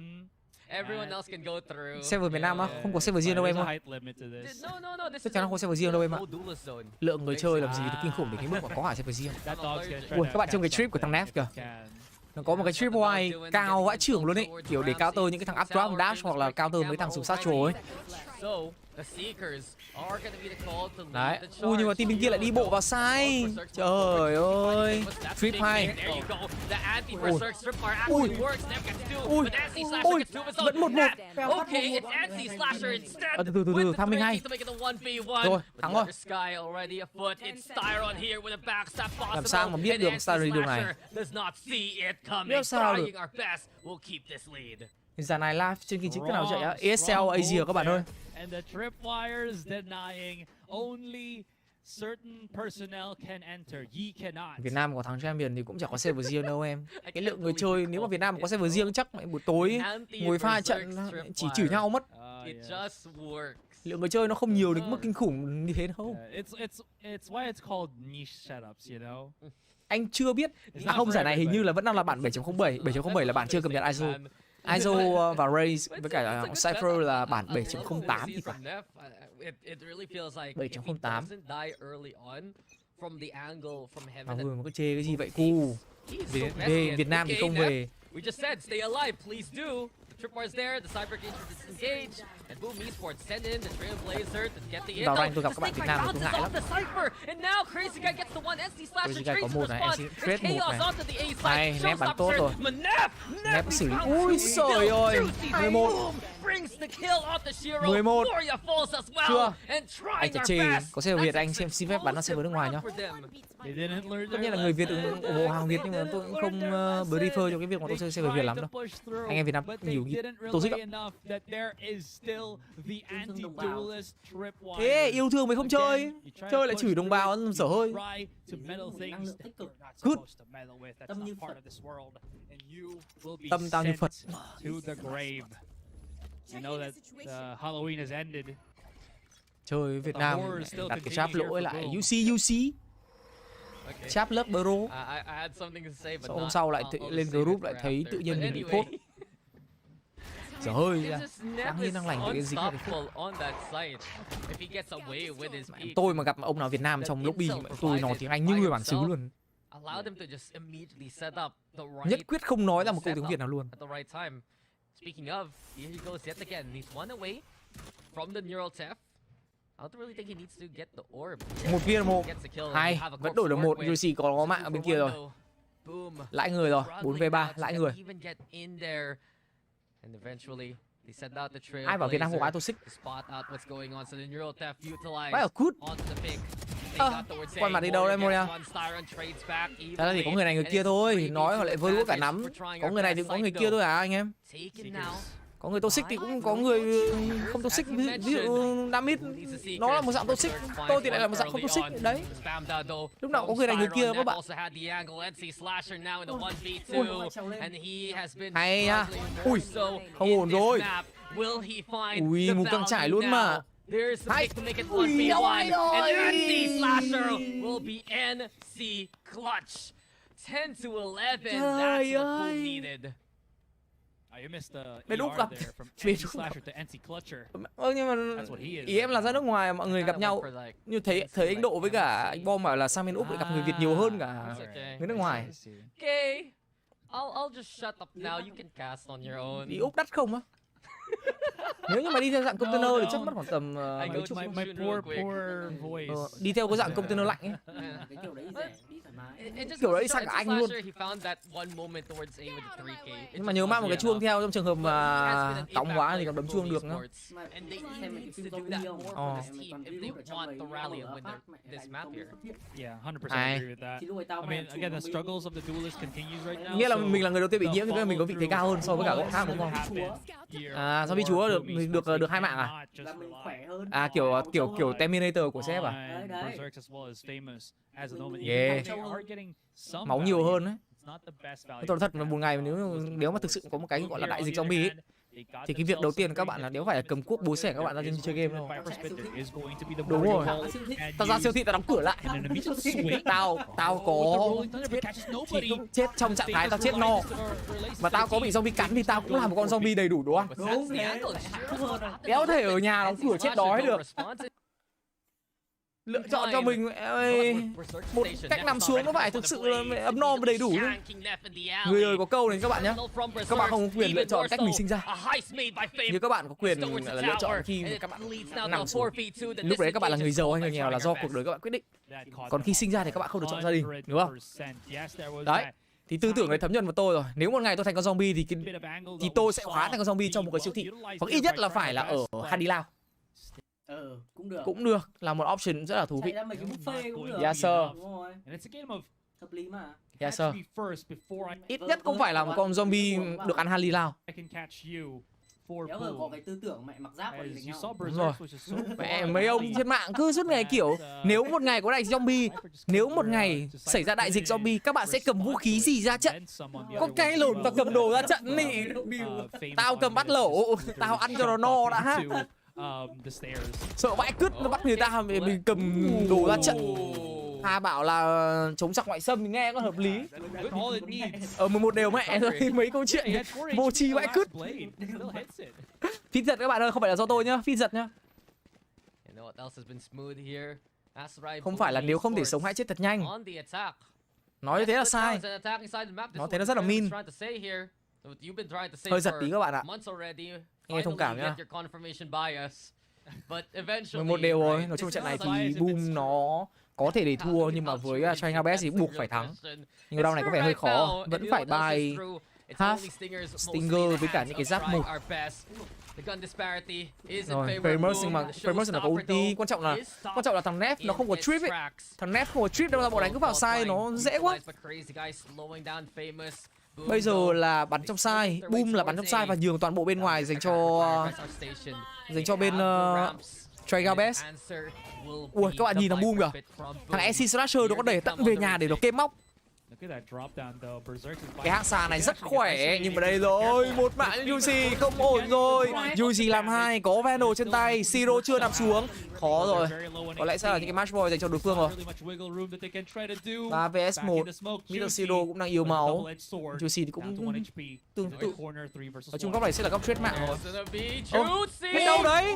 Everyone else can go through. Server Việt Nam á, không có server riêng đâu em ơi. No, Chắc chắn không có server riêng đâu em ạ. Lượng người chơi làm gì nó kinh khủng để cái mức mà có cả server riêng. Ui, các bạn trông cái trip của thằng Nef kìa. Nó có một cái trip wide cao vãi chưởng luôn ấy, kiểu để counter những cái thằng updraft dash hoặc là counter mấy thằng dùng sát trồ ấy. Đấy, ui nhưng mà team bên kia lại đi bộ vào sai. Trời ơi, trip 2. Ui, vẫn 1-1. Từ, thằng mình hay. Rồi, thắng rồi. Làm sao mà biết được Starry đường này? Biết sao được? Giờ này live trên kênh chính cái nào chạy á? ESL Asia các bạn ơi. And the tripwires denying only certain personnel can enter. Ye cannot. Việt Nam có thắng champion thì cũng chẳng có server riêng đâu em. Cái lượng người chơi nếu mà Việt Nam có server riêng chắc buổi tối ngồi pha trận chỉ chửi nhau mất. Lượng người chơi nó không nhiều đến mức kinh khủng như thế đâu. It's why it's called niche setups, you know. Anh chưa biết. À không, giải này hình như là vẫn đang là bản 7.07. 7.07 là bản chưa cập nhật ISO. ISO và Ray với cả Cypher là bản 7.08 thì phải. 7.08. Mà vừa mà cứ chê cái gì vậy cu. Việt Nam thì không về. Tripwire's there, the Cyber Gauge is disengaged, and Boom Esports send in the Trailblazer to get the Vào intel. rank tôi gặp các bạn Việt Nam thì tôi ngại lắm. And now Crazy Guy gets the one NC Slasher Crazy Guy có trades một the này, spot. NC It's trade một chaos này. onto the A side. Này, ném bắn tốt rồi. Nép xử lý. Ui trời ơi, 11. Brings the kill off the Shiro. 11. Warrior falls as well. Chưa. And trying Anh chả our chê, best. có server Việt anh xin phép bắn nó server nước ngoài nhá. Tất nhiên là người Việt ủng hộ hàng Việt nhưng mà tôi cũng không prefer cho cái việc mà tôi chơi server Việt lắm đâu. Anh em Việt Nam nhiều tôi thích lắm. Thế yêu thương mới không chơi, chơi lại chửi đồng bào dở hơi. Good. Tâm như Phật. Tâm tao như Phật. Chơi Việt Nam đặt cái trap lỗi lại UC trap lớp bro. Sau hôm sau lại lên group lại thấy tự nhiên mình bị phốt. Trời ơi, đáng nhiên đang lành cái dính này. Tôi mà gặp ông nào Việt Nam trong lobby tôi nói tiếng Anh như người bản xứ luôn. Nhất quyết không nói ra một câu tiếng Việt nào luôn. Speaking of, here he goes yet again. He's one away from the neural theft. I don't really think he needs to get the orb. Một kia một. Hai, vẫn đổi được một. UC có mạng ở bên kia rồi. Lãi người rồi, 4v3, lãi người. Ai bảo Việt Nam không ai toxic? Vãi ở cút. Quan mặt đi đâu đây Monia? Thật ra thì có người này người kia thôi. Nói họ lại vơ đũa cả nắm. Có người này thì có người kia thôi à anh em? Có người toxic thì cũng có người không toxic. Ví dụ Damit nó là một dạng toxic, tôi thì lại là một dạng không toxic. Đấy, lúc nào có người này người kia các bạn. Hay nha. Ui, không ổn rồi. Ui, mù căng trải luôn mà. Hay. Ui, ôi ôi. Trời ơi. Bên Úc gặp bên Úc nhưng mà ý em là ra nước ngoài mọi người gặp nhau như thấy anh Độ với cả anh Bom bảo là sang bên Úc lại gặp người Việt nhiều hơn cả người nước ngoài. Okay, I'll just shut up now. You can cast on your own. Đi Úc đắt không á? Nếu như mà đi theo dạng container thì chắc mất khoảng tầm mấy go chục. My Shoot real poor quick. voice. Đi theo cái dạng container lạnh ấy. Cái kiểu đấy rẻ, đi thoải mái. It just Kiểu đấy goes to sang show cả it's a anh luôn. slasher, he found that one moment towards A with the 3K. It Nhưng mà just nhớ mang wasn't một cái chuông enough. theo trong trường hợp He has been mà an cóng impact quá thì player còn đấm for chuông Boom được nữa. Esports, Mà and they xem mấy need cái to phim do that zombie more không? for Mày this team còn if they virus ở trong want đấy, the tao rally ở and win phát, mẹ this đánh map zombie here. xuất hiện. Yeah, 100% Ai? agree with that. Thì lúc ấy tao I mày mean, chụp again, the zombie. struggles of the duelist continues right now. Nghĩa là so mình là người đầu tiên bị the nhiễm thì mình có vị thế cao hơn so với cả các khác đúng không? À, zombie chúa được 2 mạng à? Là mình khỏe hơn. À kiểu Terminator của sếp à? Đấy, đấy. Berserk as well as famous as an omen. Yeah. Even though they are getting some Máu nhiều value, hơn đấy. it's not the best value Tôi nói thật they là have. một ngày nếu mà thực sự có một cái gọi là đại dịch zombie ấy, thì cái việc đầu tiên các bạn là nếu phải là cầm cuốc búa xẻ các bạn ra chơi game đâu. Đúng rồi. Tao ra siêu thị tao đóng cửa lại. Tao có chết trong trạng thái tao chết no. Và tao có bị zombie cắn thì tao cũng là một con zombie đầy đủ đồ ăn. Đúng The thế. angle is true. Đéo thể ở nhà đóng cửa chết đói được. Lựa chọn cho mình một cách nằm xuống nó phải thực sự là ấm no và đầy đủ. Người ơi có câu này các bạn nhé. Các bạn không có quyền lựa chọn cách mình sinh ra. Như các bạn có quyền là lựa chọn khi các bạn nằm xuống. Lúc đấy các bạn là người giàu hay người nghèo là do cuộc đời các bạn quyết định. Còn khi sinh ra thì các bạn không được chọn gia đình, đúng không? Đấy. Thì tư tưởng đấy thấm nhuần vào tôi rồi. Nếu một ngày tôi thành con zombie thì tôi sẽ hóa thành con zombie trong một cái siêu thị. Hoặc ít nhất là phải là ở Hadilao. Cũng được, là một option rất là thú vị. Chạy ra mấy cái buffet cũng được. Yes sir. Đúng rồi. Hợp lý mà. Yes sir. Ít nhất cũng phải là một con zombie được ăn Hadilao. Đéo giờ có cái tư tưởng mẹ mặc giáp của mình nhau. Đúng rồi. Mẹ mấy ông trên mạng cứ suốt ngày kiểu nếu một ngày có đại dịch zombie, nếu một ngày xảy ra đại dịch zombie, các bạn sẽ cầm vũ khí gì ra trận? Có cái lồn tao cầm đồ ra trận đi. Tao cầm bát lẩu, tao ăn cho nó no đã ha. Sợ vãi cứt nó bắt người ta mình cầm đồ ra trận. Hà bảo là chống giặc ngoại xâm thì nghe có hợp lý. Ở 11 đều mẹ rồi mấy câu chuyện vô tri vãi cứt. Phít giật các bạn ơi, không phải là do tôi nhá, phít giật nhá. Không phải là nếu không thể sống hãy chết thật nhanh. Nói như thế là sai. Nói thế nó rất là mean. Hơi giật tí các bạn ạ. Nghe thông cảm nhá. 11 đều rồi, nói chung trận này thì Boom nó có thể để thua nhưng mà với Chung thì buộc phải thắng. Nhưng round này có vẻ hơi khó, vẫn phải buy half Stinger với cả những cái giáp một. Rồi, Famous nhưng mà Famous là có ulti, quan trọng là thằng Nef nó không có trip ấy. Thằng Nef không có trip đâu, là bọn đánh cứ vào sai nó dễ quá. Bây giờ là bắn trong sai, Boom là bắn trong sai và nhường toàn bộ bên ngoài dành cho bên Trigabes. Ui, các bạn nhìn thằng Boom kìa. Thằng Oasis Slasher nó có đẩy tận về nhà để nó kê móc. Cái hạng xà này rất khỏe, nhưng mà đây rồi, một mạng Yuji không ổn rồi. Yuji làm 2, có Vandal trên tay, Siro chưa nằm xuống. Khó rồi. Có lẽ sẽ là những cái match point dành cho đối phương rồi. 3 vs 1, Mr. Siro cũng đang yếu máu. Yuji thì cũng tương tự. Nói chung góc này sẽ là góc trade mạng rồi. Biết đâu đấy.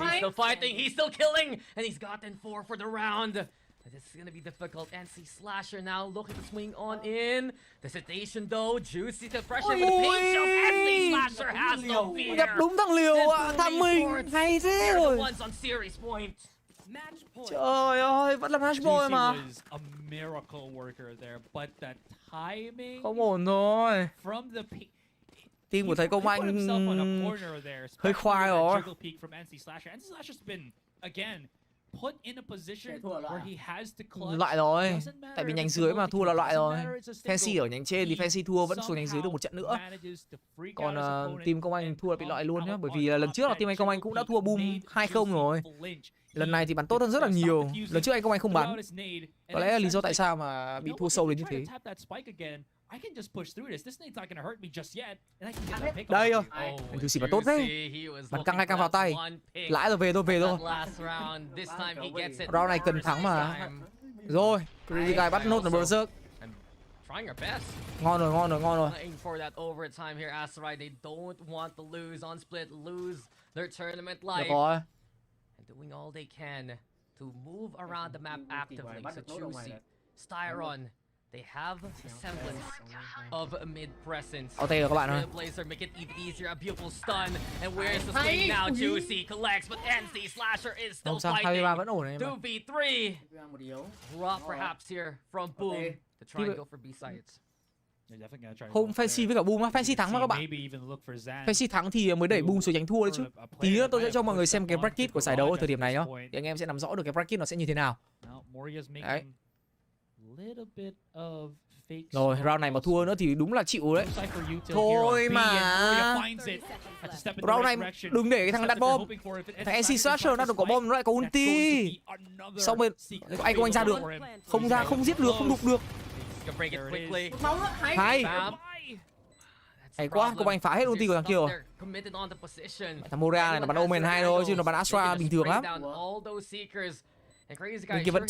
This is gonna be difficult. NC Slasher now looking to swing on in. The Sedation though, juicy to pressure with the pinch of NC Slasher has no fear. Gặp đúng thằng liều ạ, thằng mình hay thế rồi. Trời ơi, vẫn là match boy mà. Không ổn rồi. Team của thầy Công Anh hơi khoai rồi. Loại rồi. Tại vì nhánh dưới mà thua là loại rồi. Fancy ở nhánh trên thì Fancy thua vẫn xuống nhánh dưới được một trận nữa. Còn team Công Anh thua là bị loại luôn nhá. Bởi vì lần trước là team anh Công Anh cũng đã thua Boom 2-0 rồi. Lần này thì bắn tốt hơn rất là nhiều. Lần trước anh Công Anh không bắn. Có lẽ là lý do tại sao mà bị thua sâu đến như thế. Đây rồi. Anh Thứ Sĩ bắn tốt thế. Bắn căng ngay căng vào tay. Lãi rồi về thôi. Round này cần thắng mà. Rồi, Crazy Guy bắt nốt là Berserk. Ngon rồi. Được rồi. Doing all they can to move around the map actively. So Juicy, Styron, They have a semblance of a mid presence. OT rồi các bạn ơi. Blazer make it even easier. A beautiful stun. And where's the swing now? Juicy collects, but NC Slasher is still Không sao, fighting. 23 vẫn ổn này mà. 2v3. Một yếu. Drop perhaps here from Boom to try and go for B sides. Hôm Fancy với cả Boom á, Fancy thắng mà các bạn. Fancy thắng thì mới đẩy Boom xuống nhánh thua đấy chứ. Tí nữa tôi sẽ cho mọi người xem cái bracket của giải đấu ở thời điểm này nhá. Thì anh em sẽ nắm rõ được cái bracket nó sẽ như thế nào. Đấy. Rồi, round này mà thua nữa thì đúng là chịu đấy. Thôi mà. Round này đừng để cái thằng đặt bom. Thằng NC Slasher nó có bom nó lại có ulti. Xong rồi anh không anh ra được. Không ra, không giết được, không đục được. Hay. Hay quá, cô anh phá hết ulti của thằng kia rồi. Thằng Moria này nó bắn Omen 2 thôi chứ nó bắn Astra bình thường lắm. Bên kia vẫn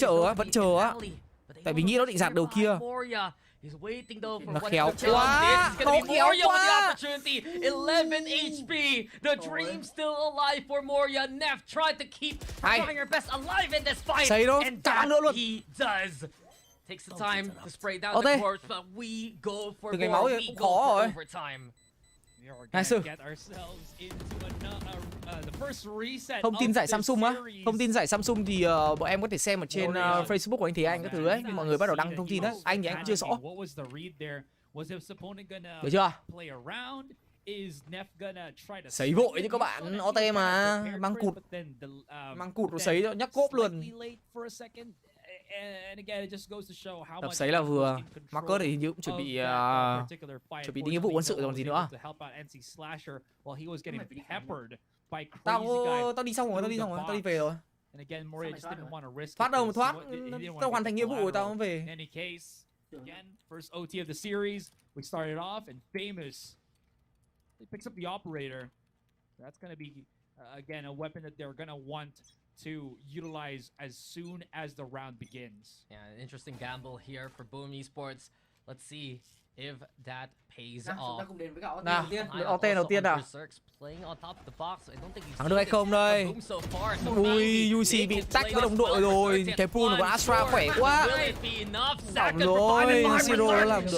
chờ á. Tại vì nghĩ nó định giạt đầu kia. Nó khéo quá. Nó khéo quá. 11 HP. The dream still alive for Moria. Neff tried to keep trying her best alive in this fight. Xây đó, and cả nữa luôn. He does. Takes the time to spray down the corpse, but we go for từ cái more. máu We thì go khó for rồi. overtime. Hai sư. Thông tin giải Samsung á. Thông tin giải Samsung thì bọn em có thể xem ở trên Facebook của anh Thế Anh các thứ ấy. Mọi người bắt đầu đăng thông tin đấy. Anh thì anh cũng chưa rõ. Được chưa? Sấy vội chứ các bạn. OT mà. Mang cụt rồi sấy nhắc cốp luôn. Tập sấy là vừa. Marcus thì hình như cũng chuẩn bị đi nghĩa vụ quân sự rồi còn gì nữa. Tao đi xong rồi, tao đi về rồi. Thoát đâu mà thoát. Tao hoàn thành nghĩa vụ rồi tao mới về. Again, first OT of the series. We started off and Famous he picks up the operator. That's going to be again a weapon that they're going to want to utilize as soon as the round begins. Yeah, an interesting gamble here for Boom Esports. Let's see if that pays off. Nào, OT đầu tiên nào. Thắng được hay không đây? Ui, UC bị tách với đồng đội rồi. Cái pool của Astra khỏe quá. Hỏng rồi, Zero đã làm được.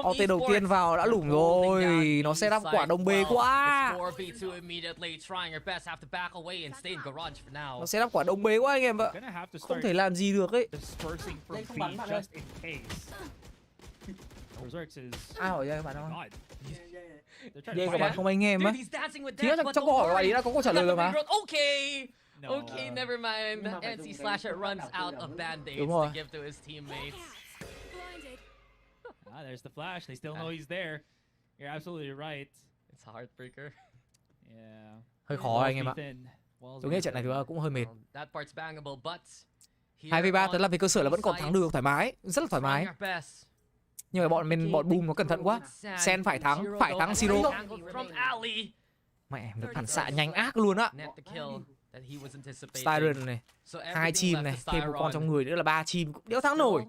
OT đầu tiên vào đã lủng rồi. Nó set up quả đồng bê quá. Nó set up quả đồng bê quá anh em ạ. Không thể làm gì được ấy. Ai hỏi đây bạn ơi? Đây của bạn không anh em á? Thì trong câu hỏi của bạn ấy đã có câu trả lời rồi mà. Okay, never mind. NC Slasher runs out of band-aids to give to his teammates. There's the flash. They still know he's there. You're absolutely right. It's a heartbreaker. Yeah. Hơi khó anh em ạ. Tôi nghĩ trận này cũng hơi mệt. 2v3 tức là về cơ sở là vẫn còn thắng được thoải mái, rất là thoải mái. Nhưng mà bọn Boom nó cẩn thận quá. Sen phải thắng Zero. Mẹ, nó phản xạ nhanh ác luôn á. Styron này, 2 chim này, thêm một con trong người nữa là 3 chim cũng đéo thắng nổi.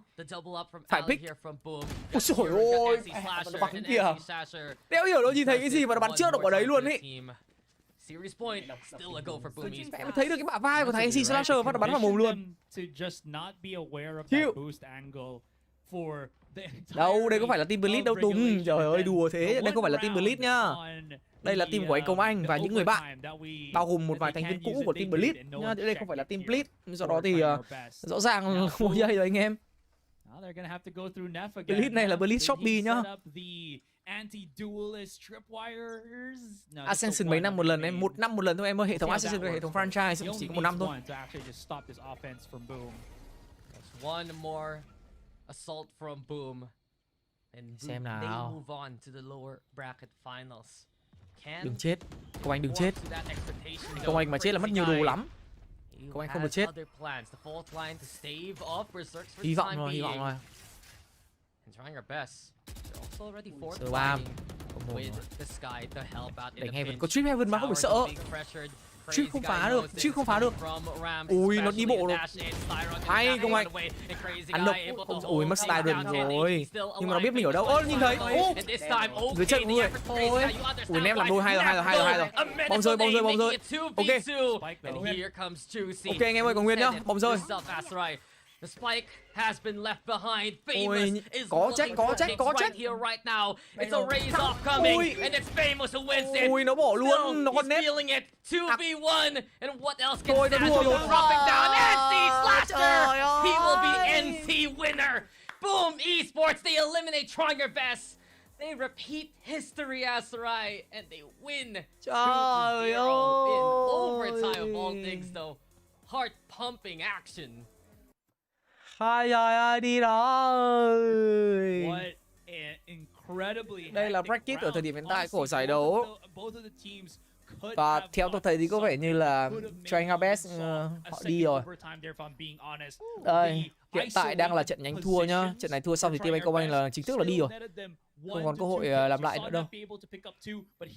Phải pick. Ôi trời ơi, nó bắn kìa. Đéo hiểu nó nhìn thấy cái gì mà nó bắn trước được ở đấy luôn ý. Mẹ mới thấy được cái bả vai của thằng NC Slasher phát nó bắn vào mồm luôn. Chịu. Đâu, đây có phải là team Blitz đâu Tùng. Trời ơi, đùa thế. Đây không phải là team Blitz nhá. Đây là team của anh Công Anh và những người bạn, bao gồm một vài thành viên cũ của team Blitz nhá. Đây không phải là team Blitz. Do đó thì rõ ràng không dây rồi anh em. Blitz này là Blitz Shopee nhá. Ascension mấy năm một lần em, 1 năm một lần thôi em ơi. Hệ thống Ascension là hệ thống franchise chỉ có 1 năm thôi. One more assault from Boom. And xem they nào. move on to the lower bracket finals. Đừng chết. Công Anh đừng chết. Công Anh mà chết là mất nhiều đồ lắm. Công Anh không được chết. Hy vọng rồi, hy vọng rồi. Sờ bam. Đánh Heaven, có Trip Heaven mà không phải sợ. Trip không phá được, Trip không phá được. Ui, nó đi bộ rồi. Hay Công Anh. Ăn độc. Ui, mất Styron rồi. Nhưng mà nó biết mình ở đâu. Ơ, nhìn thấy. Dưới chân của người. Ui, ném làm đôi, hay rồi. Bóng rơi. Ok. Ok anh em ơi, còn nguyên nhá, bóng rơi. The spike has been left behind. Ôi, Famous is có check, looking có for check, kicks có right check. here, right now. It's a raise off coming, Ôi. and it's Famous who wins it. Ôi, nó bỏ luôn, Still, nó còn he's nét. feeling it. 2v1, and what else can Thôi, nó Stan thua do? rồi. Dropping down, NC Trời Slasher. He will be ơi. NC winner. Boom Esports, they eliminate Trying Your Best. They repeat history as right, and they win 2-0 Trời in ơi. overtime of all things, though. Heart pumping action. Ai ơi, đi rồi. What an incredibly Đây là hectic bracket ở thời điểm hiện tại round. của Honestly, giải đấu. both of the teams could Và have theo tôi gotten thấy thì có vẻ như là something, could have Trying maybe Our Best even saw a họ second đi rồi. overtime there, if I'm being honest. Đây, The hiện tại đang là isolated trận nhánh thua nhá. positions Trận này thua xong thì for team Trying Our Vietcombank là Best chính thức là đi still rồi. netted them Không one còn to cơ two hội kills. làm You lại saw nữa them đâu. be able to pick up two, but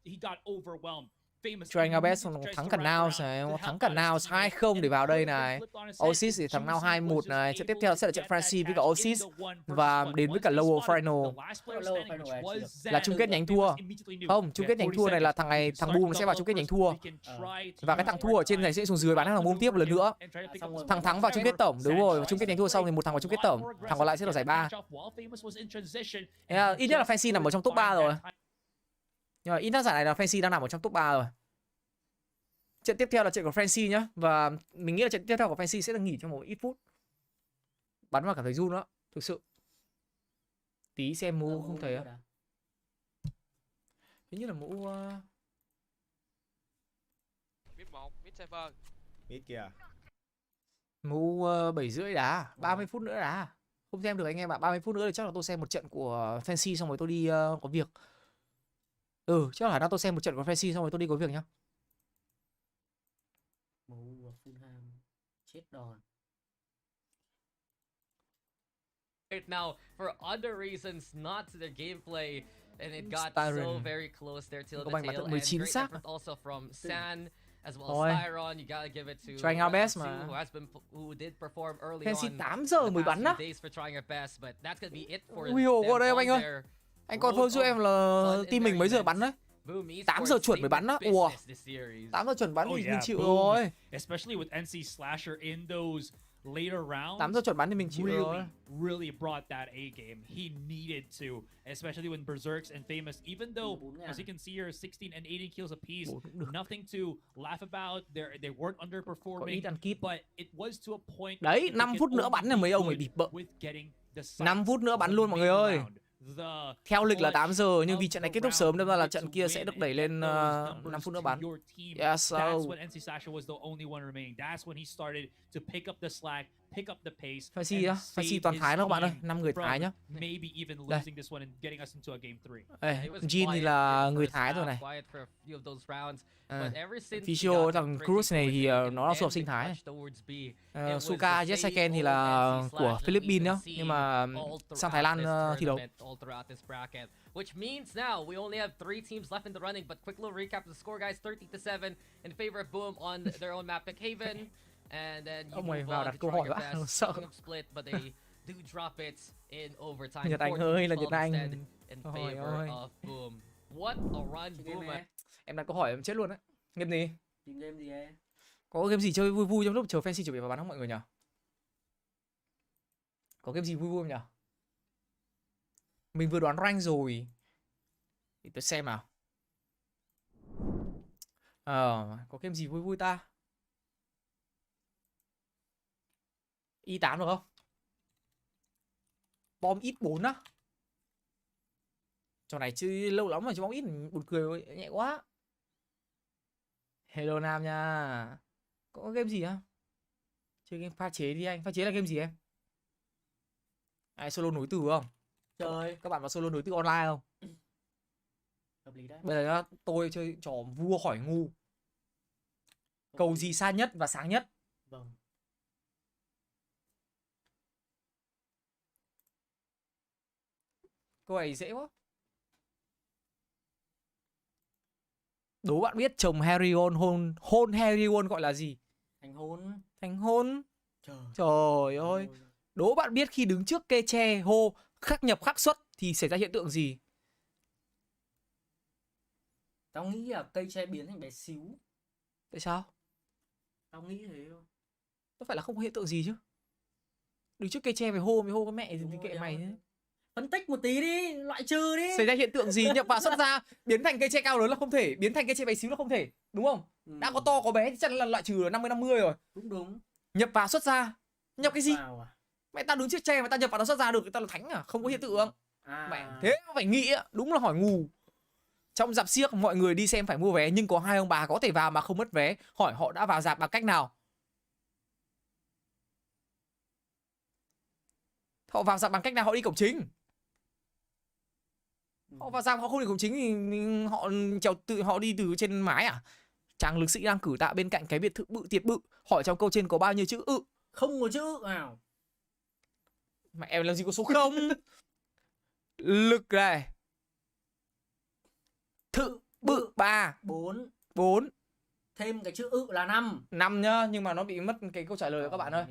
he got overwhelmed. Famous Trying Our Best tries thắng to cả wrap Now around này, to nó help thắng cả out Now his teammate, 2-0 để and vào đây could have này. flipped on his head. Oasis thì thắng Now Juicy 2-1 was này. just Trận tiếp able theo to sẽ là trận get that Francis với cả cash Oasis in the one versus và one. đến với Once cả they Lower spotted Final. the last player Lower standing, Final which was là Zan, Là chung kết nhánh thua. Famous immediately knew. Không, chung kết nhánh thua này là thằng này, thằng Boom sẽ vào chung kết nhánh thua. Và cái thằng thua ở trên này sẽ xuống dưới bán thằng Boom tiếp một lần nữa. Thằng thắng vào chung kết tổng, đúng rồi, chung kết nhánh thua xong thì một thằng vào chung kết tổng, thằng còn lại sẽ là giải 3. Ít nhất là Fancy nằm ở trong top 3 rồi. Nhưng mà ít nhất giải này là Fancy đang nằm ở trong top 3 rồi. Trận tiếp theo là trận của Fancy nhá. Và mình nghĩ là trận tiếp theo của Fancy sẽ được nghỉ trong một ít phút. Bắn vào cảm thấy run đó, thực sự. Tí xem mũ không thấy á. Hình như là mũ Mid 1, mid server. Mid kìa. mũ 7:30 đá, 30 phút nữa đá. Không xem được anh em ạ, 30 phút nữa thì chắc là tôi xem một trận của Fancy xong rồi tôi đi có việc. Chắc là tôi xem một trận của Fancy xong rồi tôi đi có việc nhá. Mũ Fulham chết đòn. Right now, for other reasons, not to their gameplay, and it got Styron. so very close there till Có the bằng tail. tận And 19 great xác. effort also from San, as well Thôi. as Styron. You gotta give it to Trying Our Best Su, mà. who did perform early Fancy on 8 giờ the mới past bắn few á. days for trying our best, but that's gonna be it for Ui dồi, them qua đây on anh ơi. their Anh còn road thôi giúp of em là fun in team mình their mấy giờ events. bắn đấy. Boom 8 giờ Esports, chuẩn they mới mean bắn á. Ủa. business this series. 8 giờ chuẩn bắn Oh thì mình yeah, chịu Boom, rồi. especially with NC Slasher in those later rounds. 8 giờ chuẩn bắn thì mình chịu rồi. really brought that A game. He needed to, especially when Berserks and Famous, even though, as you can see here, 16 and 18 kills apiece, nothing to laugh about. They weren't Có ít underperforming, ăn kíp. but it was to a point. Đấy, that they 5 could phút nữa only bắn là be mấy ông ấy good bịp bợ. with getting the 5 sides phút nữa bắn of luôn the mọi người main ơi. round. The Theo lịch là 8 giờ nhưng of vì trận này the kết thúc sớm nên round là to trận kia sẽ win được đẩy and lên get those 5 numbers phút nữa to bắn. your team. Yeah, so That's when NC Slasher was the only one remaining. That's when he started to pick up the slack, pick up the pace. Fancy á, and Fancy save toàn his Thái đó các bạn ơi, team 5 người from Thái nhá. maybe even Đây. losing this one and getting us into a game 3. Ê, It was Jin thì quiet là in người first Thái rồi half, này. quiet for a few of those rounds, À, but ever since he Ficio got thằng pretty Cruz này thì quick nó là and du học sinh they Thái. touched towards B, it was Suka the same Jessaken thì old là NC của Slasher that Philippines we've nhá, been seeing nhưng mà all sang throughout Thái Lan this thi đấu. tournament, all throughout this bracket, which means now we only have 3 teams left in the running. But quick little recap of the score, guys: 30-7 in favor of Boom on their own map, Haven, and then you Ông mày move vào on đặt to câu try hỏi your vãi, best. sợ. Kingdom split, but they do drop it in overtime. Nhật Anh 14-12 ơi, là Nhật Anh. instead in Ôi favor ơi. of Boom. What a run Boom had. Em đặt câu hỏi em chết luôn đấy. Game gì? Team game gì ấy? Có game gì chơi vui vui trong lúc chờ Fancy chuẩn bị vào bắn không mọi người nhỉ? Có game gì vui vui không nhỉ? Mình vừa đoán rank rồi. Để tôi xem nào. Có game gì vui vui ta? Y8 được không? Bom ít 4 á. Trò này chơi lâu lắm rồi chứ bom ít buồn cười nhẹ quá. Hello Nam nha. Có game gì á? Chơi game pha chế đi anh. Pha chế là game gì em? Ai solo nối từ không? Chơi Các bạn vào solo nối từ online không? hợp lý đấy. Bây giờ nhá, tôi chơi trò vua hỏi ngu. Cầu gì xa nhất và sáng nhất? Vâng. Câu này dễ quá. Đố bạn biết chồng Harryon hôn Harryon gọi là gì? Thành hôn. Thành hôn. Trời. Trời ơi. Đố bạn biết khi đứng trước kê tre hô khắc nhập khắc xuất thì xảy ra hiện tượng gì? Tao nghĩ là cây tre biến thành bé xíu. Tại sao? Tao nghĩ thế thôi. Nó phải là không có hiện tượng gì chứ. Đứng trước cây tre mày hô cái mẹ thì kệ mày thế. Phân tích một tí đi, loại trừ đi. Xảy ra hiện tượng gì nhập vào xuất ra, biến thành cây tre cao lớn là không thể, biến thành cây tre bé xíu là không thể, đúng không? Đã có to có bé thì chắc là loại trừ 50-50 rồi. Đúng. Nhập vào xuất ra. Nhập cái gì? À? Mẹ tao đứng trước tre mà tao nhập vào nó xuất ra được thì tao là thánh à? Không có hiện tượng. Mẹ thế phải nghĩ á, đúng là hỏi ngu. Trong rạp xiếc mọi người đi xem phải mua vé, nhưng có 2 ông bà có thể vào mà không mất vé. Hỏi họ đã vào rạp bằng cách nào? Họ vào rạp bằng cách nào? Họ đi cổng chính. Họ vào rạp họ không đi cổng chính thì họ đi từ trên mái à? Chàng lực sĩ đang cử tạ bên cạnh cái biệt thự bự tiệt bự, hỏi trong câu trên có bao nhiêu chữ ự? Không có chữ nào. Mẹ em làm gì có số 0? Lực này. Thự bự 3 4. Thêm cái chữ ự là 5. 5 nhá, nhưng mà nó bị mất cái câu trả lời các bạn ơi.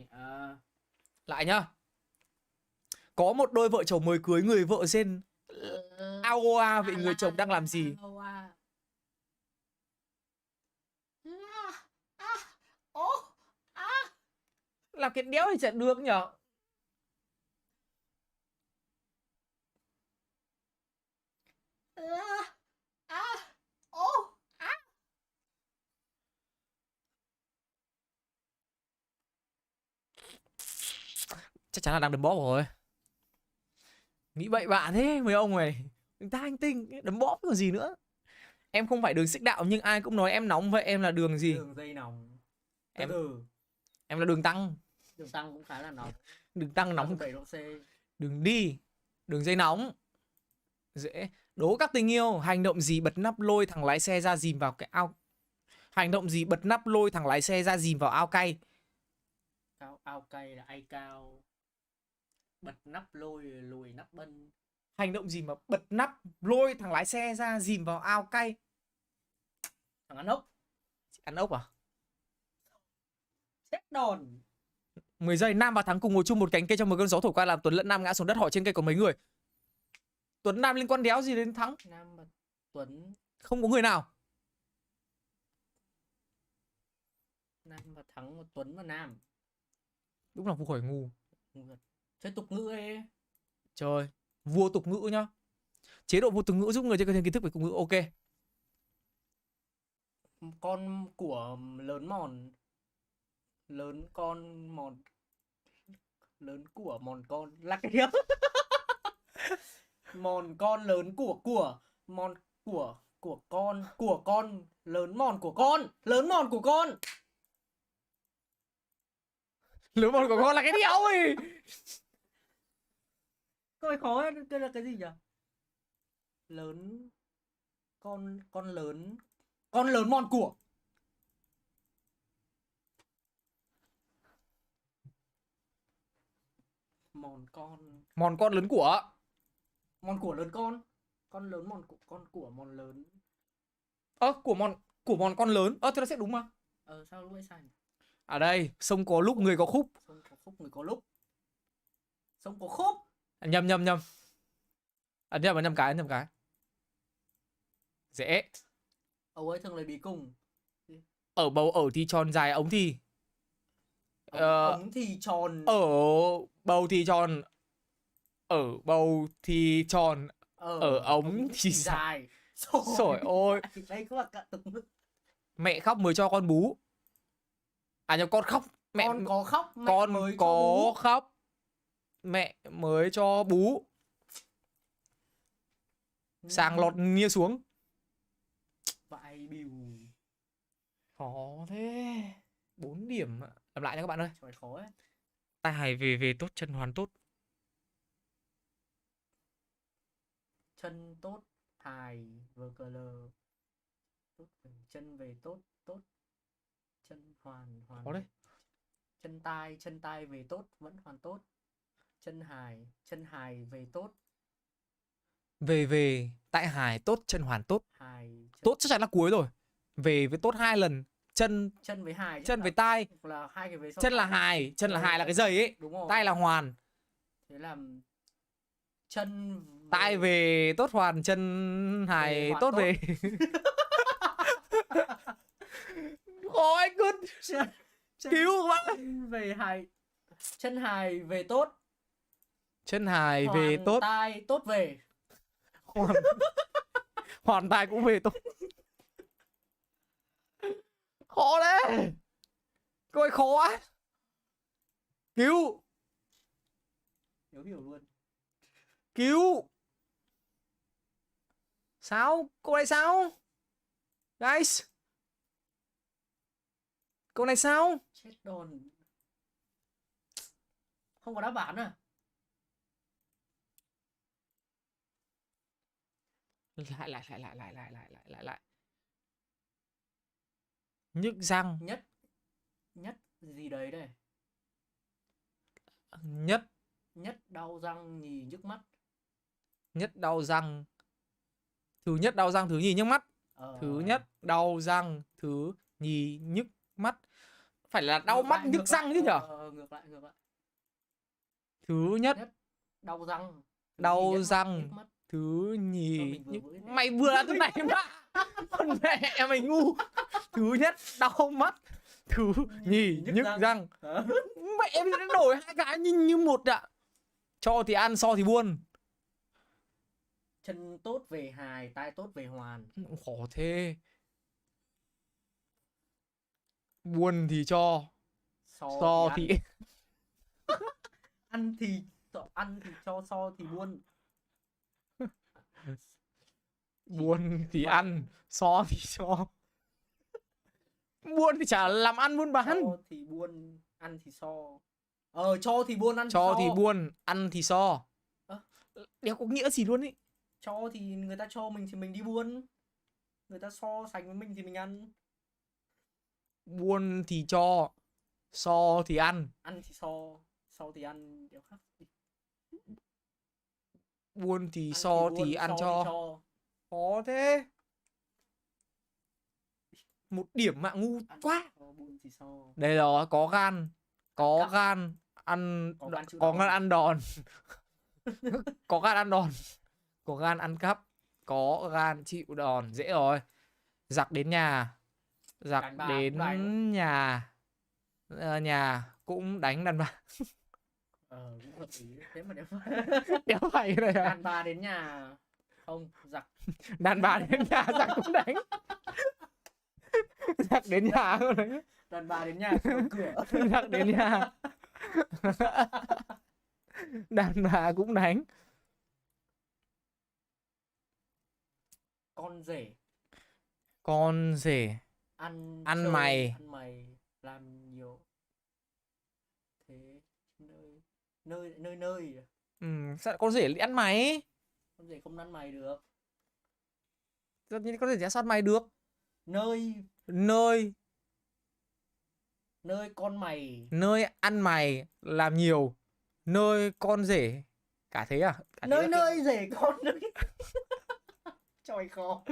Lại nhá. Có một đôi vợ chồng mới cưới, người vợ tên Aoa, vậy người chồng đang làm gì? Làm cái đéo thì chẳng được nhở? Chắc chắn là đang đấm bóp rồi. Nghĩ bậy bạ thế mấy ông này. Người ta hành tinh, đấm bóp còn gì nữa. Em không phải đường xích đạo nhưng ai cũng nói em nóng, vậy em là đường gì? Đường dây nóng. Em là đường tăng. Đường tăng cũng khá là nóng. Đường tăng nóng 7 độ C. Đường đi. Đường dây nóng. Dễ. Đố các tình yêu. Hành động gì bật nắp lôi thằng lái xe ra dìm vào cái ao? Hành động gì bật nắp lôi thằng lái xe ra dìm vào ao cay? Ao cay là ai cao. Bật nắp lôi lùi nắp bân. Hành động gì mà bật nắp lôi thằng lái xe ra dìm vào ao cay? Thằng ăn ốc. Ăn ốc à? Chết đòn. 10 giây. Nam và Thắng cùng ngồi chung một cánh cây trong một cơn gió thổi qua làm Tuấn lẫn Nam ngã xuống đất, hỏi trên cây có mấy người? Tuấn Nam liên quan đéo gì đến Thắng? Nam và Tuấn. Không có người nào. Nam và Thắng và Tuấn và Nam. Đúng là vụ hỏi ngu. Chơi tục ngữ ấy. Trời, vua tục ngữ nhá. Chế độ vua tục ngữ giúp người chơi có thêm kiến thức về tục ngữ. Ok. Con của lớn mòn. Lớn con mòn. Lớn của mòn con là cái điếc. Mòn con lớn của mòn của con lớn mòn của con. Lớn mòn của con. Lớn mòn của con là cái đéo ấy. Câu này khó ấy, cái là cái gì nhỉ? Lớn con lớn mòn của. Mòn con lớn của. Mòn của lớn con. Con lớn mòn của mòn lớn. Của mòn con lớn. Thế nó sẽ đúng mà. Sao lúc ấy sai nhỉ? Ở đây, sông có lúc người có khúc. Sông có khúc người có lúc. Sông có khúc. Nhầm. Nhầm cái. Dễ. Âu ấy thường lấy bí cùng. Ở bầu ở thì tròn, dài ống thì ống thì tròn. Ở bầu thì tròn. Ở bầu thì tròn. Ở ống thì dài. Trời ơi. Đây có cả tục ngữ. Mẹ khóc mới cho con bú. À nhầm, con khóc. Mẹ con có khóc. Con mới có khóc. Mẹ mới cho bú. Sàng lọt nia xuống. Vãi bìu. Khó thế. 4 điểm. Làm lại nha các bạn ơi. Trời khó ấy. Tai hài về tốt, chân hoàn tốt. Chân tốt, hài VCL. Chân về tốt. Chân hoàn. Khó đấy. Chân tai về tốt vẫn hoàn tốt. Chân hài về tốt. Về tại hài tốt, chân hoàn tốt. Tốt chắc chắn là cuối rồi. Về với tốt 2 lần. Chân với hài. Chân với tai là 2 cái về sau. Chân là hài. Chân là hài là cái giày ấy. Đúng rồi. Tai là hoàn. Thế là chân tai về tốt hoàn, chân hài tốt về. Khó anh cứ cứu các bạn. Về hài Chân hài về tốt. Chân hài về tốt. Hoàn tai tốt về. Hoàn tài cũng về tốt. Khó đấy. Câu này khó quá. Cứu. Hiểu luôn. Cứu. Sao? Câu này sao? Guys. Câu này sao? Chết đòn. Không có đáp án à? Lại. Nhức răng. Nhất gì đấy đây? Nhất đau răng nhì nhức mắt. Nhất đau răng. Thứ nhất đau răng, thứ nhì nhức mắt. Thứ nhất đau răng, thứ nhì nhức mắt. Phải là đau mắt nhức răng chứ nhở? Ngược lại. Thứ nhất đau răng. Đau răng. Nhức mắt. Thứ nhì mày vừa là thứ này mà. Con mẹ mày ngu. Thứ nhất đau mắt, thứ nhì nhức răng. Mẹ em đã đổi hai cái như một ạ. Cho thì ăn, so thì buôn. Chân tốt về hài, tai tốt về hoàn. Khó thế. Buôn thì cho, so thì ăn thì cho, so thì buôn. buôn thì ăn, so thì cho. Buôn thì chả làm ăn buôn bán. Cho thì buôn, ăn thì so. Cho thì buôn, ăn thì Cho so. thì buôn, ăn thì so. Đéo có nghĩa gì luôn ý. Cho thì người ta cho mình thì mình đi buôn. Người ta so sánh với mình thì mình ăn. Buôn thì cho, so thì ăn. Ăn thì so thì ăn điều khác. Buôn thì Ăn so buôn, thì ăn so cho. thì cho. Khó thế. Một điểm mà ngu Ăn quá. buôn thì so. Đây rồi, có gan. Có gan ăn, có gan ăn đòn. Có gan ăn đòn. Có gan ăn cắp. Có gan chịu đòn. Dễ rồi. Giặc đến nhà. Giặc đến nhà. Nhà cũng đánh đàn bà. Cũng hợp lý. Thế mà Đéo phải cái này à? đàn bà đến nhà. Không, giặc. Đàn bà đến nhà giặc cũng đánh. Giặc đến nhà cũng đánh. Đàn bà đến nhà mở cửa. Giặc đến nhà. Đàn bà cũng đánh. Con rể. Con rể. Ăn Ăn chơi, mày. ăn mày làm nhiều. Thế nơi. Sao con rể lại ăn mày? Con rể không ăn mày được. Sao như con rể sao ăn mày được? Nơi con mày. Nơi ăn mày làm nhiều. Nơi con rể. Cả thế à? Cả thế Nơi rể con nơi. Trời khó.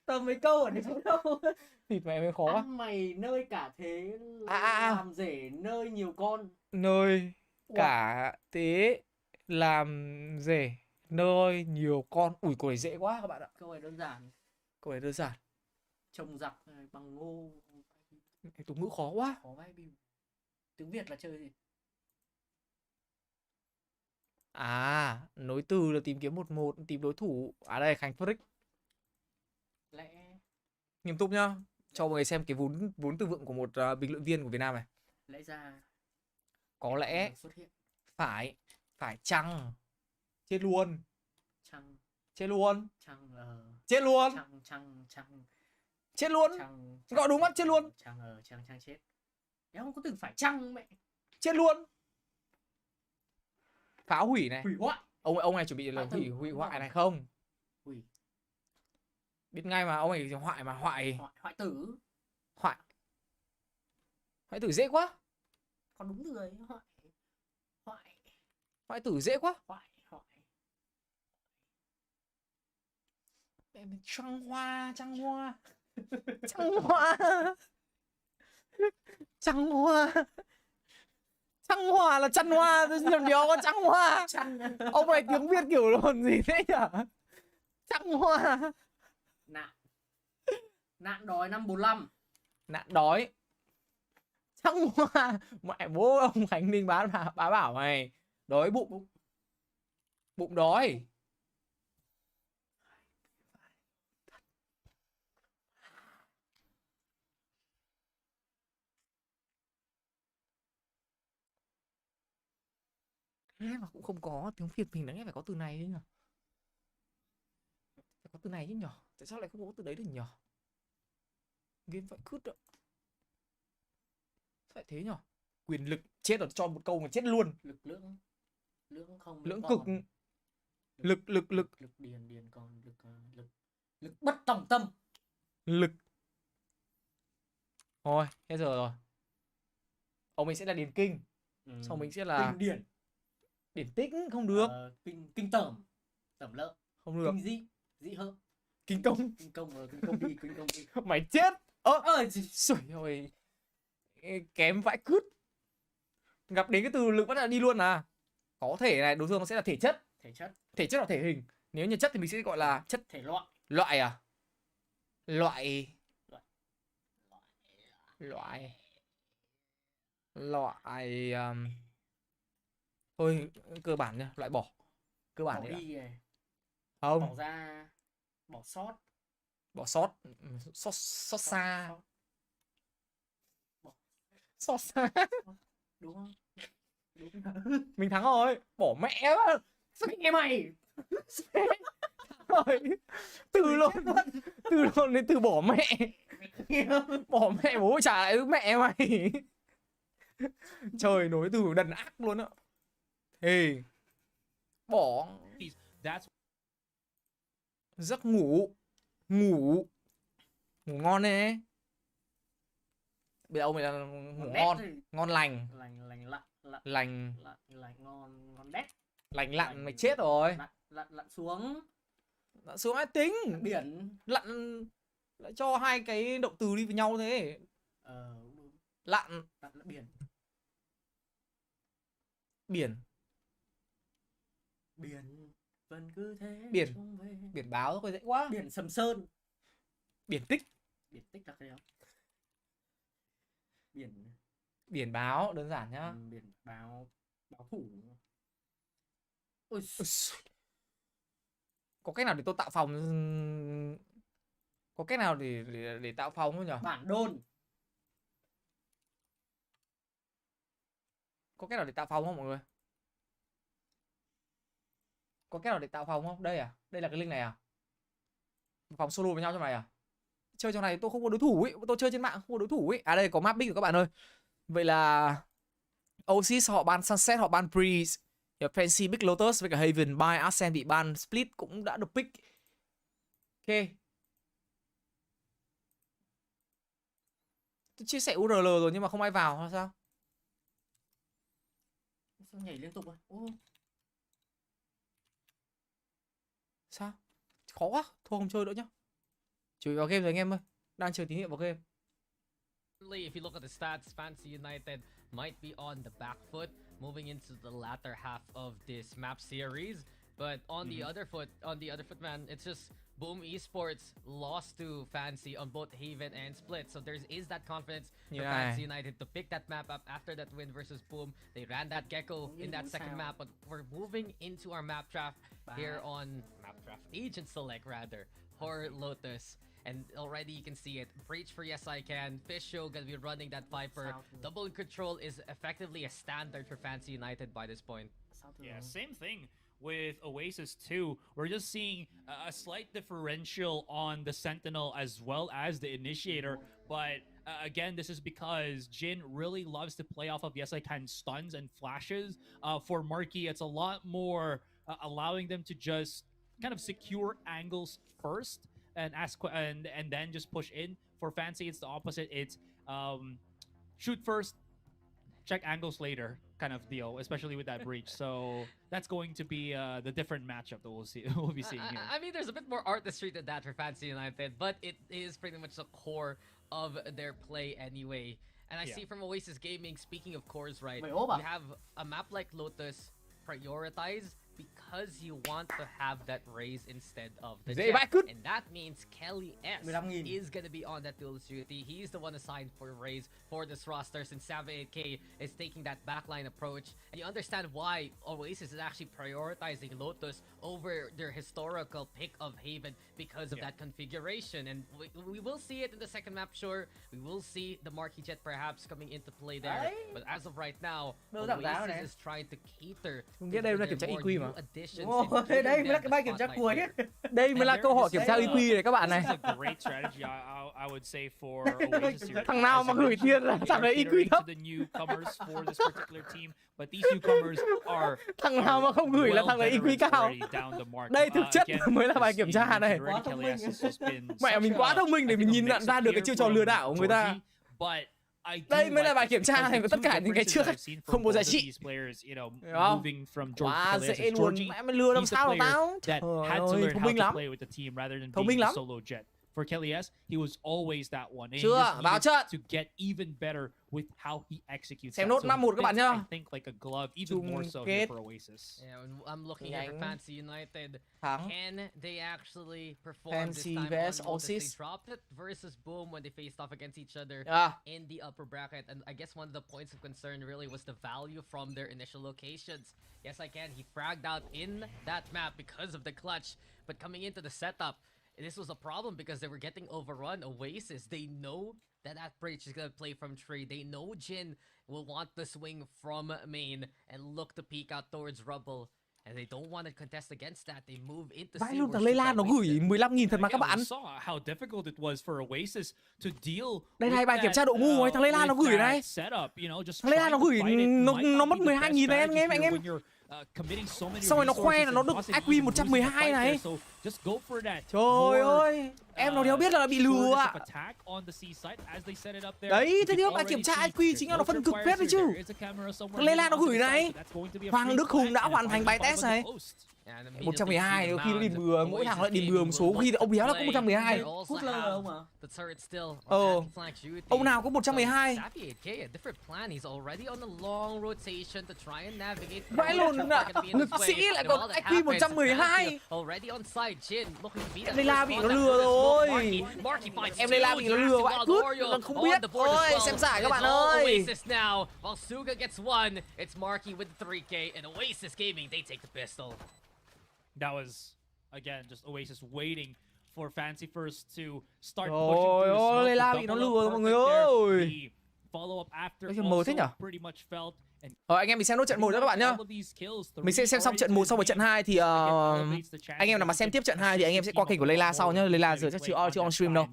Tầm mấy câu ở đây đâu. Thịt mẹ mới khó quá. Ăn mày nơi cả thế làm rể nơi nhiều con. Nơi cả thế làm rể nơi nhiều con. Ui, câu này dễ quá các bạn ạ. Câu này đơn giản. Câu này đơn giản. Trồng giặc bằng ngô. Tục ngữ khó quá. Khó vai bìu. Tiếng Việt là chơi gì? Nối từ là tìm kiếm một tìm đối thủ. Đây Khánh Frick. Lẽ. Nghiêm túc nhá. Cho mọi người xem cái vốn từ vựng của một bình luận viên của Việt Nam này. Lẽ ra. Có lẽ. Xuất hiện. Phải chăng. Chết luôn. Chăng. Chết luôn. Chăng Chết luôn. Chăng. Chết luôn. Gọi đúng mắt chết luôn. Chăng chết. Em không có từ phải chăng mẹ. Chết luôn. Phá hủy này. Hủy hoại. Ông này chuẩn bị là hủy hoại này không? Hủy. Biết ngay mà, ông này hoại mà, hoại tử. Hoại tử dễ quá. Còn đúng từ rồi, Hoại tử dễ quá. Hoại. Trăng hoa. Trăng hoa là chăn hoa, làm điều có trăng hoa. Ông này tiếng Việt kiểu lồn gì thế nhở? Trăng hoa. Nạn đói năm 45. Nạn đói. Thăng Hoa. Mẹ bố ông Khánh Ninh bá bảo mày. Đói bụng. Bụng đói. Nghe mà cũng không có tiếng Việt, mình đã nghe phải có từ này đấy nhỉ. Phải có từ này chứ nhỉ. Tại sao lại không có từ đấy được nhỉ? Game vậy cứt ạ. Sao lại thế nhỉ? Quyền lực chết rồi, cho một câu mà chết luôn. Lực lưỡng không Lưỡng còn. cực. Lực Lực điền còn lực bất tòng tâm. Lực. Thôi, hết giờ rồi. Ông mình sẽ là điền kinh. Sau mình sẽ là điển tích không được. Kinh tởm lợ. Không được. Kinh dĩ hợp. Kinh công. Kinh công đi. Mày chết. Trời ơi. Kém vãi cứt. Gặp đến cái từ lực bắt là đi luôn à. Có thể này, đối phương nó sẽ là thể chất. Thể chất là thể hình. Nếu như chất thì mình sẽ gọi là chất thể loại. Loại à? Loại. Thôi cơ bản nha, loại bỏ. Cơ bản bỏ đấy đi này. Không. Bỏ ra. Bỏ sót. Sót xa. Sót xa. Đúng không? Đúng. Mình thắng rồi. Bỏ mẹ quá. Sao nghe mày. Rồi. Từ luôn đến từ bỏ mẹ. Bỏ mẹ bố trả lại mẹ mày. Trời, nối từ đần ác luôn á. Thì bỏ. Giấc ngủ. Ngủ ngon nè. Bây giờ ông ấy là ngủ ngon. Ngon lành. Lành ngon đét. Lành lặn mày chết rồi. Lặn xuống. Lặn xuống ai tính. Biển. Lặn lại cho hai cái động từ đi với nhau thế. Lặn. Biển. Vẫn cứ thế. Biển báo thôi, dễ quá. Biển Sầm Sơn. Biển tích. Biển tích là cái không? Biển báo đơn giản nhá. Biển báo thủ. Ôi. Có cách nào để tôi tạo phòng? Có cách nào để tạo phòng không nhỉ? Bản đôn. Có cách nào để tạo phòng không mọi người? Có cách nào để tạo phòng không? Đây à? Đây là cái link này à? Phòng solo với nhau trong này à? Chơi trong này tôi không có đối thủ ấy, tôi chơi trên mạng không có đối thủ ấy. À đây có map big rồi các bạn ơi. Vậy là Oasis họ ban Sunset, họ ban Breeze, Fancy, Big Lotus với cả Haven, Buy, Ascent bị ban, Split cũng đã được pick. Ok. Tôi chia sẻ URL rồi nhưng mà không ai vào hay sao? Sao nhảy liên tục à? Sao? Khó quá, thôi không chơi nữa nhá. Chửi vào game rồi anh em ơi. Đang chờ tín hiệu vào game. If you look at the stats, Fancy United might be on the back foot moving into the latter half of this map series. But on the other foot, man, it's just Boom Esports lost to Fancy on both Haven and Split. So there is that confidence for Fancy United to pick that map up after that win versus Boom. They ran that Gecko in that second map, but we're moving into our map draft here on map draft Agent Select rather, Horror Lotus. And already you can see it. Breach for Yes I Can. Fish Show gonna be running that Viper. Double control is effectively a standard for Fancy United by this point. Yeah, same thing with Oasis too. We're just seeing a slight differential on the Sentinel as well as the Initiator. But again, this is because Jin really loves to play off of Yes I Can stuns and flashes. For Marky, it's a lot more allowing them to just kind of secure angles first and and then just push in. For Fancy, it's the opposite. It's shoot first, check angles later kind of deal, especially with that breach. So that's going to be the different matchup that we'll be seeing here. I mean, there's a bit more artistry to that for Fancy United, but it is pretty much the core of their play anyway. And I see from Oasis Gaming, speaking of cores, right, you have a map like Lotus prioritize because you want to have that raise instead of the Dễ Jet. vãi cứt. And that means Kelly S 15.000. is going to be on that dual duty. He's the one assigned for raise for this roster since Savvy 8K is taking that backline approach. And you understand why Oasis is actually prioritizing Lotus over their historical pick of Haven because of that configuration. And we will see it in the second map, sure. We will see the Marquee Jet perhaps coming into play there. But as of right now, Oasis is trying to cater Không biết đây là kiểm tra EQ mà. Ồ, đây mới là cái bài kiểm tra cuối. Đây mới là câu hỏi kiểm tra EQ này các bạn này. This is a great strategy, I would say, for Oasis here. Thằng nào mà gửi tiền là thằng đấy EQ thấp. The newcomers for this particular team, but these newcomers are thằng nào mà không gửi là thằng đấy EQ cao. Đây thực chất mới là bài kiểm tra này. Mẹ mình quá thông minh để mình nhìn nhận ra được cái chiêu trò lừa đảo của người ta. Đây mới là bài kiểm tra này, và tất cả những cái trước không có giá trị. Quá dễ luôn, mẹ mày lừa làm sao tao. Trời ơi, thông minh lắm. Thông minh lắm. For Kelly S, he was always that one. And Chưa, vào trận. To get even better with how he executes. Xem nốt 5-1 các bạn nhá. I think like a glove, even more so here for Oasis. Yeah, I'm looking at Fancy United. Thắng. Can they actually perform Fancy this time vs on Lotus? They Oasis. dropped it versus Boom when they faced off against each other in the upper bracket. And I guess one of the points of concern really was the value from their initial locations. Yes, I can. He fragged out in that map because of the clutch. But coming into the setup, this was a problem because they were getting overrun. Oasis, they know that Breach is going to play from tree. They know Jin will want the swing from main and look to peek out towards rubble. And they don't want to contest against that. They move into Vãi luôn, thằng Layla nó gửi 15.000 thật mà các bạn. How difficult it was for Oasis to deal. Đây này, bài kiểm tra độ ngu ấy, thằng Layla nó gửi này. Thằng Layla nó gửi, nó mất 12.000 này, em nghe anh em. Xong rồi nó khoe là nó được IQ 112 này. Trời ơi, em nó đéo biết là bị lừa ạ. Đấy, thế thì bài kiểm tra IQ chính là nó phân cực phết đấy chứ. Thằng Layla nó gửi này. Hoàng Đức Hùng đã hoàn thành bài test này. 112, đôi khi nó đi bừa, mỗi thằng lại đi bừa một số, khi ông béo là có 112. Phút lơ ông à? Ông nào có 112. Vãi luôn ạ, lực sĩ lại có IQ 112. Em Layla bị nó lừa rồi. Em Layla bị nó lừa vãi cút, nó không biết. Ôi, xem giải các bạn ơi. That was, again, just Oasis waiting for Fancy First to start pushing through the smoke. Layla bị nó lừa rồi mọi người ơi. Follow up after mới thế nhỉ? pretty much felt. Anh em mình xem nốt trận 1 cho các bạn nhá. Mình sẽ xem xong trận 1 xong với trận 2 thì anh em nào mà xem tiếp trận 2 thì anh em sẽ qua kênh của Layla sau nhá. Layla giờ chắc chưa on stream đâu.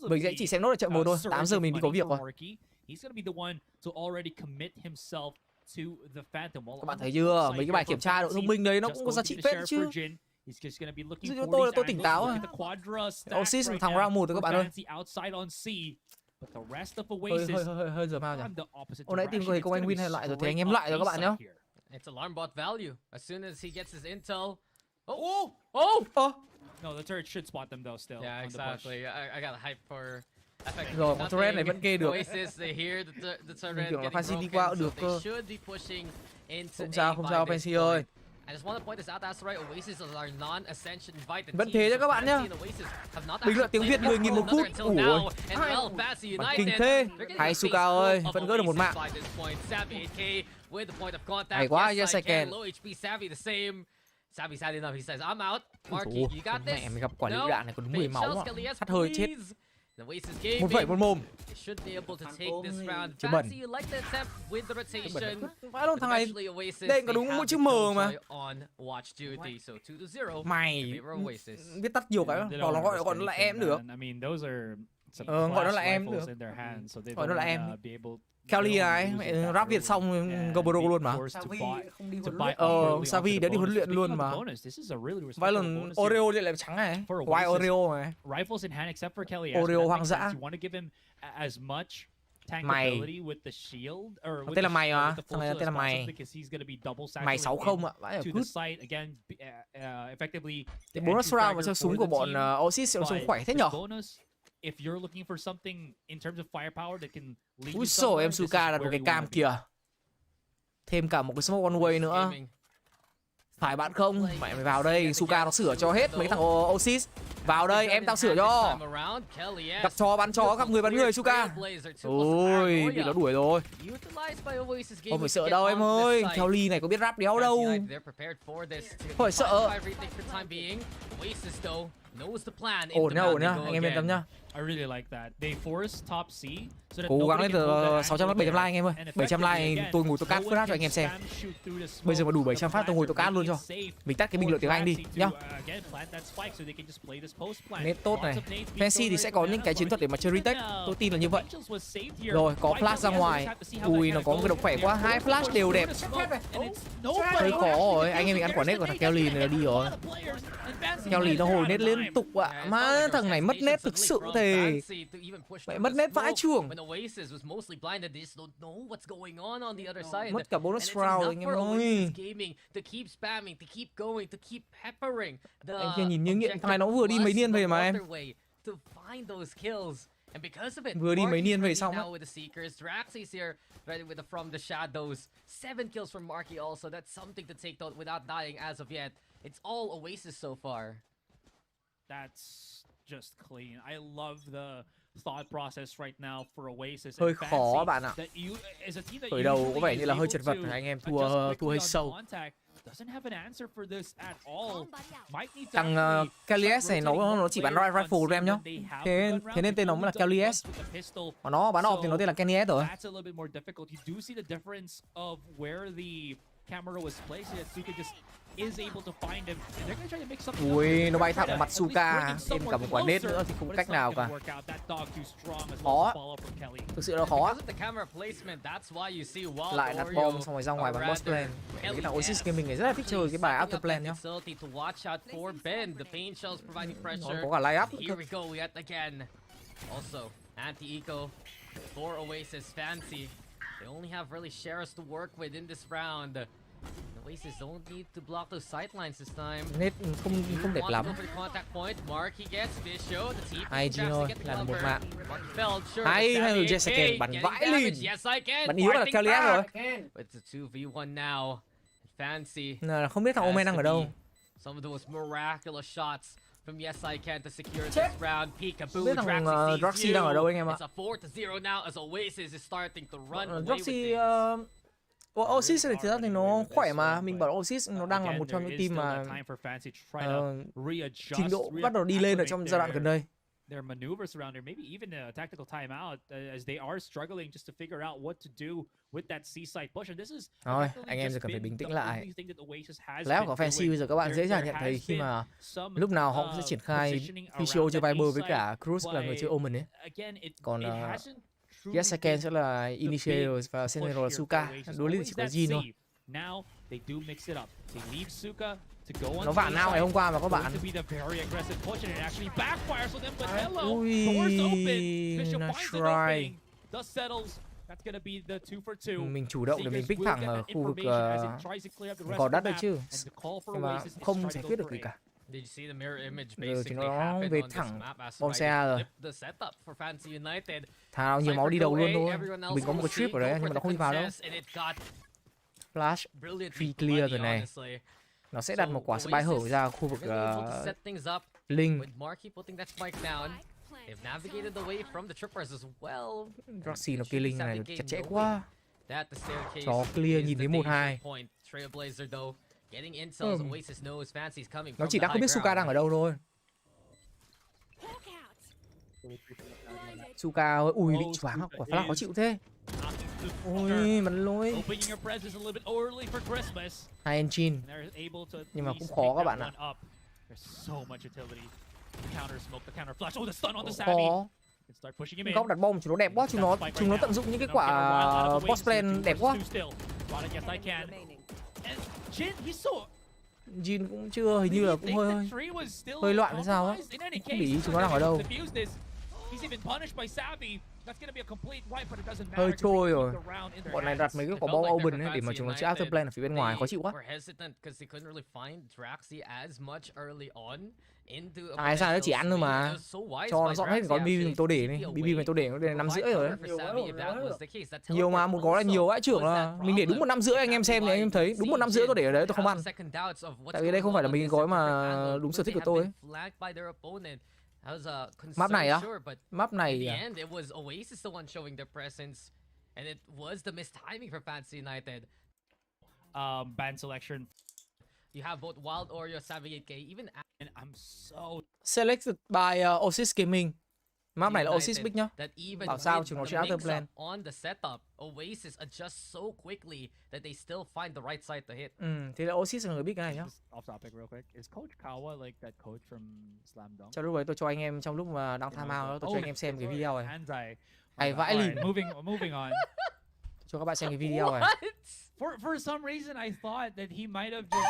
Mình sẽ chỉ xem nốt ở trận 1 thôi. 8 giờ mình đi có việc rồi. Các bạn thấy chưa? Mấy cái bài kiểm tra độ thông minh đấy nó cũng có giá trị phết chứ. Chứ tôi là tôi tỉnh táo à. Oasis thằng round 1 rồi các bạn ơi. Hơi giờ mau nhỉ. Hôm nãy team có thấy công anh win hay loại rồi thì anh em loại rồi các bạn nhá. It's alarm bot value. As soon as he gets his intel. No, the turret should spot them though still. Yeah, exactly. I got hype for. Rồi, con turret này vẫn kê được. Mình tưởng là Fancy đi qua cũng được cơ. Không sao Fancy ơi. Vẫn thế cho các bạn nhá. Bình luận tiếng Việt 10.000 một phút. Ủa, bản kinh thế. Hay Suka ơi, vẫn gỡ được một mạng. Hay quá, yes I can. Savvy sad enough, he says, I'm out. Marky, you got this? Mẹ mày gặp quả lựu đạn này còn đúng 10 máu à. Hắt hơi chết. Một phẩy một mồm. Chứ bẩn. Vãi luôn thằng này. Đây có đúng mỗi chữ M mà. Mày viết tắt nhiều cái. Hoặc nó gọi nó là em được. Gọi nó là em được. Gọi nó là em. Kelly này, rap Việt xong GoPro luôn mà. Savvy đã đi huấn luyện luôn mà. Vài lần Oreo lại là trắng này. White Oreo này. Oreo hoang dã. Mày. Tên là mày à? Thằng này tên là mày. Mày 60 ạ. Vãi ở cút. Thế bonus round và cho súng của bọn Oasis trông khỏe thế nhở? If you're looking for something in terms of firepower that can lead Úi xổ, em Suka đặt một cái cam kìa. Thêm cả một cái smoke one way nữa. Phải bạn không? Mày vào đây, Suka nó sửa cho hết mấy thằng Oasis. Vào đây, em tao sửa cho. Gặp chó bắn chó, gặp người bắn người, Suka. Ôi, bị nó đuổi rồi. Không phải sợ đâu em ơi. Kelly này có biết rap đéo đâu. Không phải sợ. Ổn nhá, anh em yên tâm nhá. Cố gắng lên từ 600 đến 700 like anh em ơi. 700 like tôi ngồi tôi cắt first cho anh em xem. Bây giờ mà đủ 700 phát tôi ngồi tôi cắt luôn cho. Mình tắt cái bình luận tiếng Anh đi nhá. Net tốt này. Fancy thì sẽ có những cái chiến thuật để mà chơi retake. Tôi tin là như vậy. Rồi có flash ra ngoài. Ui nó có một cái độc khỏe quá. 2 flash đều đẹp. Hơi khó rồi. Anh em mình ăn quả nết của thằng Kelly này là đi rồi. Kelly nó hồi nết liên tục ạ. Má thằng này mất nết thực sự thề. Mày mất nét vãi chưởng. Mất cả bonus round anh em ơi. Anh kia nhìn như nghiện. Thằng này nó vừa đi mấy niên về mà em. Vừa đi mấy niên về xong á. It's all Oasis so far. That's just clean. I love the thought process right now for Oasis. Hơi khó bạn ạ. Khởi đầu có vẻ như là hơi chật vật, anh em thua hơi sâu. Thằng Kelly S này nó chỉ bắn rifle của em nhá. Thế nên tên nó mới là Kelly S. Mà nó bắn off thì nó tên là Kenny S rồi. Ui, nó bay thẳng vào mặt Suka. Thêm cả một quả nết nữa thì không cách nào cả. Khó. Thực sự là khó. Lại đặt bom xong rồi ra ngoài bắn boss plan. Cái thằng Oasis Gaming này rất là thích chơi cái bài auto plan nhá. Nó có cả line up nữa. They only have really shares to work with in this round. Oasis don't need to block those sidelines this time. Nét không đẹp lắm. Hay chi thôi, là một mạng. Hay rồi Jessica bắn vãi lên. Bắn yếu là Kelly S rồi. Là không biết thằng Omen đang ở đâu. Some of those miraculous shots from Yes I Can to secure this round. Peekaboo, biết thằng Roxy đang ở đâu anh em ạ. It's a 4-0 now as Oasis is starting to run away Roxy with this. Oasis thì thực ra thì nó khỏe mà. Mình bảo Oasis nó đang là một trong những team mà trình độ bắt đầu đi lên ở trong giai đoạn gần đây. Their maneuvers around there, maybe even a tactical timeout, as they are struggling just to figure out what to do with that seaside push. And this is thôi, anh em cần phải bình tĩnh lại. Lẽ có fancy bây giờ các bạn dễ dàng nhận thấy khi mà lúc nào họ sẽ triển khai Ficio chơi Viper với cả Cruz là người chơi Omen ấy. Còn Yes I Can sẽ là Initiators và Sentinel là Suka. Đối lý chỉ có Jin thôi. Nó vạn nào ngày hôm qua mà các bạn. Ui, nice try. Mình chủ động để mình pick thẳng ở khu vực gò đất đấy chứ. Nhưng mà không giải quyết được gì cả. Giờ thì nó về thẳng bom xe rồi. Thằng nào nhiều máu đi đầu luôn thôi. Mình có một cái trip ở đấy nhưng mà nó không đi vào đâu. Flash free clear rồi này. Nó sẽ đặt một quả spy hở ra khu vực Lynx. Roxy nó kia Lynx này chặt chẽ quá. Chó clear nhìn thấy 1-2. Nó chỉ đang không biết Suka đang ở đâu thôi. Suka ơi, ui bị choáng, quả flash khó chịu thế. Ôi, bắn lôi. Hai engine. Nhưng mà cũng khó các bạn ạ. Khó. Góc đặt bom chúng nó đẹp quá, chúng nó tận dụng những cái quả boss plan đẹp quá. Jin cũng chưa, hình như là cũng hơi loạn hay sao á. Không để ý chúng nó đang ở đâu. Hơi trôi rồi. Bọn này đặt mấy cái quả bom open ấy để mà chúng nó chơi after plan ở phía bên ngoài khó chịu quá. Ai sao nó chỉ ăn thôi mà. Cho nó dọn hết gói BB mình tôi để này. BB mình tôi để nó đến 5,5 rồi đấy. Nhiều mà, một gói là nhiều vãi trưởng là. Mình để đúng 1,5 anh em xem thì anh em thấy. Đúng 1,5 tôi để ở đấy tôi không ăn. Tại vì đây không phải là mấy cái gói mà đúng sở thích của tôi ấy. Map này á? Map này à? Ban selection. You have both Wild Oreo, Savvy 8K, even and I'm so selected by Oasis Gaming. Map này là Oasis Big nhá. Bảo sao chúng nó chơi after plan. On the setup, Oasis adjust so quickly that they still find the right side to hit. Thì là Oasis là người biết cái này nhá. Off topic real quick. Is Coach Kawa like that coach from Slam Dunk? Trong lúc ấy tôi cho anh em trong lúc mà đang time out tôi cho anh em xem cái video này. Hay vãi lìn. Moving on. Cho các bạn xem cái video này. For some reason I thought that he might have just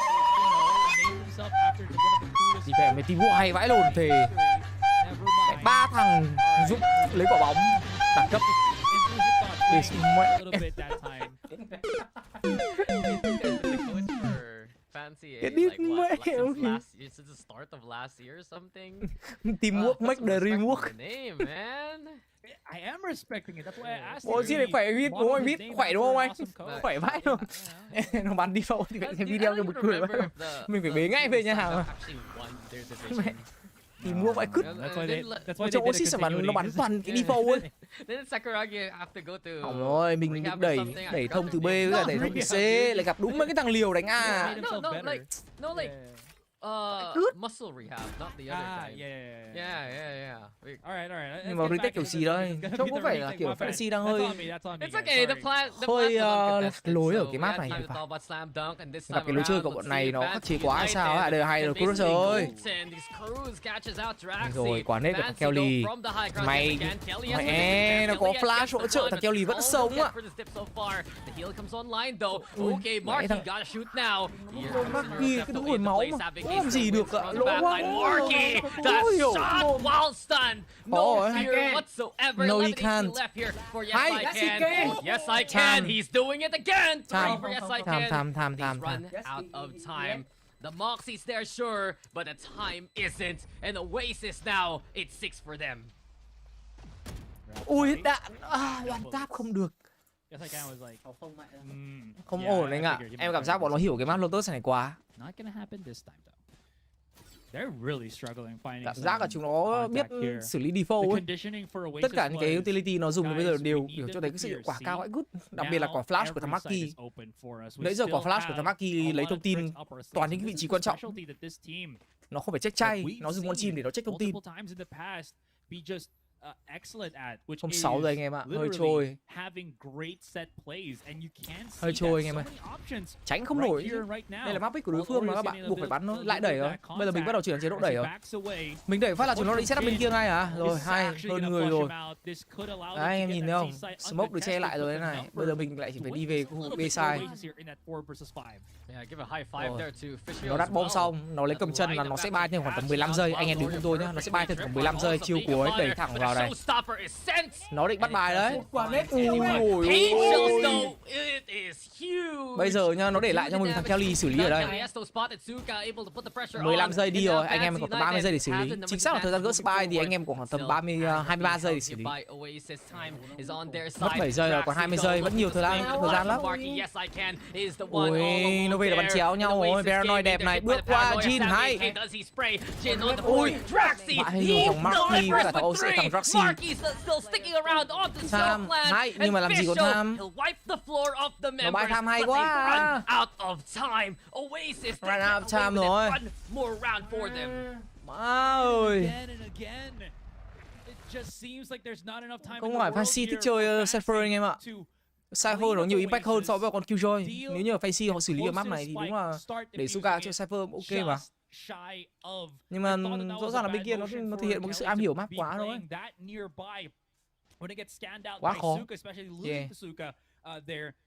named himself after one of the coolest. Thì vẻ mấy team war hay vãi lồn thề. Ba thằng giúp lấy quả bóng đẳng cấp. Để Fancy cái đít mẹ it's the start of last year or something. Teamwork make the dream work. Name, man. I am respecting it. That's why I asked. Ôi gì đấy khỏe biết đúng không anh biết khỏe đúng không anh? Khỏe vãi luôn. Nó bắn đi đâu thì cái video cho một cười vậy. Mình phải bế ngay về nhà hàng mà. Thì mua vãi cứt. Cho Oasis nó bắn toàn cái default ấy. Ổng rồi mình được đẩy thông từ B với cả đẩy thông từ C lại gặp đúng mấy cái thằng liều đánh A. No, like muscle rehab, not the other guy. Yeah. Alright. Nhưng mà retake kiểu gì đấy, trông có vẻ là kiểu fancy đang hơi lối ở cái map này thì phải. Gặp cái lối chơi của bọn này nó khắc chế quá hay sao á, đời hay rồi Cruz ơi. Rồi quả nết của thằng Kelly. Mày nó có flash hỗ trợ thằng Kelly vẫn sống ạ. Marky cái đúng hồi máu mà không làm gì được ạ, lỗ quá. No fear whatsoever. No, he can't. Yes, I can. Yes, I can. He's doing it again. Yes, I can. Time. Run out of time. The Moxie's there, sure, but the time isn't. And Oasis now, it's 6 for them. Ui đạn, làm tap không được. Không ổn anh ạ. Em cảm giác bọn nó hiểu cái map Lotus này quá. Not gonna happen this time though. They're really struggling finding. Cảm giác là chúng nó biết xử lý default ấy. Tất cả những cái utility nó dùng bây giờ đều cho thấy cái sự hiệu quả cao vãi good. Đặc biệt là quả flash của thằng Marky. Nãy giờ quả flash của thằng Marky lấy thông tin toàn những cái vị trí quan trọng. Nó không phải check chay, nó dùng con chim để nó check thông tin. 06 rồi anh em ạ, hơi trôi. Hơi trôi anh em ơi. Tránh không nổi. Đây là map pick của đối phương mà các bạn buộc phải bắn thôi. Lại đẩy rồi. Bây giờ mình bắt đầu chuyển chế độ đẩy rồi. Mình đẩy phát là chúng nó đi setup bên kia ngay à? Rồi, hay hơn người rồi. Đấy, anh em nhìn thấy không? Smoke được che lại rồi thế này. Bây giờ mình lại chỉ phải đi về khu vực B-side. Nó đặt bom xong, nó lấy cầm chân là nó sẽ bay thêm khoảng tầm 15 giây. Anh em đứng cùng tôi nhá, nó sẽ bay thêm khoảng 15 giây. Chiêu cuối đẩy thẳng vào đây. Nó định bắt bài đấy. Bây giờ nhá, nó để lại cho mình thằng Kelly xử lý ở đây. 15 giây đi rồi, anh em còn tầm 30 giây để xử lý. Chính xác là thời gian gỡ spy thì anh em còn khoảng tầm 23 giây để xử lý. Mất 7 giây rồi, còn 20 giây, vẫn nhiều thời gian lắm. Ui, nó về là bắn chéo nhau rồi. Paranoid đẹp này, bước qua Jin hay. Ui, bạn nhiều thằng Marky với cả thằng OC, thằng Roxy. Tham hay, nhưng mà làm gì có tham. Nó bay tham hay quá. Run out of time rồi. Má ơi. Không phải Fancy thích chơi Cypher anh em ạ. Cypher nó nhiều impact hơn so với con Killjoy. Nếu như Fancy họ xử lý ở map này thì đúng là để Suga chơi Cypher ok mà. Nhưng mà rõ ràng là bên kia nó thể hiện một cái sự am hiểu map quá thôi. Quá khó. Yeah.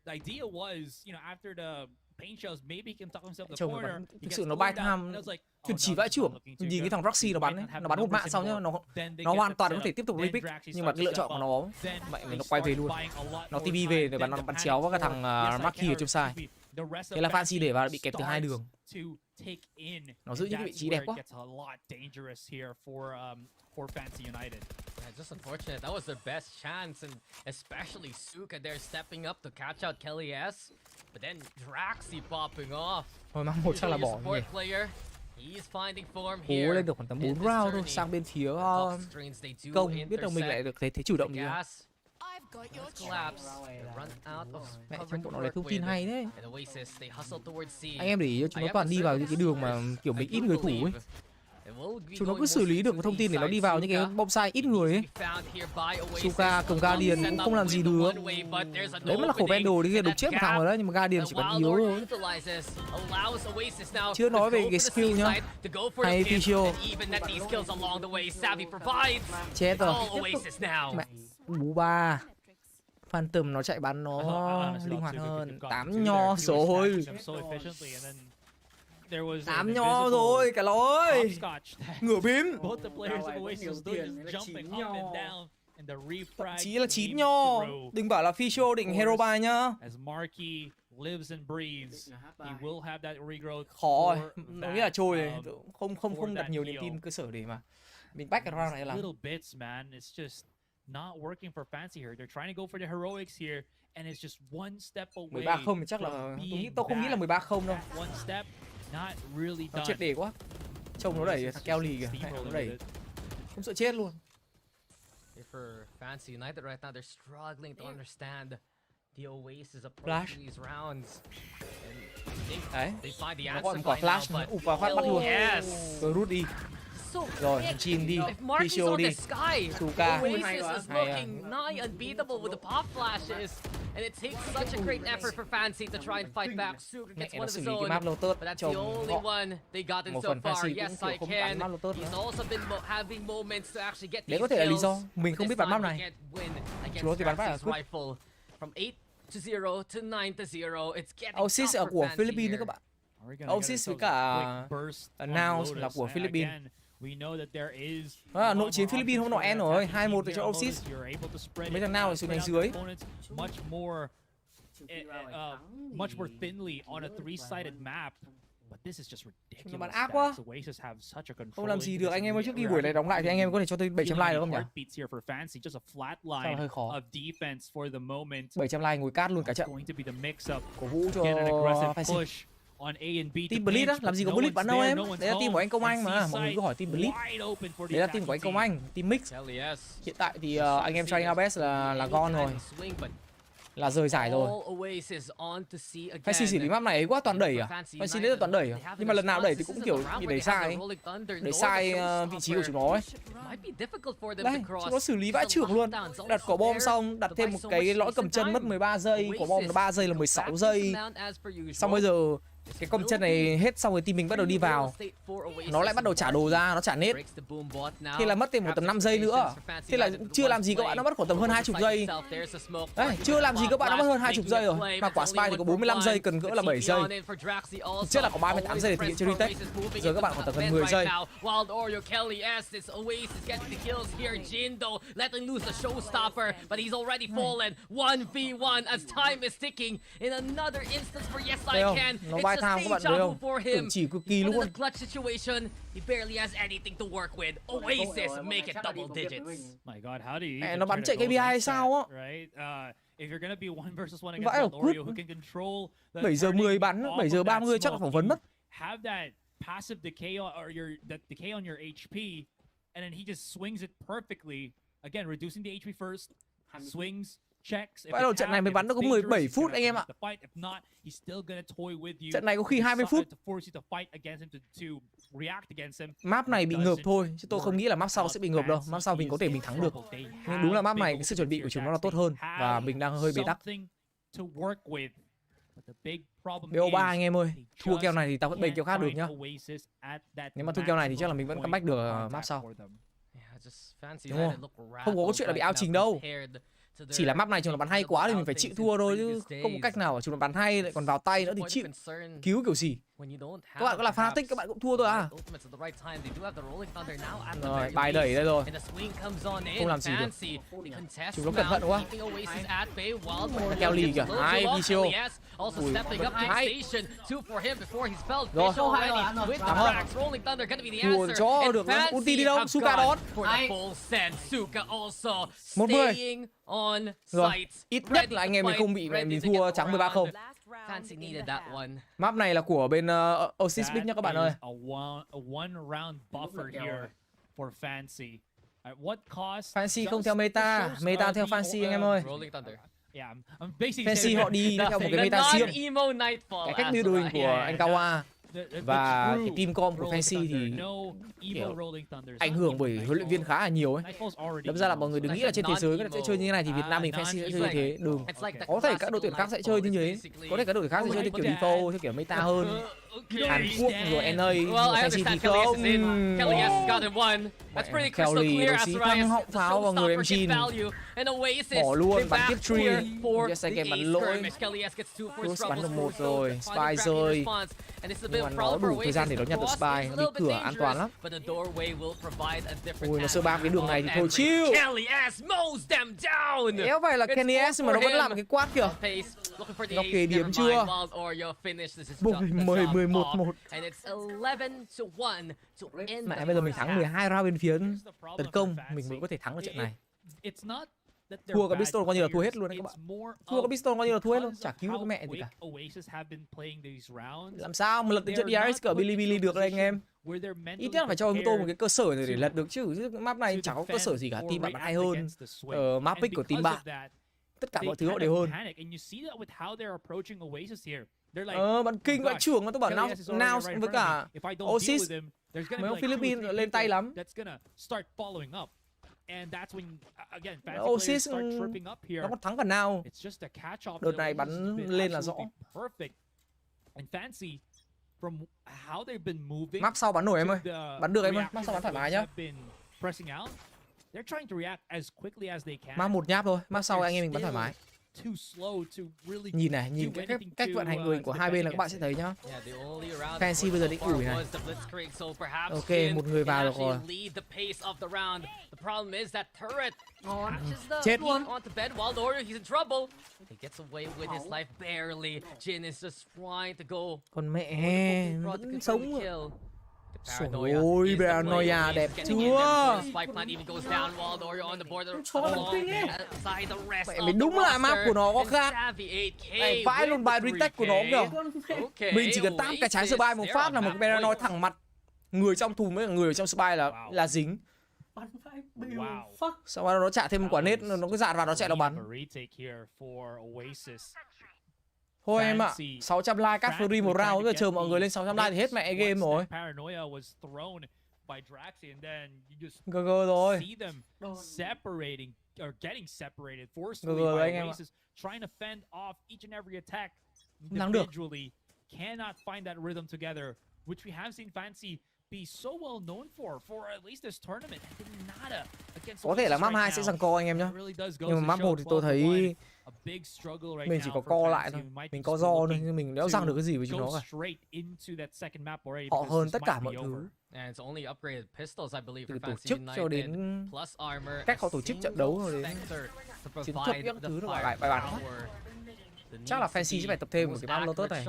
The idea was, after the paint shells, maybe he can tuck himself the Trông corner. nó He thực gets sự nó slowed bay down, tham and I was like, chuẩn oh, chỉ no, vãi this is not chưởng. looking too Nhìn cái good. thằng Roxy nó bắn Might ấy, not have nó the bắn một numbers mạng sau nhá, anymore. Then they nó get hoàn them toàn set có thể up. tiếp tục Then repick, Draxi nhưng mà starts cái lựa to chọn step của up. nó Then mẹ they mình nó quay về start luôn. buying a lot Nó more TV time. về để Then bắn the bắn chéo với cả panic thằng for yes, I Marky can, ở trên side. the rest of Thế là Fancy Fancy để vào bị kẹp từ hai starts đường. to take in, Nó and giữ những cái vị that's trí where đẹp it quá. gets a lot dangerous here for Fancy United. Yeah, just unfortunate. That was their best chance, and especially Suka there stepping up to catch out Kelly S. But then Draxi popping off. Thôi mang một chắc là Usually bỏ a nhỉ. support player. He's finding form Cố here. lên được khoảng tầm 4 in this round thôi, tourney. sang bên phía Fox Strains, they do công biết đâu mình lại intersect được thế chủ động the gì không? gas. Collapse. They run out of Mẹ cover trong to bọn nó lấy work thông tin with. hay đấy. And Oasis, they hustle towards C. Anh em để ý cho chúng nó toàn đi vào những cái đường mà kiểu mình ít người thủ ấy. Chúng nó cứ xử lý được thông tin để nó đi vào những cái bom sai ít người ấy. Suka cùng Guardian cũng không làm gì được. Đấy mới là khổ Vandal thì đục chết một thằng rồi đó, nhưng mà Guardian chỉ bắn yếu thôi. Chưa nói về cái skill nhá. Hay Ficio. Chết rồi. Mẹ, bú ba. Phantom nó chạy bắn nó linh hoạt hơn. 8 nho rồi. 8 nho rồi cả lối. Ngửa bím. Both the players of Oasis still just jumping up and down. And the refrag Chí là 9 nho. Đừng bảo là Ficio định hero buy nhá. As Marky lives and breathes, he will have that regrowth. Khó rồi. Nó nghĩ là trôi rồi. Không đặt nhiều niềm tin cơ sở để mà mình back cái round này là. Little bits, man. It's just not working for Fancy here. They're trying to go for the heroics here, and it's just one step away. 13-0 thì chắc là tôi không nghĩ là 13-0 đâu. One step, not really Nó done. triệt để quá. Trông nó đẩy thằng Kelly kìa, nó đẩy. Không sợ chết luôn. For Fancy United right now, they're struggling to understand the Oasis approach Flash. to these rounds. Đấy. They find the Nó answer gọi quả by flash now, mà but ụp vào phát bắt luôn. yes. Rồi rút đi. Rồi, thằng Chin đi, If Marky's Ficio on đi. the sky, Suka. Oasis Hay is à. looking nigh unbeatable with the pop flashes, and it takes such a great effort for Fancy to try and fight back. Suka Mẹ gets one nó of xử his lý cái own, map Lotus but that's the trông only họ. one they got in Một so phần far. Fancy Yes, cũng I kiểu không bắn can. map Lotus He's nữa. also been having moments to actually get Đấy these có thể là lý kills, do mình but không biết this bắn map time he này. can't win Chúng nó thì bắn against phải là Draxi's rifle. From 8-0 to 9-0, it's getting Oasis tough ở for của Fancy Philippines here. đấy các bạn. Oasis với cả Announce là của Philippines. Đó là nội chiến Philippines hôm nọ end rồi, 2-1 cho Oasis. Mấy thằng nào ở xuống đánh dưới. Much more thinly on a three-sided map. But this is just ridiculous. Nó bắn ác quá. Không làm gì được anh em ơi, trước khi buổi này đóng lại thì anh em có thể cho tôi 700 like được không nhỉ? Sao hơi khó. 700 like ngồi cát luôn cả trận. Cổ vũ cho Fancy. Team Blitz á, làm gì có Blitz bắn đâu em. Đấy là team của anh Công Anh mà, mọi người cứ hỏi team Blitz. Đấy là team của anh Công Anh, team Mix. Hiện tại thì anh em trying our best là gone rồi. Là rời giải rồi. Fancy xử lý map này ấy quá, toàn đẩy à? Fancy đấy là toàn đẩy à? Nhưng mà lần nào đẩy thì cũng kiểu bị đẩy sai. Đẩy sai vị trí của chúng nó ấy. Đây, chúng nó xử lý vãi chưởng luôn. Đặt quả bom xong, đặt thêm một cái lõi cầm chân mất 13 giây, quả bom là 3 giây là 16 giây. Xong bây giờ cái cầm chân này hết xong rồi team mình bắt đầu đi vào. Nó lại bắt đầu trả đồ ra, nó trả nết. Thế là mất thêm một tầm 5 giây nữa. Thế là chưa làm gì các bạn, nó mất khoảng tầm hơn 20 giây. Đấy, chưa làm gì các bạn, nó mất hơn 20 giây rồi. Mà quả spy thì có 45 giây, cần cỡ là 7 giây. Thực chất là có 38 giây để thực hiện cho retake. Giờ các bạn khoảng tầm gần 10 giây. Thấy không? Nó bay tham các bạn thấy không? Tưởng chỉ cực kỳ luôn. Mẹ, nó bắn chạy KPI hay sao á? Vãi ở cướp. 7 giờ 10 bắn, 7 giờ 30 chắc là phỏng vấn mất. Passive decay on your HP, and then he just swings it perfectly. Again, reducing the HP first, swings, checks. Bắt đầu trận này mới bắn được có 17 phút anh em ạ. Trận này có khi 20 phút. Map này bị ngợp thôi, chứ tôi không nghĩ là map sau sẽ bị ngợp đâu. Map sau mình có thể mình thắng được. Nhưng đúng là map này cái sự chuẩn bị của chúng nó là tốt hơn và mình đang hơi bế tắc. BO3 anh em ơi, thua kèo này thì tao vẫn bày kèo khác được nhá. Nếu mà thua kèo này thì chắc là mình vẫn comeback được map sau. Đúng không? Không có câu chuyện là bị ao trình đâu. Chỉ là map này chúng nó bắn hay quá thì mình phải chịu thua thôi chứ không có cách nào. Chúng nó bắn hay lại còn vào tay nữa thì chịu. Cứu kiểu gì. Các bạn có là fanatic các bạn cũng thua thôi à. Rồi, bài đẩy đây rồi. Không làm gì được. Chúng nó cẩn thận quá. Kelly kìa, hai video. Ui, hai. Rồi, cảm ơn. Thua cho được, ulti đi đâu, Suka đón. 1-10. Rồi, ít nhất là anh em mình không bị mình thua trắng 13-0. Map này là của bên Oasis nhá các bạn ơi. Fancy không theo meta, meta theo Fancy anh em ơi. Fancy họ đi theo một cái meta riêng. Cái cách build đội hình của anh Kawa và cái team com của Fancy thì kiểu ảnh hưởng bởi huấn luyện viên khá là nhiều ấy. Đâm ra là mọi người đừng nghĩ là trên thế giới sẽ chơi như thế này thì Việt Nam mình Fancy sẽ chơi như thế. Đừng. Có thể các đội tuyển khác sẽ chơi như thế. Có thể các đội tuyển khác sẽ chơi theo kiểu default, theo kiểu meta hơn. Hàn Quốc rồi NA, Fancy thì không. Kelly đâu xí thăng họng pháo vào người em Jin. Bỏ luôn, bắn tiếp tree. Yes, anh em bắn lỗi. Cross bắn được 1 rồi, Spy rơi. Nhưng mà nó đủ thời gian để nó nhặt được Spy, nó đi cửa an toàn lắm. Ui, nó sơ ba cái đường này thì thôi chill. Éo vậy là Kenny S mà nó vẫn làm cái quát kìa. Ngọc kề điểm chưa? 11-1. Mẹ bây giờ mình thắng 12 round bên phía tấn công, mình mới có thể thắng được trận này. Thua cái pistol coi như là thua hết luôn đấy các bạn. Thua cái pistol coi như là thua hết luôn, chả cứu được cái mẹ gì cả. Làm sao mà lật đến trận DRX ở Bilibili được đây anh em? Ít nhất phải cho chúng tôi một cái cơ sở để lật được chứ. Map này chẳng có cơ sở gì cả, team bạn hay hơn. Map pick của team bạn. Tất cả mọi thứ họ đều hơn. Bạn kinh bạn trưởng mà tôi bảo nào với cả Oasis. Mấy ông Philippines lên tay lắm. Oasis nó còn thắng cả nào. Đợt này bắn lên là rõ. Map sau bắn nổi em ơi. Bắn được em ơi, map sau bắn thoải mái nhá. Map 1 nháp thôi, map sau anh em mình bắn thoải mái. Nhìn này, nhìn cái cách vận hành người của hai bên là các bạn sẽ thấy nhá. Fancy bây giờ định ủi này. Ok, một người vào được rồi. Chết. Còn mẹ vẫn sống. Trời ơi, Paranoia đẹp chưa? Mẹ mình đúng là map của nó có khác. Này, vãi luôn bài retake của nó kìa. Mình chỉ cần tap cái trái spy một phát là một cái Paranoia thẳng mặt. Người trong thùng với người ở trong spy là dính. Sau đó nó trả thêm một quả nết, nó cứ dạt vào nó chạy nó bắn. Thôi em ạ, 600 like cắt free một round, giờ chờ mọi người lên 600 like thì hết mẹ game rồi. GG rồi. GG rồi anh em ạ. Thắng được. Có thể là map 2 sẽ giằng co anh em nhá. Nhưng mà map 1 thì tôi thấy mình chỉ có co lại thôi. Mình có do thôi, nhưng mình đéo giằng được cái gì với chúng nó cả. Họ hơn tất cả mọi thứ. Từ tổ chức cho đến cách họ tổ chức trận đấu rồi đến chiến thuật các thứ nó bài bản quá. Chắc là Fancy sẽ phải tập thêm một cái map Lotus này.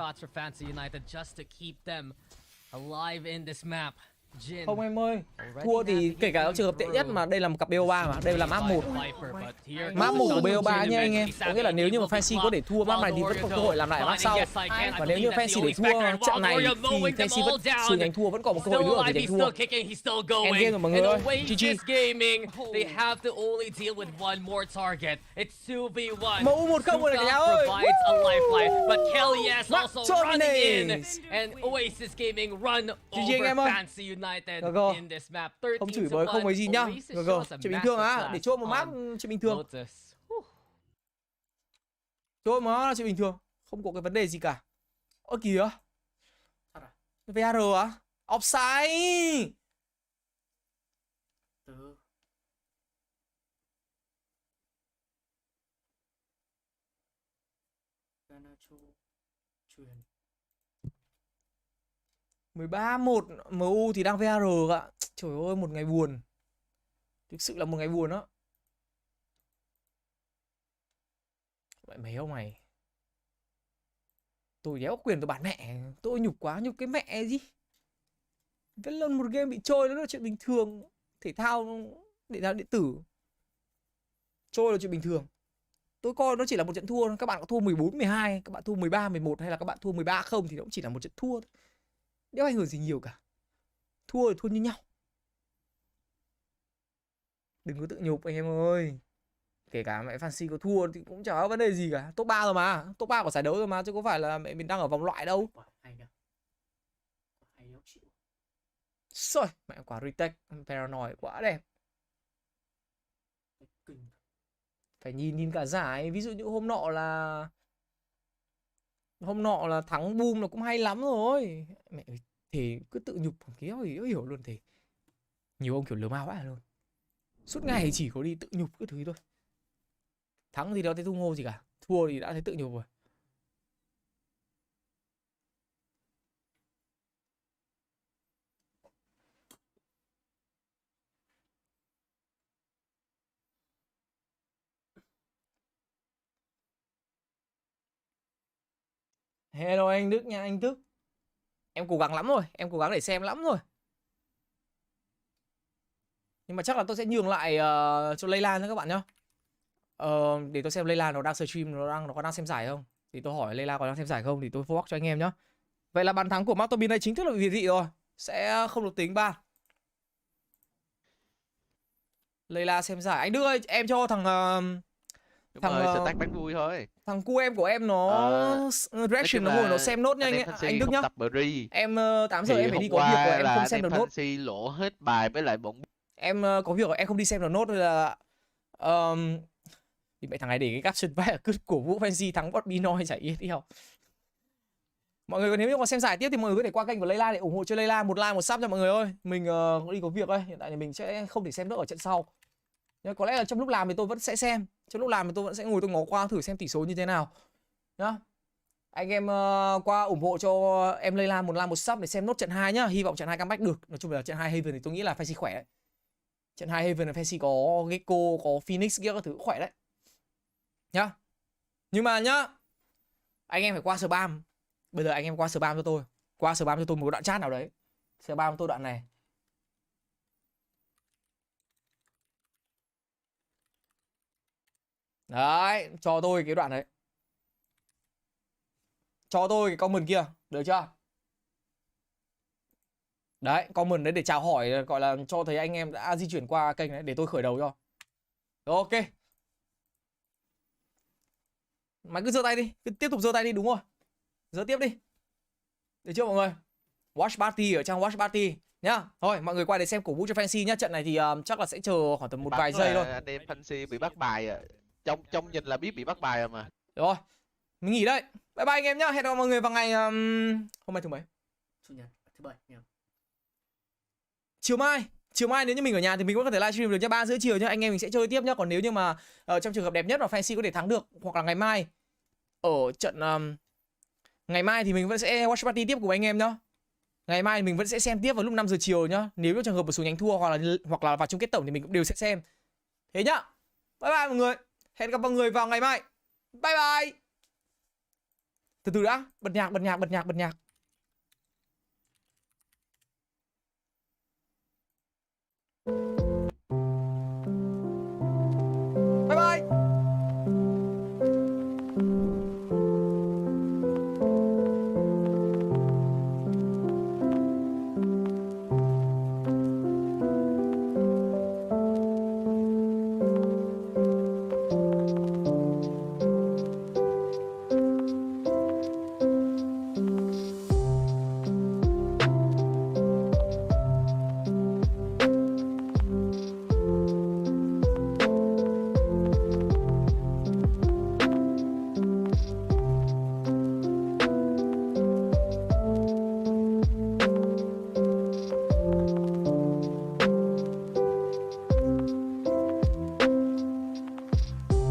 Không em ơi, thua thì kể cả trường hợp tệ nhất mà đây là một cặp BO3 mà, đây là map 1. Map 1 của BO3 nha anh em. Có nghĩa là nếu như mà Fancy có để thua map này thì vẫn có cơ hội làm lại map sau. Và nếu như Fancy để thua trận này thì Fancy vẫn sườn nhánh thua, vẫn còn một cơ hội nữa để giành thua. Endgame rồi mọi người ơi. GG. Mẫu 1-0 rồi cả nhà ơi. GG anh em ơi. Không chửi bới không mấy gì nhá. Chuyện bình thường á, để chốt một map chuyện bình thường. Chốt nó là chuyện bình thường, không có cái vấn đề gì cả. Ơ kìa. VR á? Offside. Truyền 13-1 MU thì đang VAR ạ. Trời ơi, một ngày buồn. Thực sự là một ngày buồn đó. Vậy mấy ông này. Tôi đéo có quyền tôi bán mẹ. Tôi nhục quá, nhục cái mẹ gì. Cái lần một game bị trôi nó là chuyện bình thường. Thể thao điện tử trôi là chuyện bình thường. Tôi coi nó chỉ là một trận thua. Các bạn có thua 14-12, các bạn thua 13-11 hay là các bạn thua 13-0 thì nó cũng chỉ là một trận thua thôi. Đéo ảnh hưởng gì nhiều cả. Thua thì thua như nhau. Đừng có tự nhục anh em ơi. Kể cả mẹ Fancy có thua thì cũng chả có vấn đề gì cả. Top 3 rồi mà. Top 3 của giải đấu rồi mà. Chứ có phải là mẹ mình đang ở vòng loại đâu. hay nhá. Hay lắm chịu. Rồi, mẹ quả retake paranoid quá đẹp. Kinh. Phải nhìn cả giải. Ví dụ như hôm nọ là thắng boom là cũng hay lắm rồi. Mẹ thì cứ tự nhục kéo hiểu luôn thì. Nhiều ông kiểu lừa ma quá luôn. Suốt ngày chỉ có đi tự nhục cái thứ thôi. Thắng thì đâu thấy tung hô gì cả. Thua thì đã thấy tự nhục rồi. Hello anh Đức nha, anh Đức. Em cố gắng lắm rồi, em cố gắng để xem lắm rồi. Nhưng mà chắc là tôi sẽ nhường lại cho Layla nữa các bạn nhá. Để tôi xem Layla nó đang stream, nó có đang xem giải không. Thì tôi hỏi Layla có đang xem giải không thì tôi forward cho anh em nhá. Vậy là bàn thắng của Martobin đây chính thức là việt vị rồi. Sẽ không được tính 3. Layla xem giải. Anh Đức ơi, em cho thằng stack bánh vui thôi. Thằng cu em của em nó reaction nó ngồi nó xem nốt nha anh Đức nhá. Em 8 giờ em phải đi có việc rồi, em không xem được nốt. Lỗ hết bài với lại bọn em có việc rồi, em không đi xem được nốt nên là thì mẹ thằng này để cái caption vai cứ cổ vũ Fancy thắng bot Binoy chả ý đi học. Mọi người nếu như mà xem giải tiếp thì mọi người có thể qua kênh của Layla để ủng hộ cho Layla, một like một sub cho mọi người ơi. Mình đi có việc đây, hiện tại thì mình sẽ không thể xem nữa ở trận sau. Nhưng có lẽ là trong lúc làm thì tôi vẫn sẽ xem. Trong lúc làm thì tôi vẫn sẽ ngồi tôi ngó qua thử xem tỷ số như thế nào nhá. Anh em qua ủng hộ cho em Layla một like một sub để xem nốt trận 2 nhá. Hy vọng trận 2 comeback được. Nói chung là trận 2 Haven thì tôi nghĩ là Fancy khỏe đấy. Trận 2 Haven là Fancy có Gecko, có Phoenix kia các thứ khỏe đấy. Nhá. Nhưng mà nhá, anh em phải qua spam. Bây giờ anh em qua spam cho tôi. Qua spam cho tôi một đoạn chat nào đấy. Spam cho tôi đoạn này. Đấy, cho tôi cái đoạn đấy. Cho tôi cái comment kia, được chưa? Đấy, comment đấy để chào hỏi, gọi là cho thấy anh em đã di chuyển qua kênh đấy để tôi khởi đầu cho. Rồi, ok. Mày cứ giơ tay đi, cứ tiếp tục giơ tay đi, đúng rồi. Giơ tiếp đi. Được chưa mọi người? WatchParty ở trang WatchParty nhá. Thôi, mọi người qua để xem cổ vũ cho Fancy nhá. Trận này thì chắc là sẽ chờ khoảng tầm một vài giây thôi. Anh em Fancy bị bắt bài à. Trong nhìn là biết bị bắt bài rồi mà. Rồi, mình nghỉ đây. Bye bye anh em nhá. Hẹn gặp mọi người vào ngày hôm nay thứ mấy? Chủ nhật, thứ bảy nhỉ. Chiều mai nếu như mình ở nhà thì mình vẫn có thể livestream được nhá. 3:30 chiều nhá. Anh em mình sẽ chơi tiếp nhá. Còn nếu như mà trong trường hợp đẹp nhất là Fancy có thể thắng được, hoặc là ngày mai ở trận ngày mai thì mình vẫn sẽ watch party tiếp của anh em nhá. Ngày mai mình vẫn sẽ xem tiếp vào lúc 5 giờ chiều nhá. Nếu như trường hợp một số nhánh thua hoặc là vào chung kết tổng thì mình cũng đều sẽ xem. Thế nhá. Bye bye mọi người. Hẹn gặp mọi người vào ngày mai. Bye bye. Từ từ đã, bật nhạc.